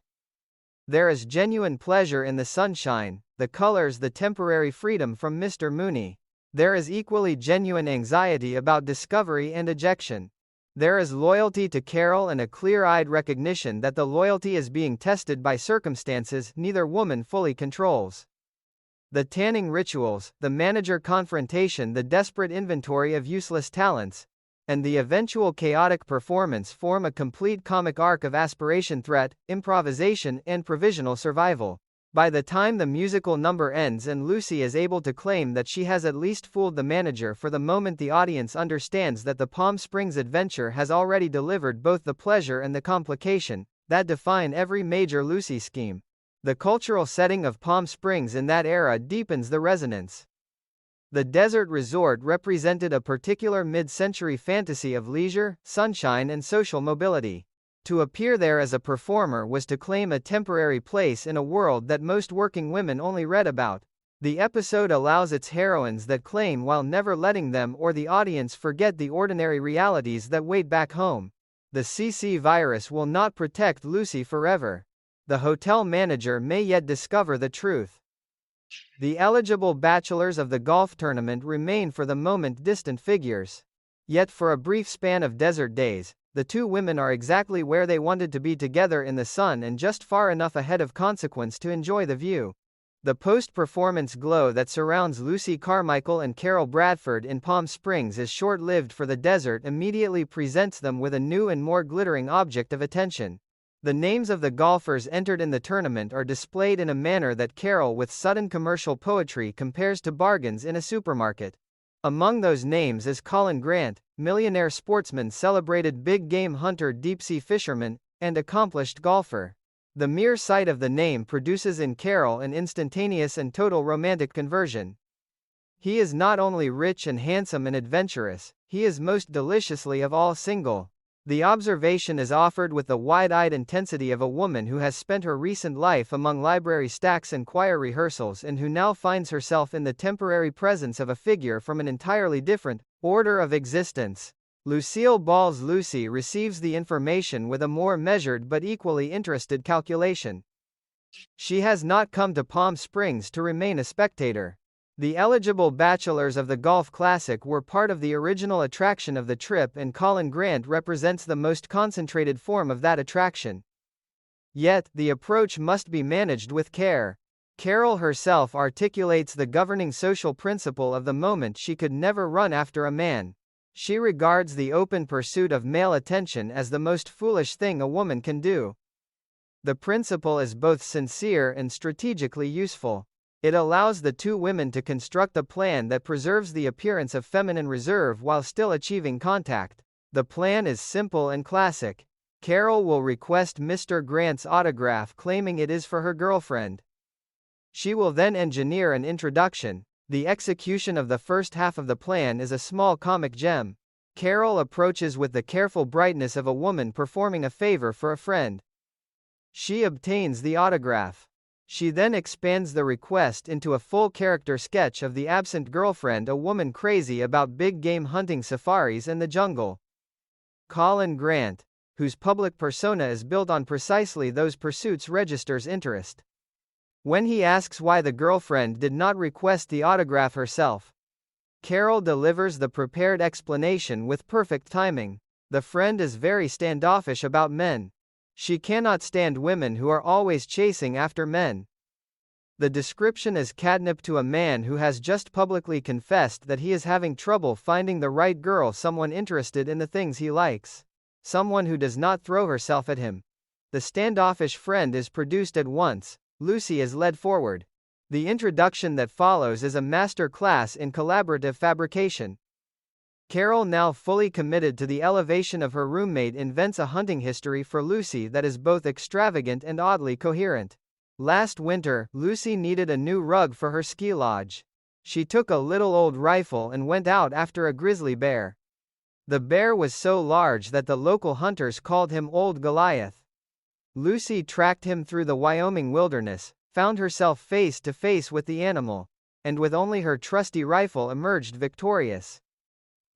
There is genuine pleasure in the sunshine, the colors, the temporary freedom from Mr. Mooney. There is equally genuine anxiety about discovery and ejection. There is loyalty to Carol and a clear-eyed recognition that the loyalty is being tested by circumstances neither woman fully controls. The tanning rituals, the manager confrontation, the desperate inventory of useless talents, and the eventual chaotic performance form a complete comic arc of aspiration, threat, improvisation, and provisional survival. By the time the musical number ends and Lucy is able to claim that she has at least fooled the manager for the moment, the audience understands that the Palm Springs adventure has already delivered both the pleasure and the complication that define every major Lucy scheme. The cultural setting of Palm Springs in that era deepens the resonance. The desert resort represented a particular mid-century fantasy of leisure, sunshine, and social mobility. To appear there as a performer was to claim a temporary place in a world that most working women only read about. The episode allows its heroines that claim while never letting them or the audience forget the ordinary realities that wait back home. The CC virus will not protect Lucy forever. The hotel manager may yet discover the truth. The eligible bachelors of the golf tournament remain for the moment distant figures. Yet for a brief span of desert days, the two women are exactly where they wanted to be, together in the sun and just far enough ahead of consequence to enjoy the view. The post-performance glow that surrounds Lucy Carmichael and Carol Bradford in Palm Springs is short-lived, for the desert immediately presents them with a new and more glittering object of attention. The names of the golfers entered in the tournament are displayed in a manner that Carol, with sudden commercial poetry, compares to bargains in a supermarket. Among those names is Colin Grant, millionaire sportsman, celebrated big game hunter, deep-sea fisherman, and accomplished golfer. The mere sight of the name produces in Carol an instantaneous and total romantic conversion. He is not only rich and handsome and adventurous, he is most deliciously of all single. The observation is offered with the wide-eyed intensity of a woman who has spent her recent life among library stacks and choir rehearsals and who now finds herself in the temporary presence of a figure from an entirely different order of existence. Lucille Ball's Lucy receives the information with a more measured but equally interested calculation. She has not come to Palm Springs to remain a spectator. The eligible bachelors of the Golf Classic were part of the original attraction of the trip, and Colin Grant represents the most concentrated form of that attraction. Yet, the approach must be managed with care. Carol herself articulates the governing social principle of the moment: she could never run after a man. She regards the open pursuit of male attention as the most foolish thing a woman can do. The principle is both sincere and strategically useful. It allows the two women to construct a plan that preserves the appearance of feminine reserve while still achieving contact. The plan is simple and classic. Carol will request Mr. Grant's autograph, claiming it is for her girlfriend. She will then engineer an introduction. The execution of the first half of the plan is a small comic gem. Carol approaches with the careful brightness of a woman performing a favor for a friend. She obtains the autograph. She then expands the request into a full character sketch of the absent girlfriend, a woman crazy about big game hunting, safaris, and the jungle. Colin Grant, whose public persona is built on precisely those pursuits, registers interest. When he asks why the girlfriend did not request the autograph herself, Carol delivers the prepared explanation with perfect timing. The friend is very standoffish about men. She cannot stand women who are always chasing after men. The description is catnip to a man who has just publicly confessed that he is having trouble finding the right girl, someone interested in the things he likes, someone who does not throw herself at him. The standoffish friend is produced at once. Lucy is led forward. The introduction that follows is a master class in collaborative fabrication. Carol, now fully committed to the elevation of her roommate, invents a hunting history for Lucy that is both extravagant and oddly coherent. Last winter, Lucy needed a new rug for her ski lodge. She took a little old rifle and went out after a grizzly bear. The bear was so large that the local hunters called him Old Goliath. Lucy tracked him through the Wyoming wilderness, found herself face to face with the animal, and with only her trusty rifle emerged victorious.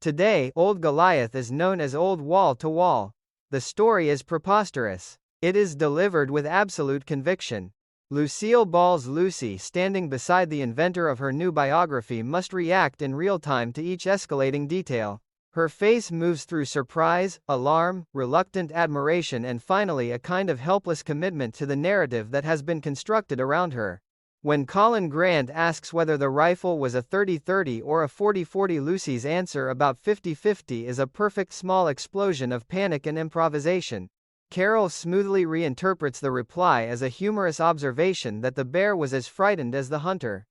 Today, Old Goliath is known as Old Wall to Wall. The story is preposterous. It is delivered with absolute conviction. Lucille Ball's Lucy, standing beside the inventor of her new biography, must react in real time to each escalating detail. Her face moves through surprise, alarm, reluctant admiration, and finally a kind of helpless commitment to the narrative that has been constructed around her. When Colin Grant asks whether the rifle was a 30-30 or a 40-40, Lucy's answer, about 50-50, is a perfect small explosion of panic and improvisation. Carol smoothly reinterprets the reply as a humorous observation that the bear was as frightened as the hunter.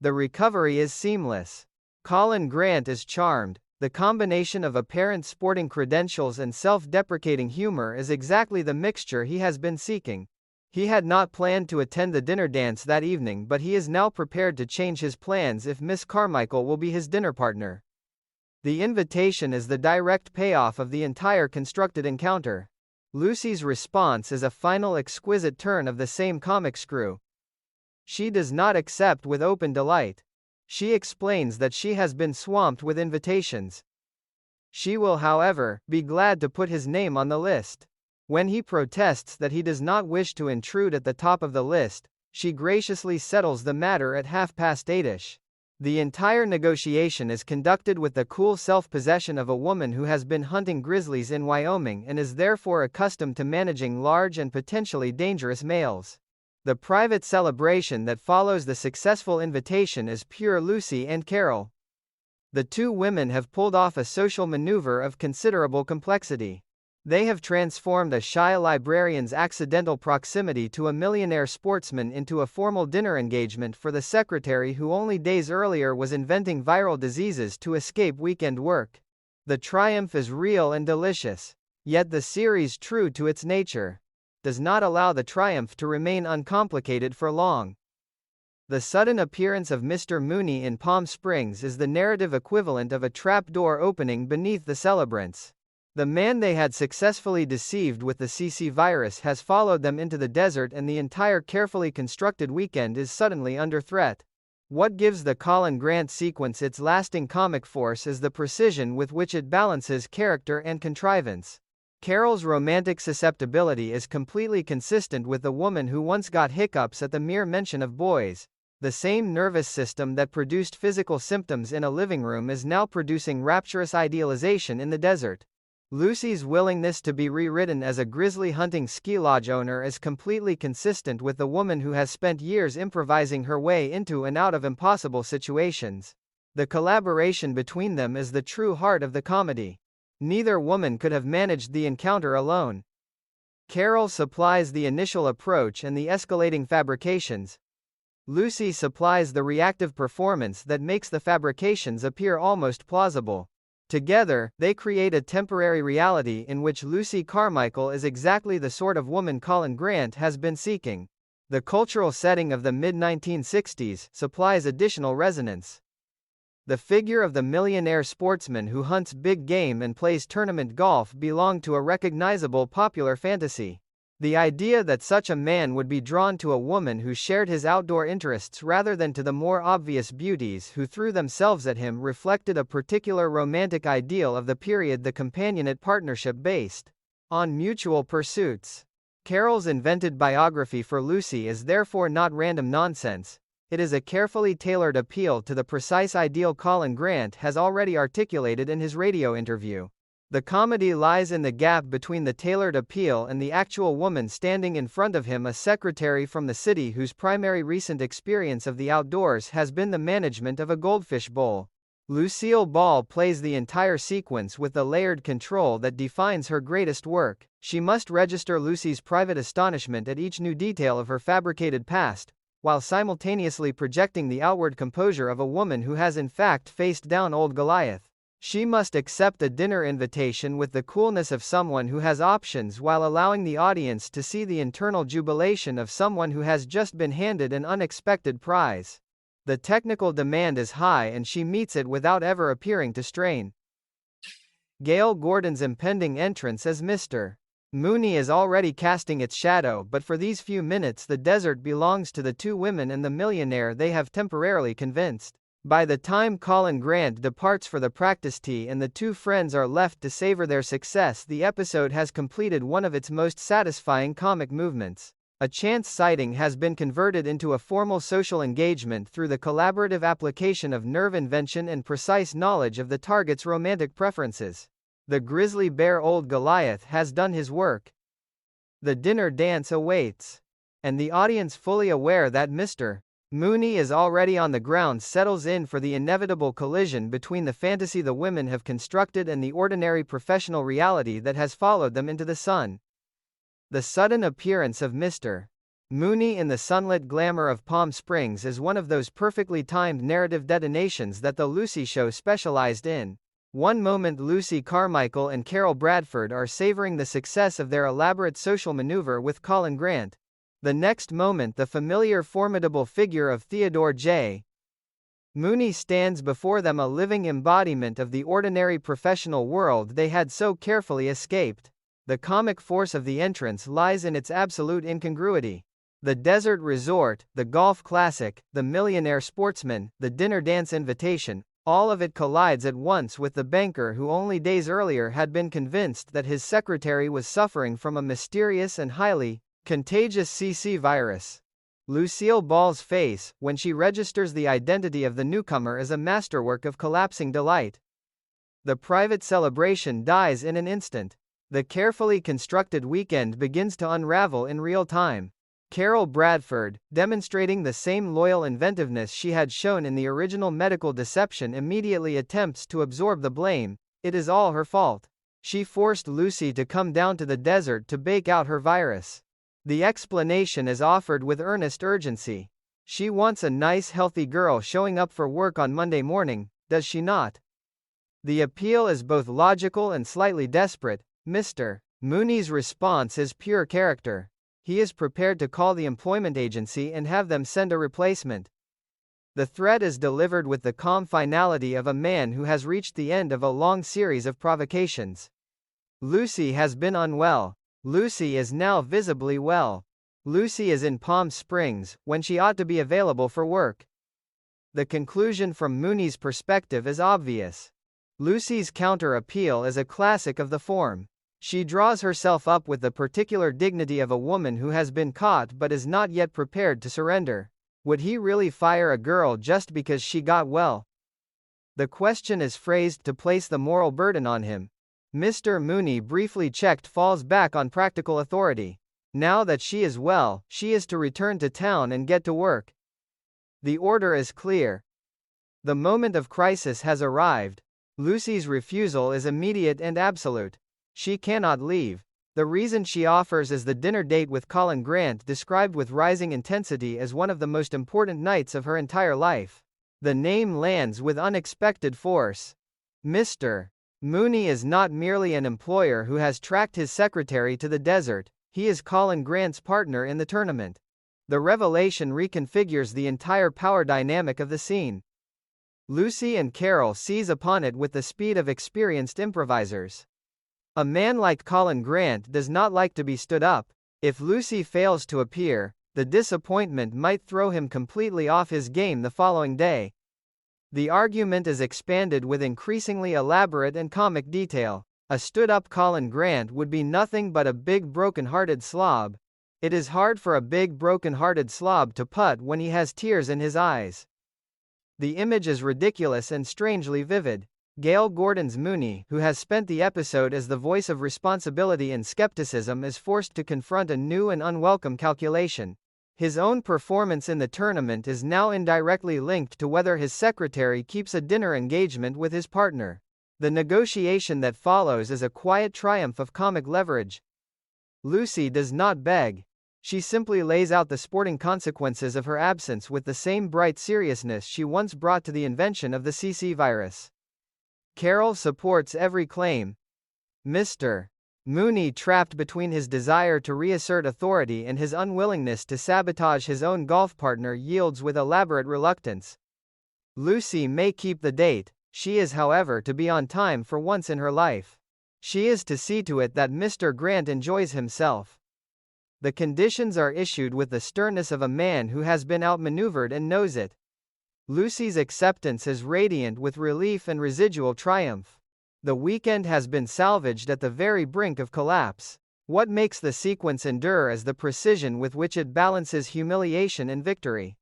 The recovery is seamless. Colin Grant is charmed. The combination of apparent sporting credentials and self-deprecating humor is exactly the mixture he has been seeking. He had not planned to attend the dinner dance that evening, but he is now prepared to change his plans if Miss Carmichael will be his dinner partner. The invitation is the direct payoff of the entire constructed encounter. Lucy's response is a final exquisite turn of the same comic screw. She does not accept with open delight. She explains that she has been swamped with invitations. She will, however, be glad to put his name on the list. When he protests that he does not wish to intrude at the top of the list, she graciously settles the matter at 8:30. The entire negotiation is conducted with the cool self-possession of a woman who has been hunting grizzlies in Wyoming and is therefore accustomed to managing large and potentially dangerous males. The private celebration that follows the successful invitation is pure Lucy and Carol. The two women have pulled off a social maneuver of considerable complexity. They have transformed a shy librarian's accidental proximity to a millionaire sportsman into a formal dinner engagement for the secretary who only days earlier was inventing viral diseases to escape weekend work. The triumph is real and delicious. Yet the series, true to its nature, does not allow the triumph to remain uncomplicated for long. The sudden appearance of Mr. Mooney in Palm Springs is the narrative equivalent of a trapdoor opening beneath the celebrants. The man they had successfully deceived with the CC virus has followed them into the desert, and the entire carefully constructed weekend is suddenly under threat. What gives the Colin Grant sequence its lasting comic force is the precision with which it balances character and contrivance. Carol's romantic susceptibility is completely consistent with the woman who once got hiccups at the mere mention of boys. The same nervous system that produced physical symptoms in a living room is now producing rapturous idealization in the desert. Lucy's willingness to be rewritten as a grisly hunting ski lodge owner is completely consistent with the woman who has spent years improvising her way into and out of impossible situations. The collaboration between them is the true heart of the comedy. Neither woman could have managed the encounter alone. Carol supplies the initial approach and the escalating fabrications. Lucy supplies the reactive performance that makes the fabrications appear almost plausible. Together, they create a temporary reality in which Lucy Carmichael is exactly the sort of woman Colin Grant has been seeking. The cultural setting of the mid-1960s supplies additional resonance. The figure of the millionaire sportsman who hunts big game and plays tournament golf belonged to a recognizable popular fantasy. The idea that such a man would be drawn to a woman who shared his outdoor interests rather than to the more obvious beauties who threw themselves at him reflected a particular romantic ideal of the period, the companionate partnership based on mutual pursuits. Carol's invented biography for Lucy is therefore not random nonsense. It is a carefully tailored appeal to the precise ideal Colin Grant has already articulated in his radio interview. The comedy lies in the gap between the tailored appeal and the actual woman standing in front of him, a secretary from the city whose primary recent experience of the outdoors has been the management of a goldfish bowl. Lucille Ball plays the entire sequence with the layered control that defines her greatest work. She must register Lucy's private astonishment at each new detail of her fabricated past, while simultaneously projecting the outward composure of a woman who has in fact faced down old Goliath. She must accept a dinner invitation with the coolness of someone who has options while allowing the audience to see the internal jubilation of someone who has just been handed an unexpected prize. The technical demand is high and she meets it without ever appearing to strain. Gale Gordon's impending entrance as Mr. Mooney is already casting its shadow, but for these few minutes the desert belongs to the two women and the millionaire they have temporarily convinced. By the time Colin Grant departs for the practice tee and the two friends are left to savor their success, the episode has completed one of its most satisfying comic movements. A chance sighting has been converted into a formal social engagement through the collaborative application of nerve invention and precise knowledge of the target's romantic preferences. The grizzly bear old Goliath has done his work. The dinner dance awaits. And the audience, fully aware that Mr. Mooney is already on the ground, settles in for the inevitable collision between the fantasy the women have constructed and the ordinary professional reality that has followed them into the sun. The sudden appearance of Mr. Mooney in the sunlit glamour of Palm Springs is one of those perfectly timed narrative detonations that the Lucy show specialized in. One moment Lucy Carmichael and Carol Bradford are savoring the success of their elaborate social maneuver with Colin Grant. The next moment the familiar formidable figure of Theodore J. Mooney stands before them, a living embodiment of the ordinary professional world they had so carefully escaped. The comic force of the entrance lies in its absolute incongruity. The desert resort, the golf classic, the millionaire sportsman, the dinner dance invitation, all of it collides at once with the banker who only days earlier had been convinced that his secretary was suffering from a mysterious and highly contagious CC virus. Lucille Ball's face, when she registers the identity of the newcomer, is a masterwork of collapsing delight. The private celebration dies in an instant. The carefully constructed weekend begins to unravel in real time. Carol Bradford, demonstrating the same loyal inventiveness she had shown in the original medical deception, immediately attempts to absorb the blame. It is all her fault. She forced Lucy to come down to the desert to bake out her virus. The explanation is offered with earnest urgency. She wants a nice, healthy girl showing up for work on Monday morning, does she not? The appeal is both logical and slightly desperate. Mr. Mooney's response is pure character. He is prepared to call the employment agency and have them send a replacement. The threat is delivered with the calm finality of a man who has reached the end of a long series of provocations. Lucy has been unwell. Lucy is now visibly well. Lucy is in Palm Springs, when she ought to be available for work. The conclusion from Mooney's perspective is obvious. Lucy's counter-appeal is a classic of the form. She draws herself up with the particular dignity of a woman who has been caught but is not yet prepared to surrender. Would he really fire a girl just because she got well? The question is phrased to place the moral burden on him. Mr. Mooney, briefly checked, falls back on practical authority. Now that she is well, she is to return to town and get to work. The order is clear. The moment of crisis has arrived. Lucy's refusal is immediate and absolute. She cannot leave. The reason she offers is the dinner date with Colin Grant, described with rising intensity as one of the most important nights of her entire life. The name lands with unexpected force. Mr. Mooney is not merely an employer who has tracked his secretary to the desert, he is Colin Grant's partner in the tournament. The revelation reconfigures the entire power dynamic of the scene. Lucy and Carol seize upon it with the speed of experienced improvisers. A man like Colin Grant does not like to be stood up. If Lucy fails to appear, the disappointment might throw him completely off his game the following day. The argument is expanded with increasingly elaborate and comic detail. A stood-up Colin Grant would be nothing but a big broken-hearted slob. It is hard for a big broken-hearted slob to putt when he has tears in his eyes. The image is ridiculous and strangely vivid. Gail Gordon's Mooney, who has spent the episode as the voice of responsibility and skepticism, is forced to confront a new and unwelcome calculation. His own performance in the tournament is now indirectly linked to whether his secretary keeps a dinner engagement with his partner. The negotiation that follows is a quiet triumph of comic leverage. Lucy does not beg. She simply lays out the sporting consequences of her absence with the same bright seriousness she once brought to the invention of the CC virus. Carol supports every claim. Mr. Mooney, trapped between his desire to reassert authority and his unwillingness to sabotage his own golf partner, yields with elaborate reluctance. Lucy may keep the date. She is, however, to be on time for once in her life. She is to see to it that Mr. Grant enjoys himself. The conditions are issued with the sternness of a man who has been outmaneuvered and knows it. Lucy's acceptance is radiant with relief and residual triumph. The weekend has been salvaged at the very brink of collapse. What makes the sequence endure is the precision with which it balances humiliation and victory.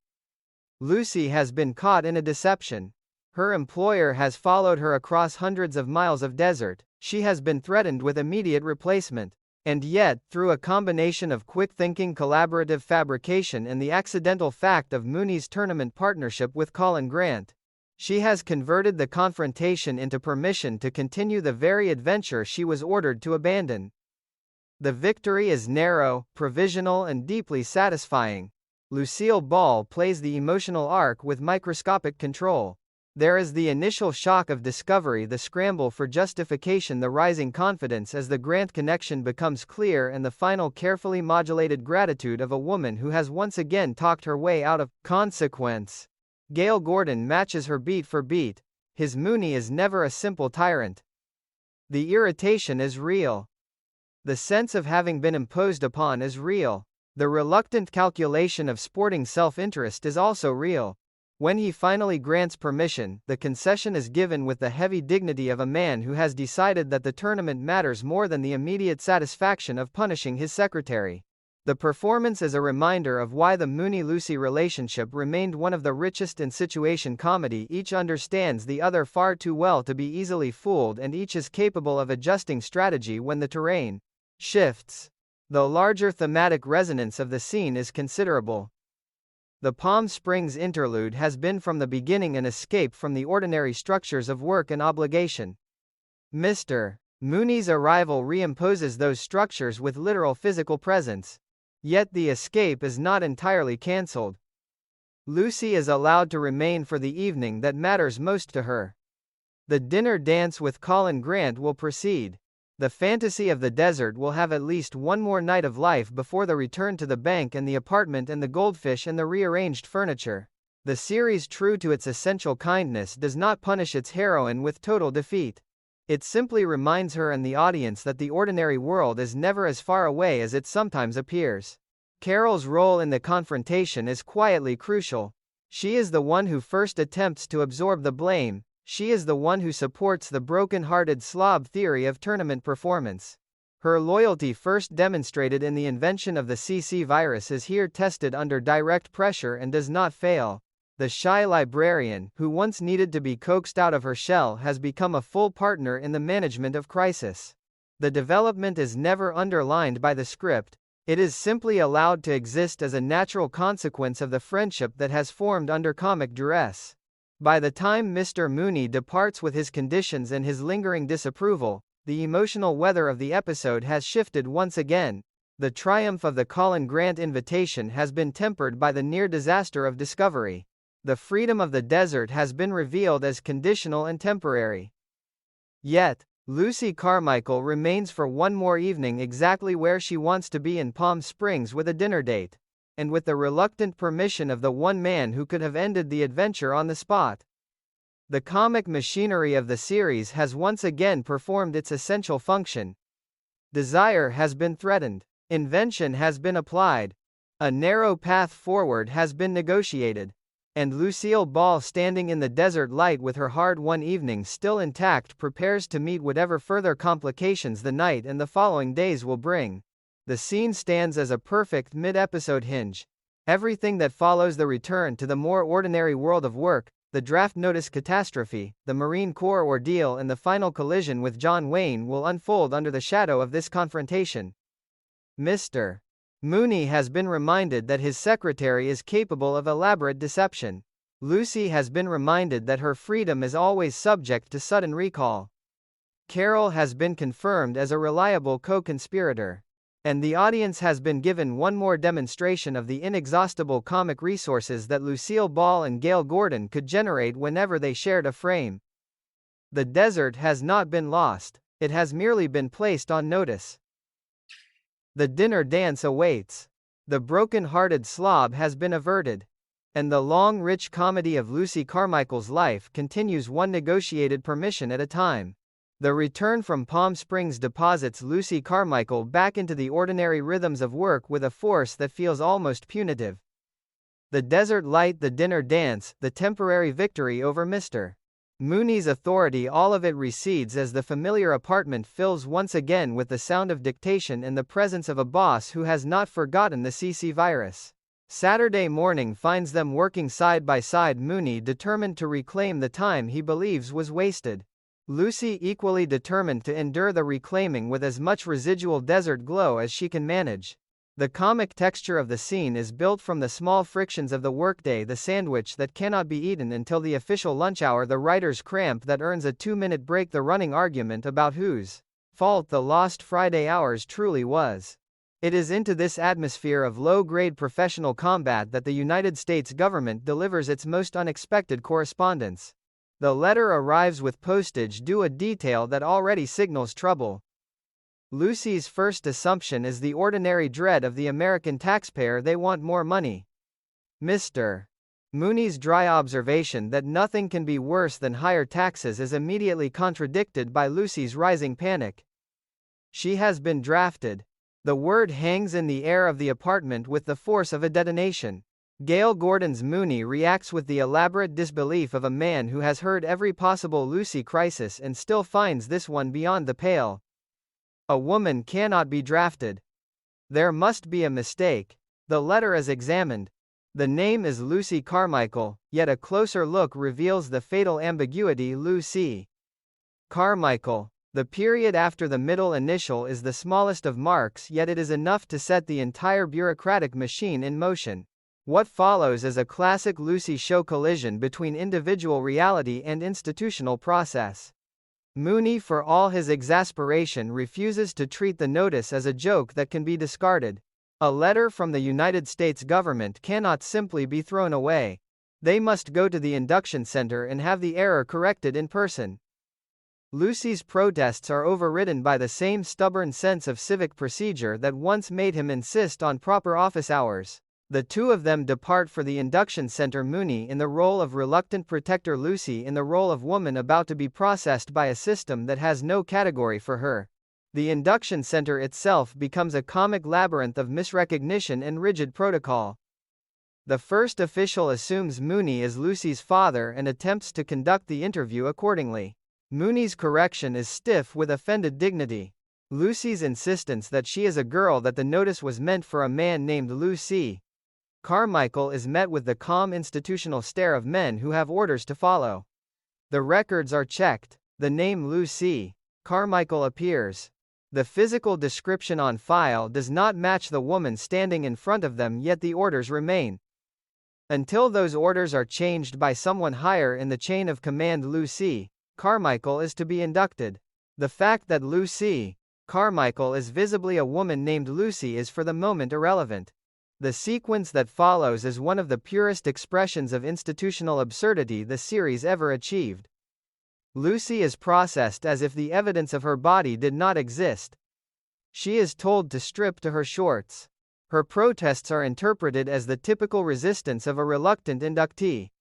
Lucy has been caught in a deception. Her employer has followed her across hundreds of miles of desert. She has been threatened with immediate replacement. And yet, through a combination of quick-thinking collaborative fabrication and the accidental fact of Mooney's tournament partnership with Colin Grant, she has converted the confrontation into permission to continue the very adventure she was ordered to abandon. The victory is narrow, provisional, and deeply satisfying. Lucille Ball plays the emotional arc with microscopic control. There is the initial shock of discovery, the scramble for justification, the rising confidence as the Grant connection becomes clear, and the final carefully modulated gratitude of a woman who has once again talked her way out of consequence. Gail Gordon matches her beat for beat. His Mooney is never a simple tyrant. The irritation is real. The sense of having been imposed upon is real. The reluctant calculation of sporting self-interest is also real. When he finally grants permission, the concession is given with the heavy dignity of a man who has decided that the tournament matters more than the immediate satisfaction of punishing his secretary. The performance is a reminder of why the Mooney-Lucy relationship remained one of the richest in situation comedy. Each understands the other far too well to be easily fooled, and each is capable of adjusting strategy when the terrain shifts. The larger thematic resonance of the scene is considerable. The Palm Springs interlude has been from the beginning an escape from the ordinary structures of work and obligation. Mr. Mooney's arrival reimposes those structures with literal physical presence. Yet the escape is not entirely cancelled. Lucy is allowed to remain for the evening that matters most to her. The dinner dance with Colin Grant will proceed. The fantasy of the desert will have at least one more night of life before the return to the bank and the apartment and the goldfish and the rearranged furniture. The series, true to its essential kindness, does not punish its heroine with total defeat. It simply reminds her and the audience that the ordinary world is never as far away as it sometimes appears. Carol's role in the confrontation is quietly crucial. She is the one who first attempts to absorb the blame. She is the one who supports the broken-hearted slob theory of tournament performance. Her loyalty, first demonstrated in the invention of the CC virus, is here tested under direct pressure and does not fail. The shy librarian, who once needed to be coaxed out of her shell, has become a full partner in the management of crisis. The development is never underlined by the script. It is simply allowed to exist as a natural consequence of the friendship that has formed under comic duress. By the time Mr. Mooney departs with his conditions and his lingering disapproval, the emotional weather of the episode has shifted once again. The triumph of the Colin Grant invitation has been tempered by the near disaster of discovery. The freedom of the desert has been revealed as conditional and temporary. Yet, Lucy Carmichael remains for one more evening exactly where she wants to be, in Palm Springs, with a dinner date. And with the reluctant permission of the one man who could have ended the adventure on the spot. The comic machinery of the series has once again performed its essential function. Desire has been threatened. Invention has been applied. A narrow path forward has been negotiated. And Lucille Ball, standing in the desert light with her hard-won evening still intact, prepares to meet whatever further complications the night and the following days will bring. The scene stands as a perfect mid-episode hinge. Everything that follows the return to the more ordinary world of work, the draft notice catastrophe, the Marine Corps ordeal and the final collision with John Wayne, will unfold under the shadow of this confrontation. Mr. Mooney has been reminded that his secretary is capable of elaborate deception. Lucy has been reminded that her freedom is always subject to sudden recall. Carol has been confirmed as a reliable co-conspirator. And the audience has been given one more demonstration of the inexhaustible comic resources that Lucille Ball and Gale Gordon could generate whenever they shared a frame. The desert has not been lost. It has merely been placed on notice. The dinner dance awaits. The broken-hearted slob has been averted. And the long, rich comedy of Lucy Carmichael's life continues, one negotiated permission at a time. The return from Palm Springs deposits Lucy Carmichael back into the ordinary rhythms of work with a force that feels almost punitive. The desert light, the dinner dance, the temporary victory over Mr. Mooney's authority, all of it recedes as the familiar apartment fills once again with the sound of dictation and the presence of a boss who has not forgotten the CC virus. Saturday morning finds them working side by side, Mooney determined to reclaim the time he believes was wasted. Lucy equally determined to endure the reclaiming with as much residual desert glow as she can manage. The comic texture of the scene is built from the small frictions of the workday, the sandwich that cannot be eaten until the official lunch hour, the writer's cramp that earns a 2-minute break, the running argument about whose fault the lost Friday hours truly was. It is into this atmosphere of low-grade professional combat that the United States government delivers its most unexpected correspondence. The letter arrives with postage due, a detail that already signals trouble. Lucy's first assumption is the ordinary dread of the American taxpayer: they want more money. Mr. Mooney's dry observation that nothing can be worse than higher taxes is immediately contradicted by Lucy's rising panic. She has been drafted. The word hangs in the air of the apartment with the force of a detonation. Gale Gordon's Mooney reacts with the elaborate disbelief of a man who has heard every possible Lucy crisis and still finds this one beyond the pale. A woman cannot be drafted. There must be a mistake. The letter is examined. The name is Lucy Carmichael, yet a closer look reveals the fatal ambiguity: Lucy Carmichael. The period after the middle initial is the smallest of marks, yet it is enough to set the entire bureaucratic machine in motion. What follows is a classic Lucy show collision between individual reality and institutional process. Mooney, for all his exasperation, refuses to treat the notice as a joke that can be discarded. A letter from the United States government cannot simply be thrown away. They must go to the induction center and have the error corrected in person. Lucy's protests are overridden by the same stubborn sense of civic procedure that once made him insist on proper office hours. The two of them depart for the induction center, Mooney in the role of reluctant protector, Lucy in the role of woman about to be processed by a system that has no category for her. The induction center itself becomes a comic labyrinth of misrecognition and rigid protocol. The first official assumes Mooney is Lucy's father and attempts to conduct the interview accordingly. Mooney's correction is stiff with offended dignity. Lucy's insistence that she is a girl, that the notice was meant for a man named Lucy. Carmichael is met with the calm institutional stare of men who have orders to follow. The records are checked. The name Lucy Carmichael appears. The physical description on file does not match the woman standing in front of them, yet the orders remain. Until those orders are changed by someone higher in the chain of command, Lucy Carmichael is to be inducted. The fact that Lucy Carmichael is visibly a woman named Lucy is for the moment irrelevant. The sequence that follows is one of the purest expressions of institutional absurdity the series ever achieved. Lucy is processed as if the evidence of her body did not exist. She is told to strip to her shorts. Her protests are interpreted as the typical resistance of a reluctant inductee.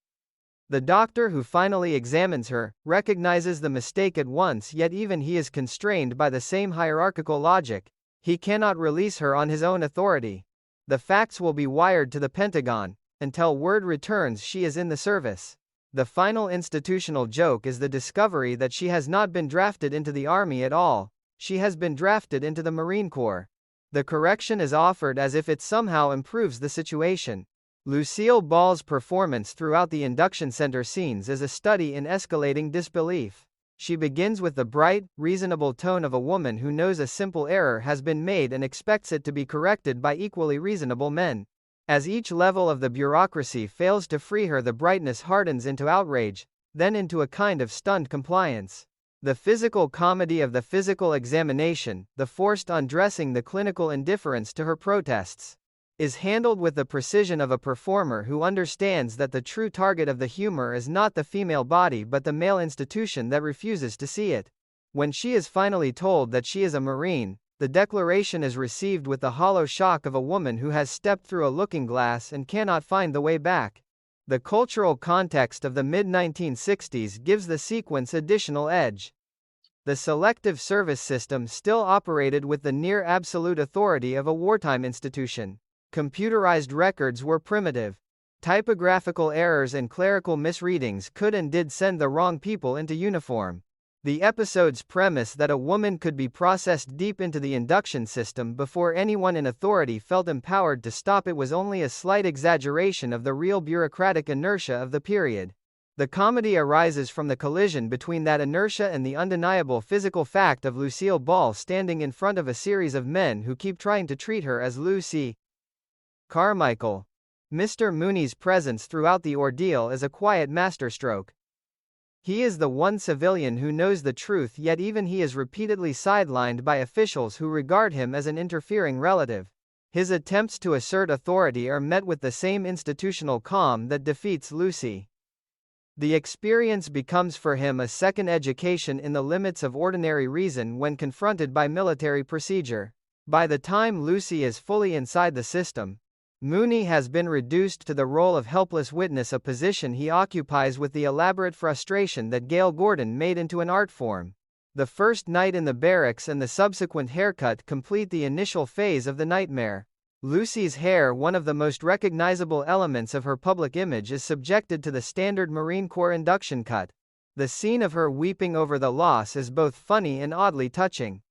The doctor who finally examines her recognizes the mistake at once, yet even he is constrained by the same hierarchical logic. He cannot release her on his own authority. The facts will be wired to the Pentagon. Until word returns she is in the service. The final institutional joke is the discovery that she has not been drafted into the Army at all. She has been drafted into the Marine Corps. The correction is offered as if it somehow improves the situation. Lucille Ball's performance throughout the induction center scenes is a study in escalating disbelief. She begins with the bright, reasonable tone of a woman who knows a simple error has been made and expects it to be corrected by equally reasonable men. As each level of the bureaucracy fails to free her, the brightness hardens into outrage, then into a kind of stunned compliance. The physical comedy of the physical examination, the forced undressing, the clinical indifference to her protests, is handled with the precision of a performer who understands that the true target of the humor is not the female body but the male institution that refuses to see it. When she is finally told that she is a Marine, the declaration is received with the hollow shock of a woman who has stepped through a looking glass and cannot find the way back. The cultural context of the mid-1960s gives the sequence additional edge. The selective service system still operated with the near-absolute authority of a wartime institution. Computerized records were primitive. Typographical errors and clerical misreadings could and did send the wrong people into uniform. The episode's premise that a woman could be processed deep into the induction system before anyone in authority felt empowered to stop it was only a slight exaggeration of the real bureaucratic inertia of the period. The comedy arises from the collision between that inertia and the undeniable physical fact of Lucille Ball standing in front of a series of men who keep trying to treat her as Lucy Carmichael. Mr. Mooney's presence throughout the ordeal is a quiet masterstroke. He is the one civilian who knows the truth, yet even he is repeatedly sidelined by officials who regard him as an interfering relative. His attempts to assert authority are met with the same institutional calm that defeats Lucy. The experience becomes for him a second education in the limits of ordinary reason when confronted by military procedure. By the time Lucy is fully inside the system, Mooney has been reduced to the role of helpless witness, a position he occupies with the elaborate frustration that Gail Gordon made into an art form. The first night in the barracks and the subsequent haircut complete the initial phase of the nightmare. Lucy's hair, one of the most recognizable elements of her public image, is subjected to the standard Marine Corps induction cut. The scene of her weeping over the loss is both funny and oddly touching.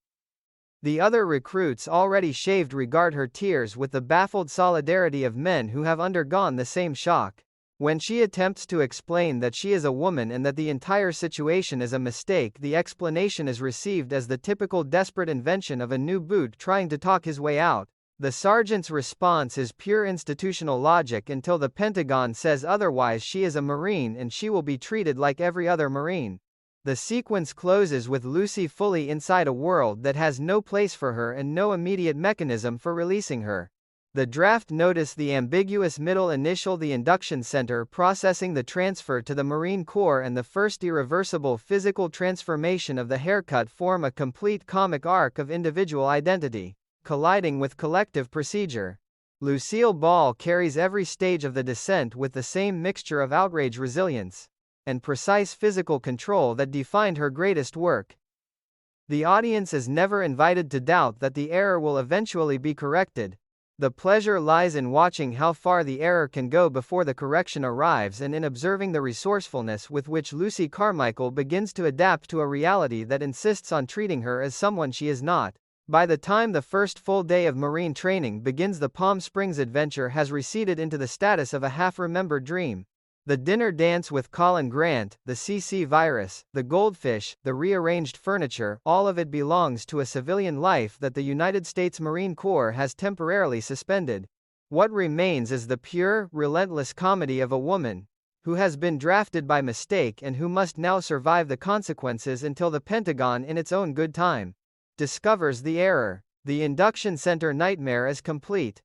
The other recruits, already shaved, regard her tears with the baffled solidarity of men who have undergone the same shock. When she attempts to explain that she is a woman and that the entire situation is a mistake, the explanation is received as the typical desperate invention of a new boot trying to talk his way out. The sergeant's response is pure institutional logic until the Pentagon says otherwise. She is a Marine and she will be treated like every other Marine. The sequence closes with Lucy fully inside a world that has no place for her and no immediate mechanism for releasing her. The draft notice the ambiguous middle initial the induction center processing the transfer to the Marine Corps and the first irreversible physical transformation of the haircut form a complete comic arc of individual identity, colliding with collective procedure. Lucille Ball carries every stage of the descent with the same mixture of outrage resilience and precise physical control that defined her greatest work. The audience is never invited to doubt that the error will eventually be corrected. The pleasure lies in watching how far the error can go before the correction arrives and in observing the resourcefulness with which Lucy Carmichael begins to adapt to a reality that insists on treating her as someone she is not. By the time the first full day of Marine training begins, the Palm Springs adventure has receded into the status of a half-remembered dream. The dinner dance with Colin Grant, the CC virus, the goldfish, the rearranged furniture, all of it belongs to a civilian life that the United States Marine Corps has temporarily suspended. What remains is the pure, relentless comedy of a woman who has been drafted by mistake and who must now survive the consequences until the Pentagon, in its own good time, discovers the error. The induction center nightmare is complete.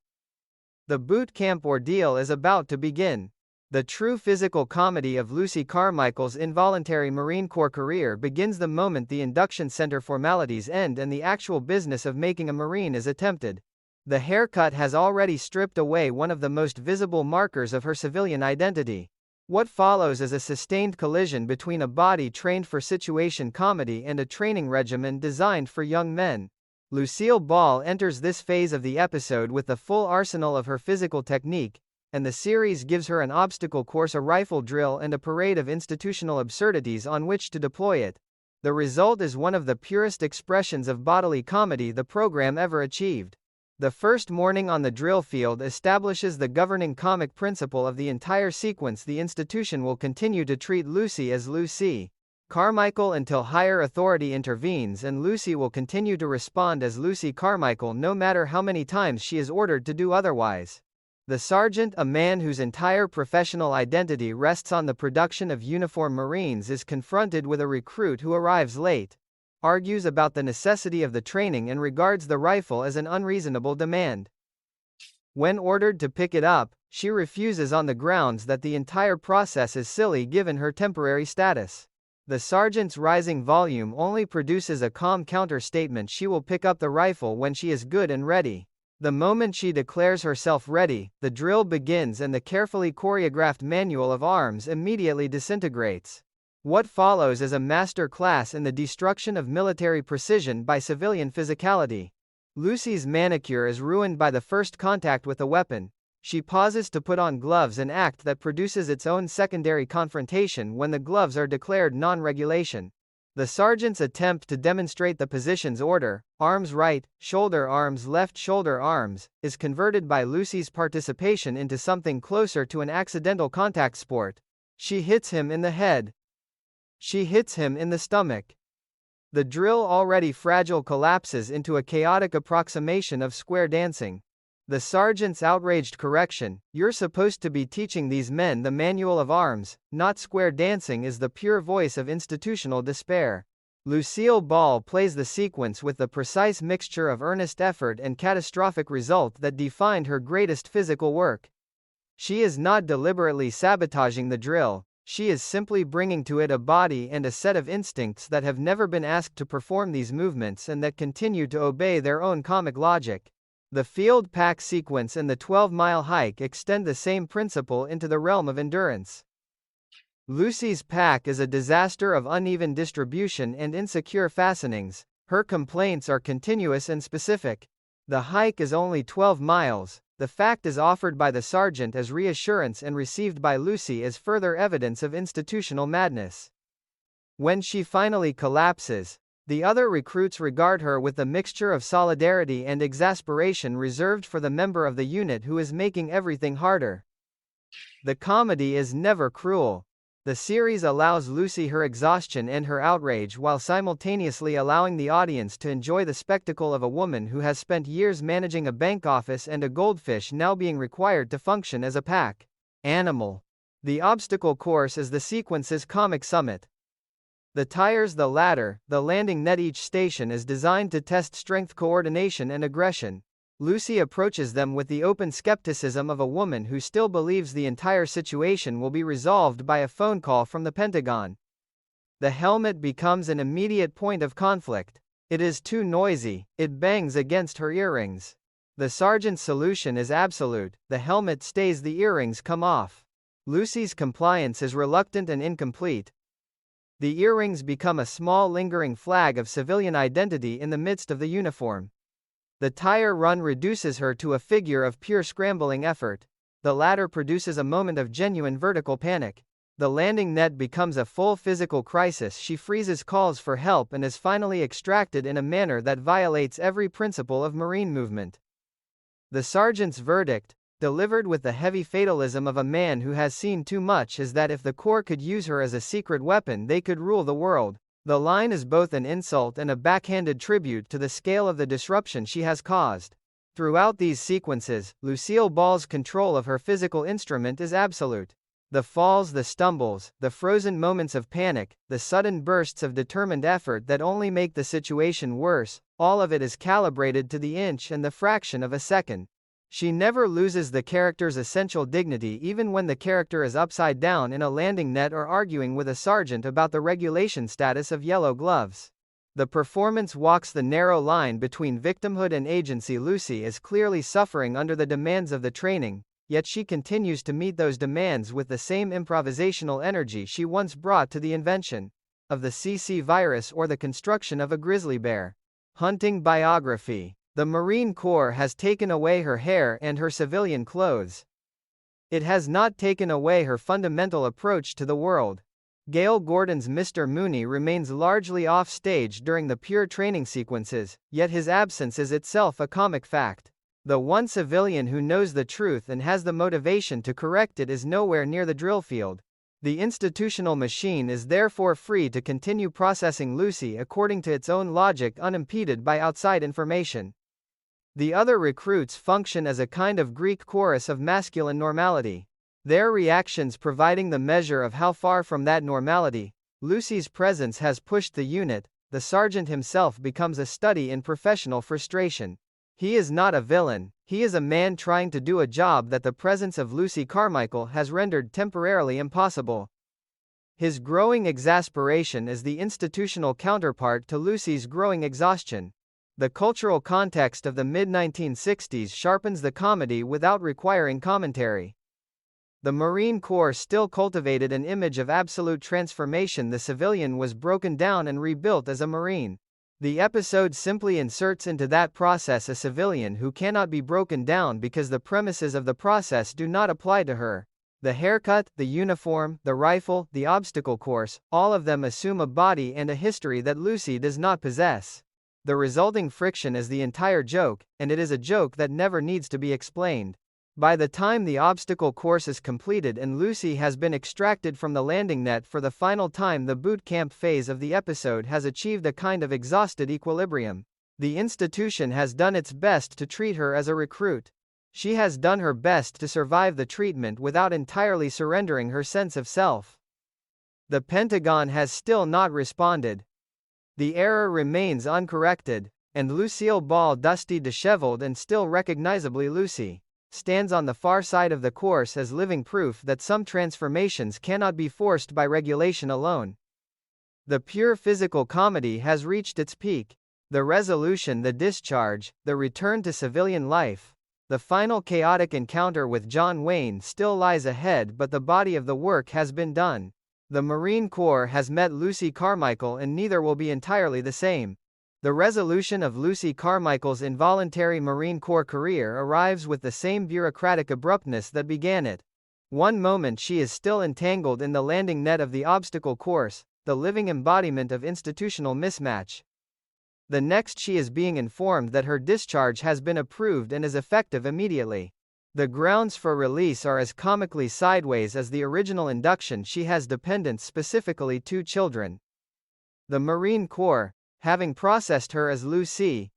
The boot camp ordeal is about to begin. The true physical comedy of Lucy Carmichael's involuntary Marine Corps career begins the moment the induction center formalities end and the actual business of making a Marine is attempted. The haircut has already stripped away one of the most visible markers of her civilian identity. What follows is a sustained collision between a body trained for situation comedy and a training regimen designed for young men. Lucille Ball enters this phase of the episode with the full arsenal of her physical technique, and the series gives her an obstacle course, a rifle drill, and a parade of institutional absurdities on which to deploy it. The result is one of the purest expressions of bodily comedy the program ever achieved. The first morning on the drill field establishes the governing comic principle of the entire sequence. The institution will continue to treat Lucy as Lucy Carmichael until higher authority intervenes, and Lucy will continue to respond as Lucy Carmichael no matter how many times she is ordered to do otherwise. The sergeant, a man whose entire professional identity rests on the production of uniformed Marines, is confronted with a recruit who arrives late, argues about the necessity of the training, and regards the rifle as an unreasonable demand. When ordered to pick it up, she refuses on the grounds that the entire process is silly given her temporary status. The sergeant's rising volume only produces a calm counter-statement: she will pick up the rifle when she is good and ready. The moment she declares herself ready, the drill begins and the carefully choreographed manual of arms immediately disintegrates. What follows is a master class in the destruction of military precision by civilian physicality. Lucy's manicure is ruined by the first contact with a weapon. She pauses to put on gloves, an act that produces its own secondary confrontation when the gloves are declared non-regulation. The sergeant's attempt to demonstrate the positions order, arms right, shoulder arms left, shoulder arms, is converted by Lucy's participation into something closer to an accidental contact sport. She hits him in the head. She hits him in the stomach. The drill, already fragile, collapses into a chaotic approximation of square dancing. The sergeant's outraged correction, "You're supposed to be teaching these men the manual of arms, not square dancing," is the pure voice of institutional despair. Lucille Ball plays the sequence with the precise mixture of earnest effort and catastrophic result that defined her greatest physical work. She is not deliberately sabotaging the drill. She is simply bringing to it a body and a set of instincts that have never been asked to perform these movements and that continue to obey their own comic logic. The field pack sequence and the 12-mile hike extend the same principle into the realm of endurance. Lucy's pack is a disaster of uneven distribution and insecure fastenings. Her complaints are continuous and specific. The hike is only 12 miles. The fact is offered by the sergeant as reassurance and received by Lucy as further evidence of institutional madness. When she finally collapses, the other recruits regard her with the mixture of solidarity and exasperation reserved for the member of the unit who is making everything harder. The comedy is never cruel. The series allows Lucy her exhaustion and her outrage while simultaneously allowing the audience to enjoy the spectacle of a woman who has spent years managing a bank office and a goldfish now being required to function as a pack animal. The obstacle course is the sequence's comic summit. The tires, the ladder, the landing net, each station is designed to test strength, coordination, and aggression. Lucy approaches them with the open skepticism of a woman who still believes the entire situation will be resolved by a phone call from the Pentagon. The helmet becomes an immediate point of conflict. It is too noisy, it bangs against her earrings. The sergeant's solution is absolute: the helmet stays, the earrings come off. Lucy's compliance is reluctant and incomplete. The earrings become a small lingering flag of civilian identity in the midst of the uniform. The tire run reduces her to a figure of pure scrambling effort. The ladder produces a moment of genuine vertical panic. The landing net becomes a full physical crisis. She freezes calls for help and is finally extracted in a manner that violates every principle of Marine movement. The sergeant's verdict, delivered with the heavy fatalism of a man who has seen too much, is that if the Corps could use her as a secret weapon, they could rule the world. The line is both an insult and a backhanded tribute to the scale of the disruption she has caused. Throughout these sequences, Lucille Ball's control of her physical instrument is absolute. The falls, the stumbles, the frozen moments of panic, the sudden bursts of determined effort that only make the situation worse, all of it is calibrated to the inch and the fraction of a second. She never loses the character's essential dignity, even when the character is upside down in a landing net or arguing with a sergeant about the regulation status of yellow gloves. The performance walks the narrow line between victimhood and agency. Lucy is clearly suffering under the demands of the training, yet she continues to meet those demands with the same improvisational energy she once brought to the invention of the CC virus or the construction of a grizzly bear. Hunting biography. The Marine Corps has taken away her hair and her civilian clothes. It has not taken away her fundamental approach to the world. Gail Gordon's Mr. Mooney remains largely off stage during the pure training sequences, yet his absence is itself a comic fact. The one civilian who knows the truth and has the motivation to correct it is nowhere near the drill field. The institutional machine is therefore free to continue processing Lucy according to its own logic, unimpeded by outside information. The other recruits function as a kind of Greek chorus of masculine normality. Their reactions providing the measure of how far from that normality Lucy's presence has pushed the unit. The sergeant himself becomes a study in professional frustration. He is not a villain, he is a man trying to do a job that the presence of Lucy Carmichael has rendered temporarily impossible. His growing exasperation is the institutional counterpart to Lucy's growing exhaustion. The cultural context of the mid-1960s sharpens the comedy without requiring commentary. The Marine Corps still cultivated an image of absolute transformation. The civilian was broken down and rebuilt as a Marine. The episode simply inserts into that process a civilian who cannot be broken down because the premises of the process do not apply to her. The haircut, the uniform, the rifle, the obstacle course, all of them assume a body and a history that Lucy does not possess. The resulting friction is the entire joke, and it is a joke that never needs to be explained. By the time the obstacle course is completed and Lucy has been extracted from the landing net for the final time, the boot camp phase of the episode has achieved a kind of exhausted equilibrium. The institution has done its best to treat her as a recruit. She has done her best to survive the treatment without entirely surrendering her sense of self. The Pentagon has still not responded. The error remains uncorrected, and Lucille Ball, dusty, disheveled, and still recognizably Lucy, stands on the far side of the course as living proof that some transformations cannot be forced by regulation alone. The pure physical comedy has reached its peak. The resolution, the discharge, the return to civilian life, the final chaotic encounter with John Wayne still lies ahead, but the body of the work has been done. The Marine Corps has met Lucy Carmichael, and neither will be entirely the same. The resolution of Lucy Carmichael's involuntary Marine Corps career arrives with the same bureaucratic abruptness that began it. One moment she is still entangled in the landing net of the obstacle course, the living embodiment of institutional mismatch. The next she is being informed that her discharge has been approved and is effective immediately. The grounds for release are as comically sideways as the original induction. She has dependents, specifically 2 children. The Marine Corps, having processed her as Lucy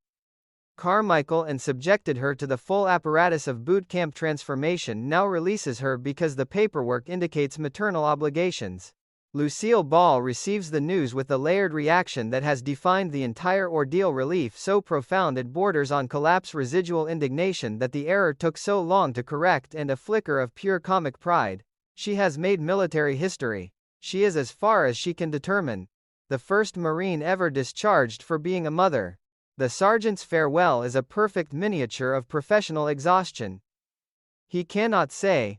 Carmichael and subjected her to the full apparatus of boot camp transformation, now releases her because the paperwork indicates maternal obligations. Lucille Ball receives the news with the layered reaction that has defined the entire ordeal, relief so profound it borders on collapse, residual indignation that the error took so long to correct, and a flicker of pure comic pride. She has made military history. She is, as far as she can determine, the first Marine ever discharged for being a mother. The sergeant's farewell is a perfect miniature of professional exhaustion. He cannot say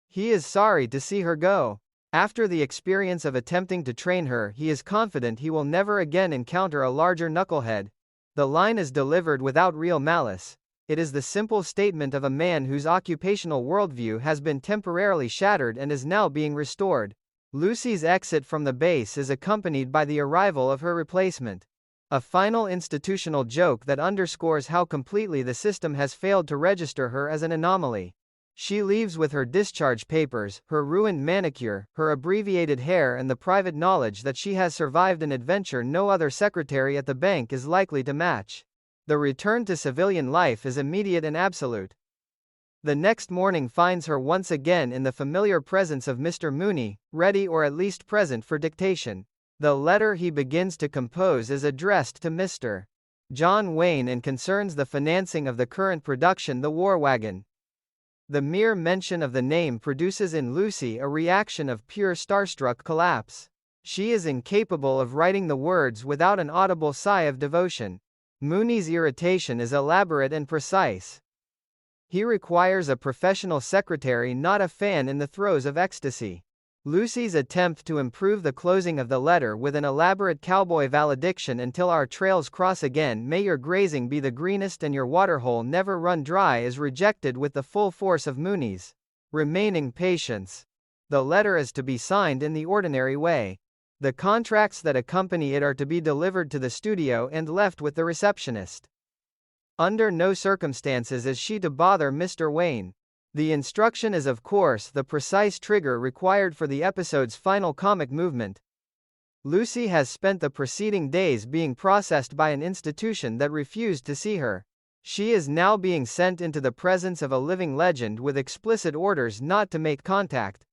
he is sorry to see her go. After the experience of attempting to train her, he is confident he will never again encounter a larger knucklehead. The line is delivered without real malice. It is the simple statement of a man whose occupational worldview has been temporarily shattered and is now being restored. Lucy's exit from the base is accompanied by the arrival of her replacement. A final institutional joke that underscores how completely the system has failed to register her as an anomaly. She leaves with her discharge papers, her ruined manicure, her abbreviated hair, and the private knowledge that she has survived an adventure no other secretary at the bank is likely to match. The return to civilian life is immediate and absolute. The next morning finds her once again in the familiar presence of Mr. Mooney, ready or at least present for dictation. The letter he begins to compose is addressed to Mr. John Wayne and concerns the financing of the current production, The War Wagon. The mere mention of the name produces in Lucy a reaction of pure starstruck collapse. She is incapable of writing the words without an audible sigh of devotion. Mooney's irritation is elaborate and precise. He requires a professional secretary, not a fan in the throes of ecstasy. Lucy's attempt to improve the closing of the letter with an elaborate cowboy valediction, until our trails cross again, may your grazing be the greenest and your waterhole never run dry, is rejected with the full force of Mooney's remaining patience. The letter is to be signed in the ordinary way. The contracts that accompany it are to be delivered to the studio and left with the receptionist. Under no circumstances is she to bother Mr. Wayne. The instruction is, of course, the precise trigger required for the episode's final comic movement. Lucy has spent the preceding days being processed by an institution that refused to see her. She is now being sent into the presence of a living legend with explicit orders not to make contact.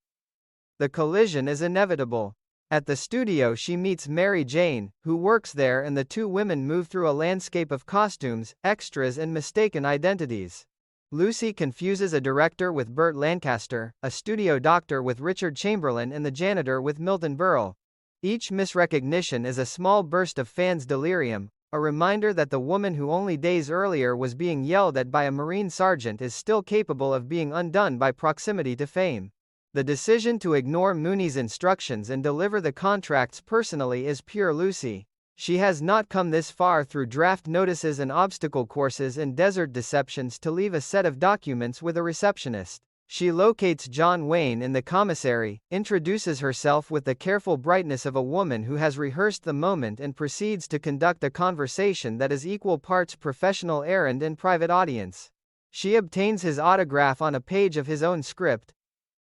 The collision is inevitable. At the studio she meets Mary Jane, who works there, and the two women move through a landscape of costumes, extras, and mistaken identities. Lucy confuses a director with Burt Lancaster, a studio doctor with Richard Chamberlain, and the janitor with Milton Berle. Each misrecognition is a small burst of fans' delirium, a reminder that the woman who only days earlier was being yelled at by a Marine sergeant is still capable of being undone by proximity to fame. The decision to ignore Mooney's instructions and deliver the contracts personally is pure Lucy. She has not come this far through draft notices and obstacle courses and desert deceptions to leave a set of documents with a receptionist. She locates John Wayne in the commissary, introduces herself with the careful brightness of a woman who has rehearsed the moment, and proceeds to conduct a conversation that is equal parts professional errand and private audience. She obtains his autograph on a page of his own script.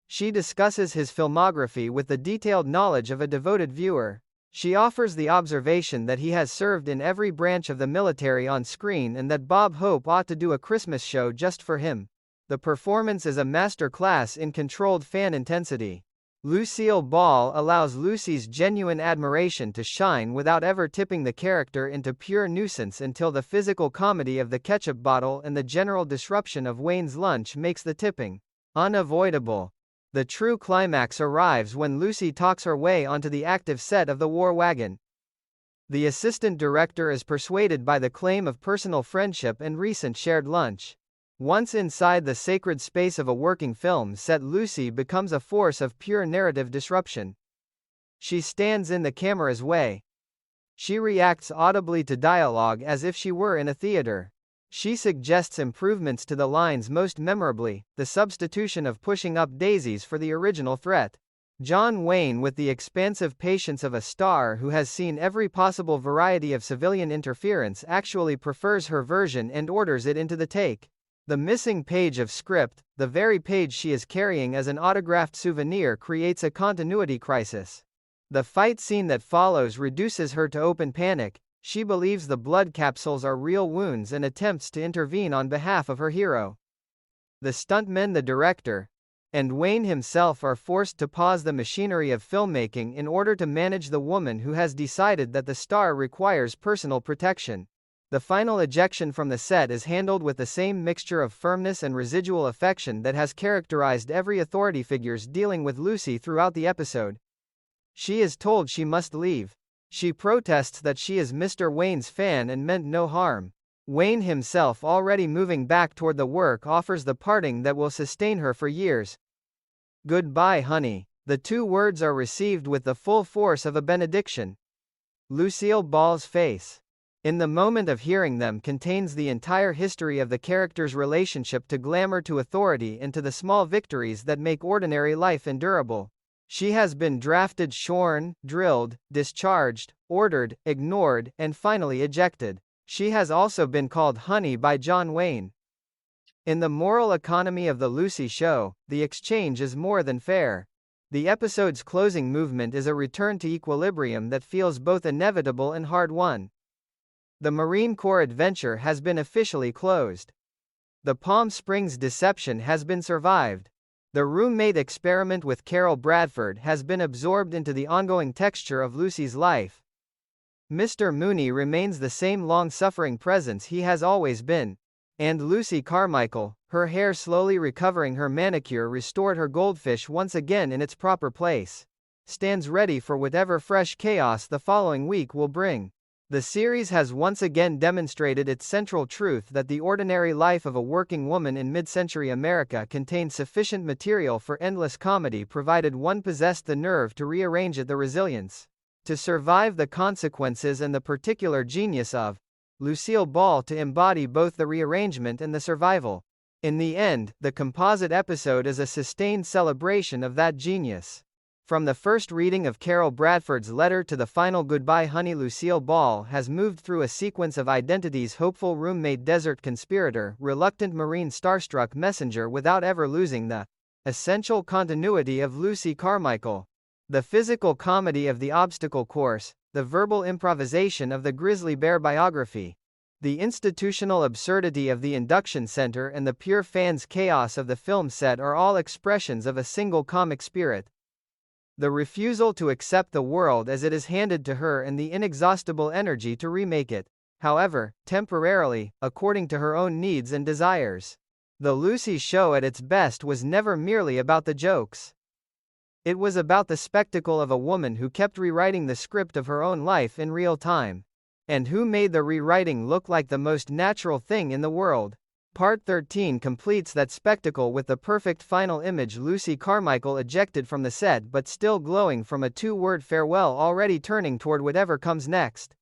She discusses his filmography with the detailed knowledge of a devoted viewer. She offers the observation that he has served in every branch of the military on screen, and that Bob Hope ought to do a Christmas show just for him. The performance is a master class in controlled fan intensity. Lucille Ball allows Lucy's genuine admiration to shine without ever tipping the character into pure nuisance, until the physical comedy of the ketchup bottle and the general disruption of Wayne's lunch makes the tipping unavoidable. The true climax arrives when Lucy talks her way onto the active set of The War Wagon. The assistant director is persuaded by the claim of personal friendship and recent shared lunch. Once inside the sacred space of a working film set, Lucy becomes a force of pure narrative disruption. She stands in the camera's way. She reacts audibly to dialogue as if she were in a theater. She suggests improvements to the lines, most memorably, the substitution of pushing up daisies for the original threat. John Wayne, with the expansive patience of a star who has seen every possible variety of civilian interference, actually prefers her version and orders it into the take. The missing page of script, the very page she is carrying as an autographed souvenir, creates a continuity crisis. The fight scene that follows reduces her to open panic. She believes the blood capsules are real wounds and attempts to intervene on behalf of her hero. The stuntmen, the director, and Wayne himself are forced to pause the machinery of filmmaking in order to manage the woman who has decided that the star requires personal protection. The final ejection from the set is handled with the same mixture of firmness and residual affection that has characterized every authority figures dealing with Lucy throughout the episode. She is told she must leave. She protests that she is Mr. Wayne's fan and meant no harm. Wayne himself, already moving back toward the work, offers the parting that will sustain her for years. Goodbye, honey. The two words are received with the full force of a benediction. Lucille Ball's face, in the moment of hearing them, contains the entire history of the character's relationship to glamour, to authority, and to the small victories that make ordinary life endurable. She has been drafted, shorn, drilled, discharged, ordered, ignored, and finally ejected. She has also been called honey by John Wayne. In the moral economy of the Lucy Show, the exchange is more than fair. The episode's closing movement is a return to equilibrium that feels both inevitable and hard-won. The Marine Corps adventure has been officially closed. The Palm Springs deception has been survived. The roommate experiment with Carol Bradford has been absorbed into the ongoing texture of Lucy's life. Mr. Mooney remains the same long-suffering presence he has always been. And Lucy Carmichael, her hair slowly recovering her manicure restored, her goldfish once again in its proper place, stands ready for whatever fresh chaos the following week will bring. The series has once again demonstrated its central truth that the ordinary life of a working woman in mid-century America contained sufficient material for endless comedy, provided one possessed the nerve to rearrange it, the resilience to survive the consequences, and the particular genius of Lucille Ball to embody both the rearrangement and the survival. In the end, the composite episode is a sustained celebration of that genius. From the first reading of Carol Bradford's letter to the final goodbye, honey, Lucille Ball has moved through a sequence of identities: hopeful roommate, desert conspirator, reluctant Marine, starstruck messenger, without ever losing the essential continuity of Lucy Carmichael. The physical comedy of the obstacle course, the verbal improvisation of the grizzly bear biography, the institutional absurdity of the induction center, and the pure fans' chaos of the film set are all expressions of a single comic spirit. The refusal to accept the world as it is handed to her, and the inexhaustible energy to remake it, however, temporarily, according to her own needs and desires. The Lucy Show at its best was never merely about the jokes. It was about the spectacle of a woman who kept rewriting the script of her own life in real time, and who made the rewriting look like the most natural thing in the world. Part 13 completes that spectacle with the perfect final image: Lucy Carmichael ejected from the set but still glowing from a two-word farewell, already turning toward whatever comes next.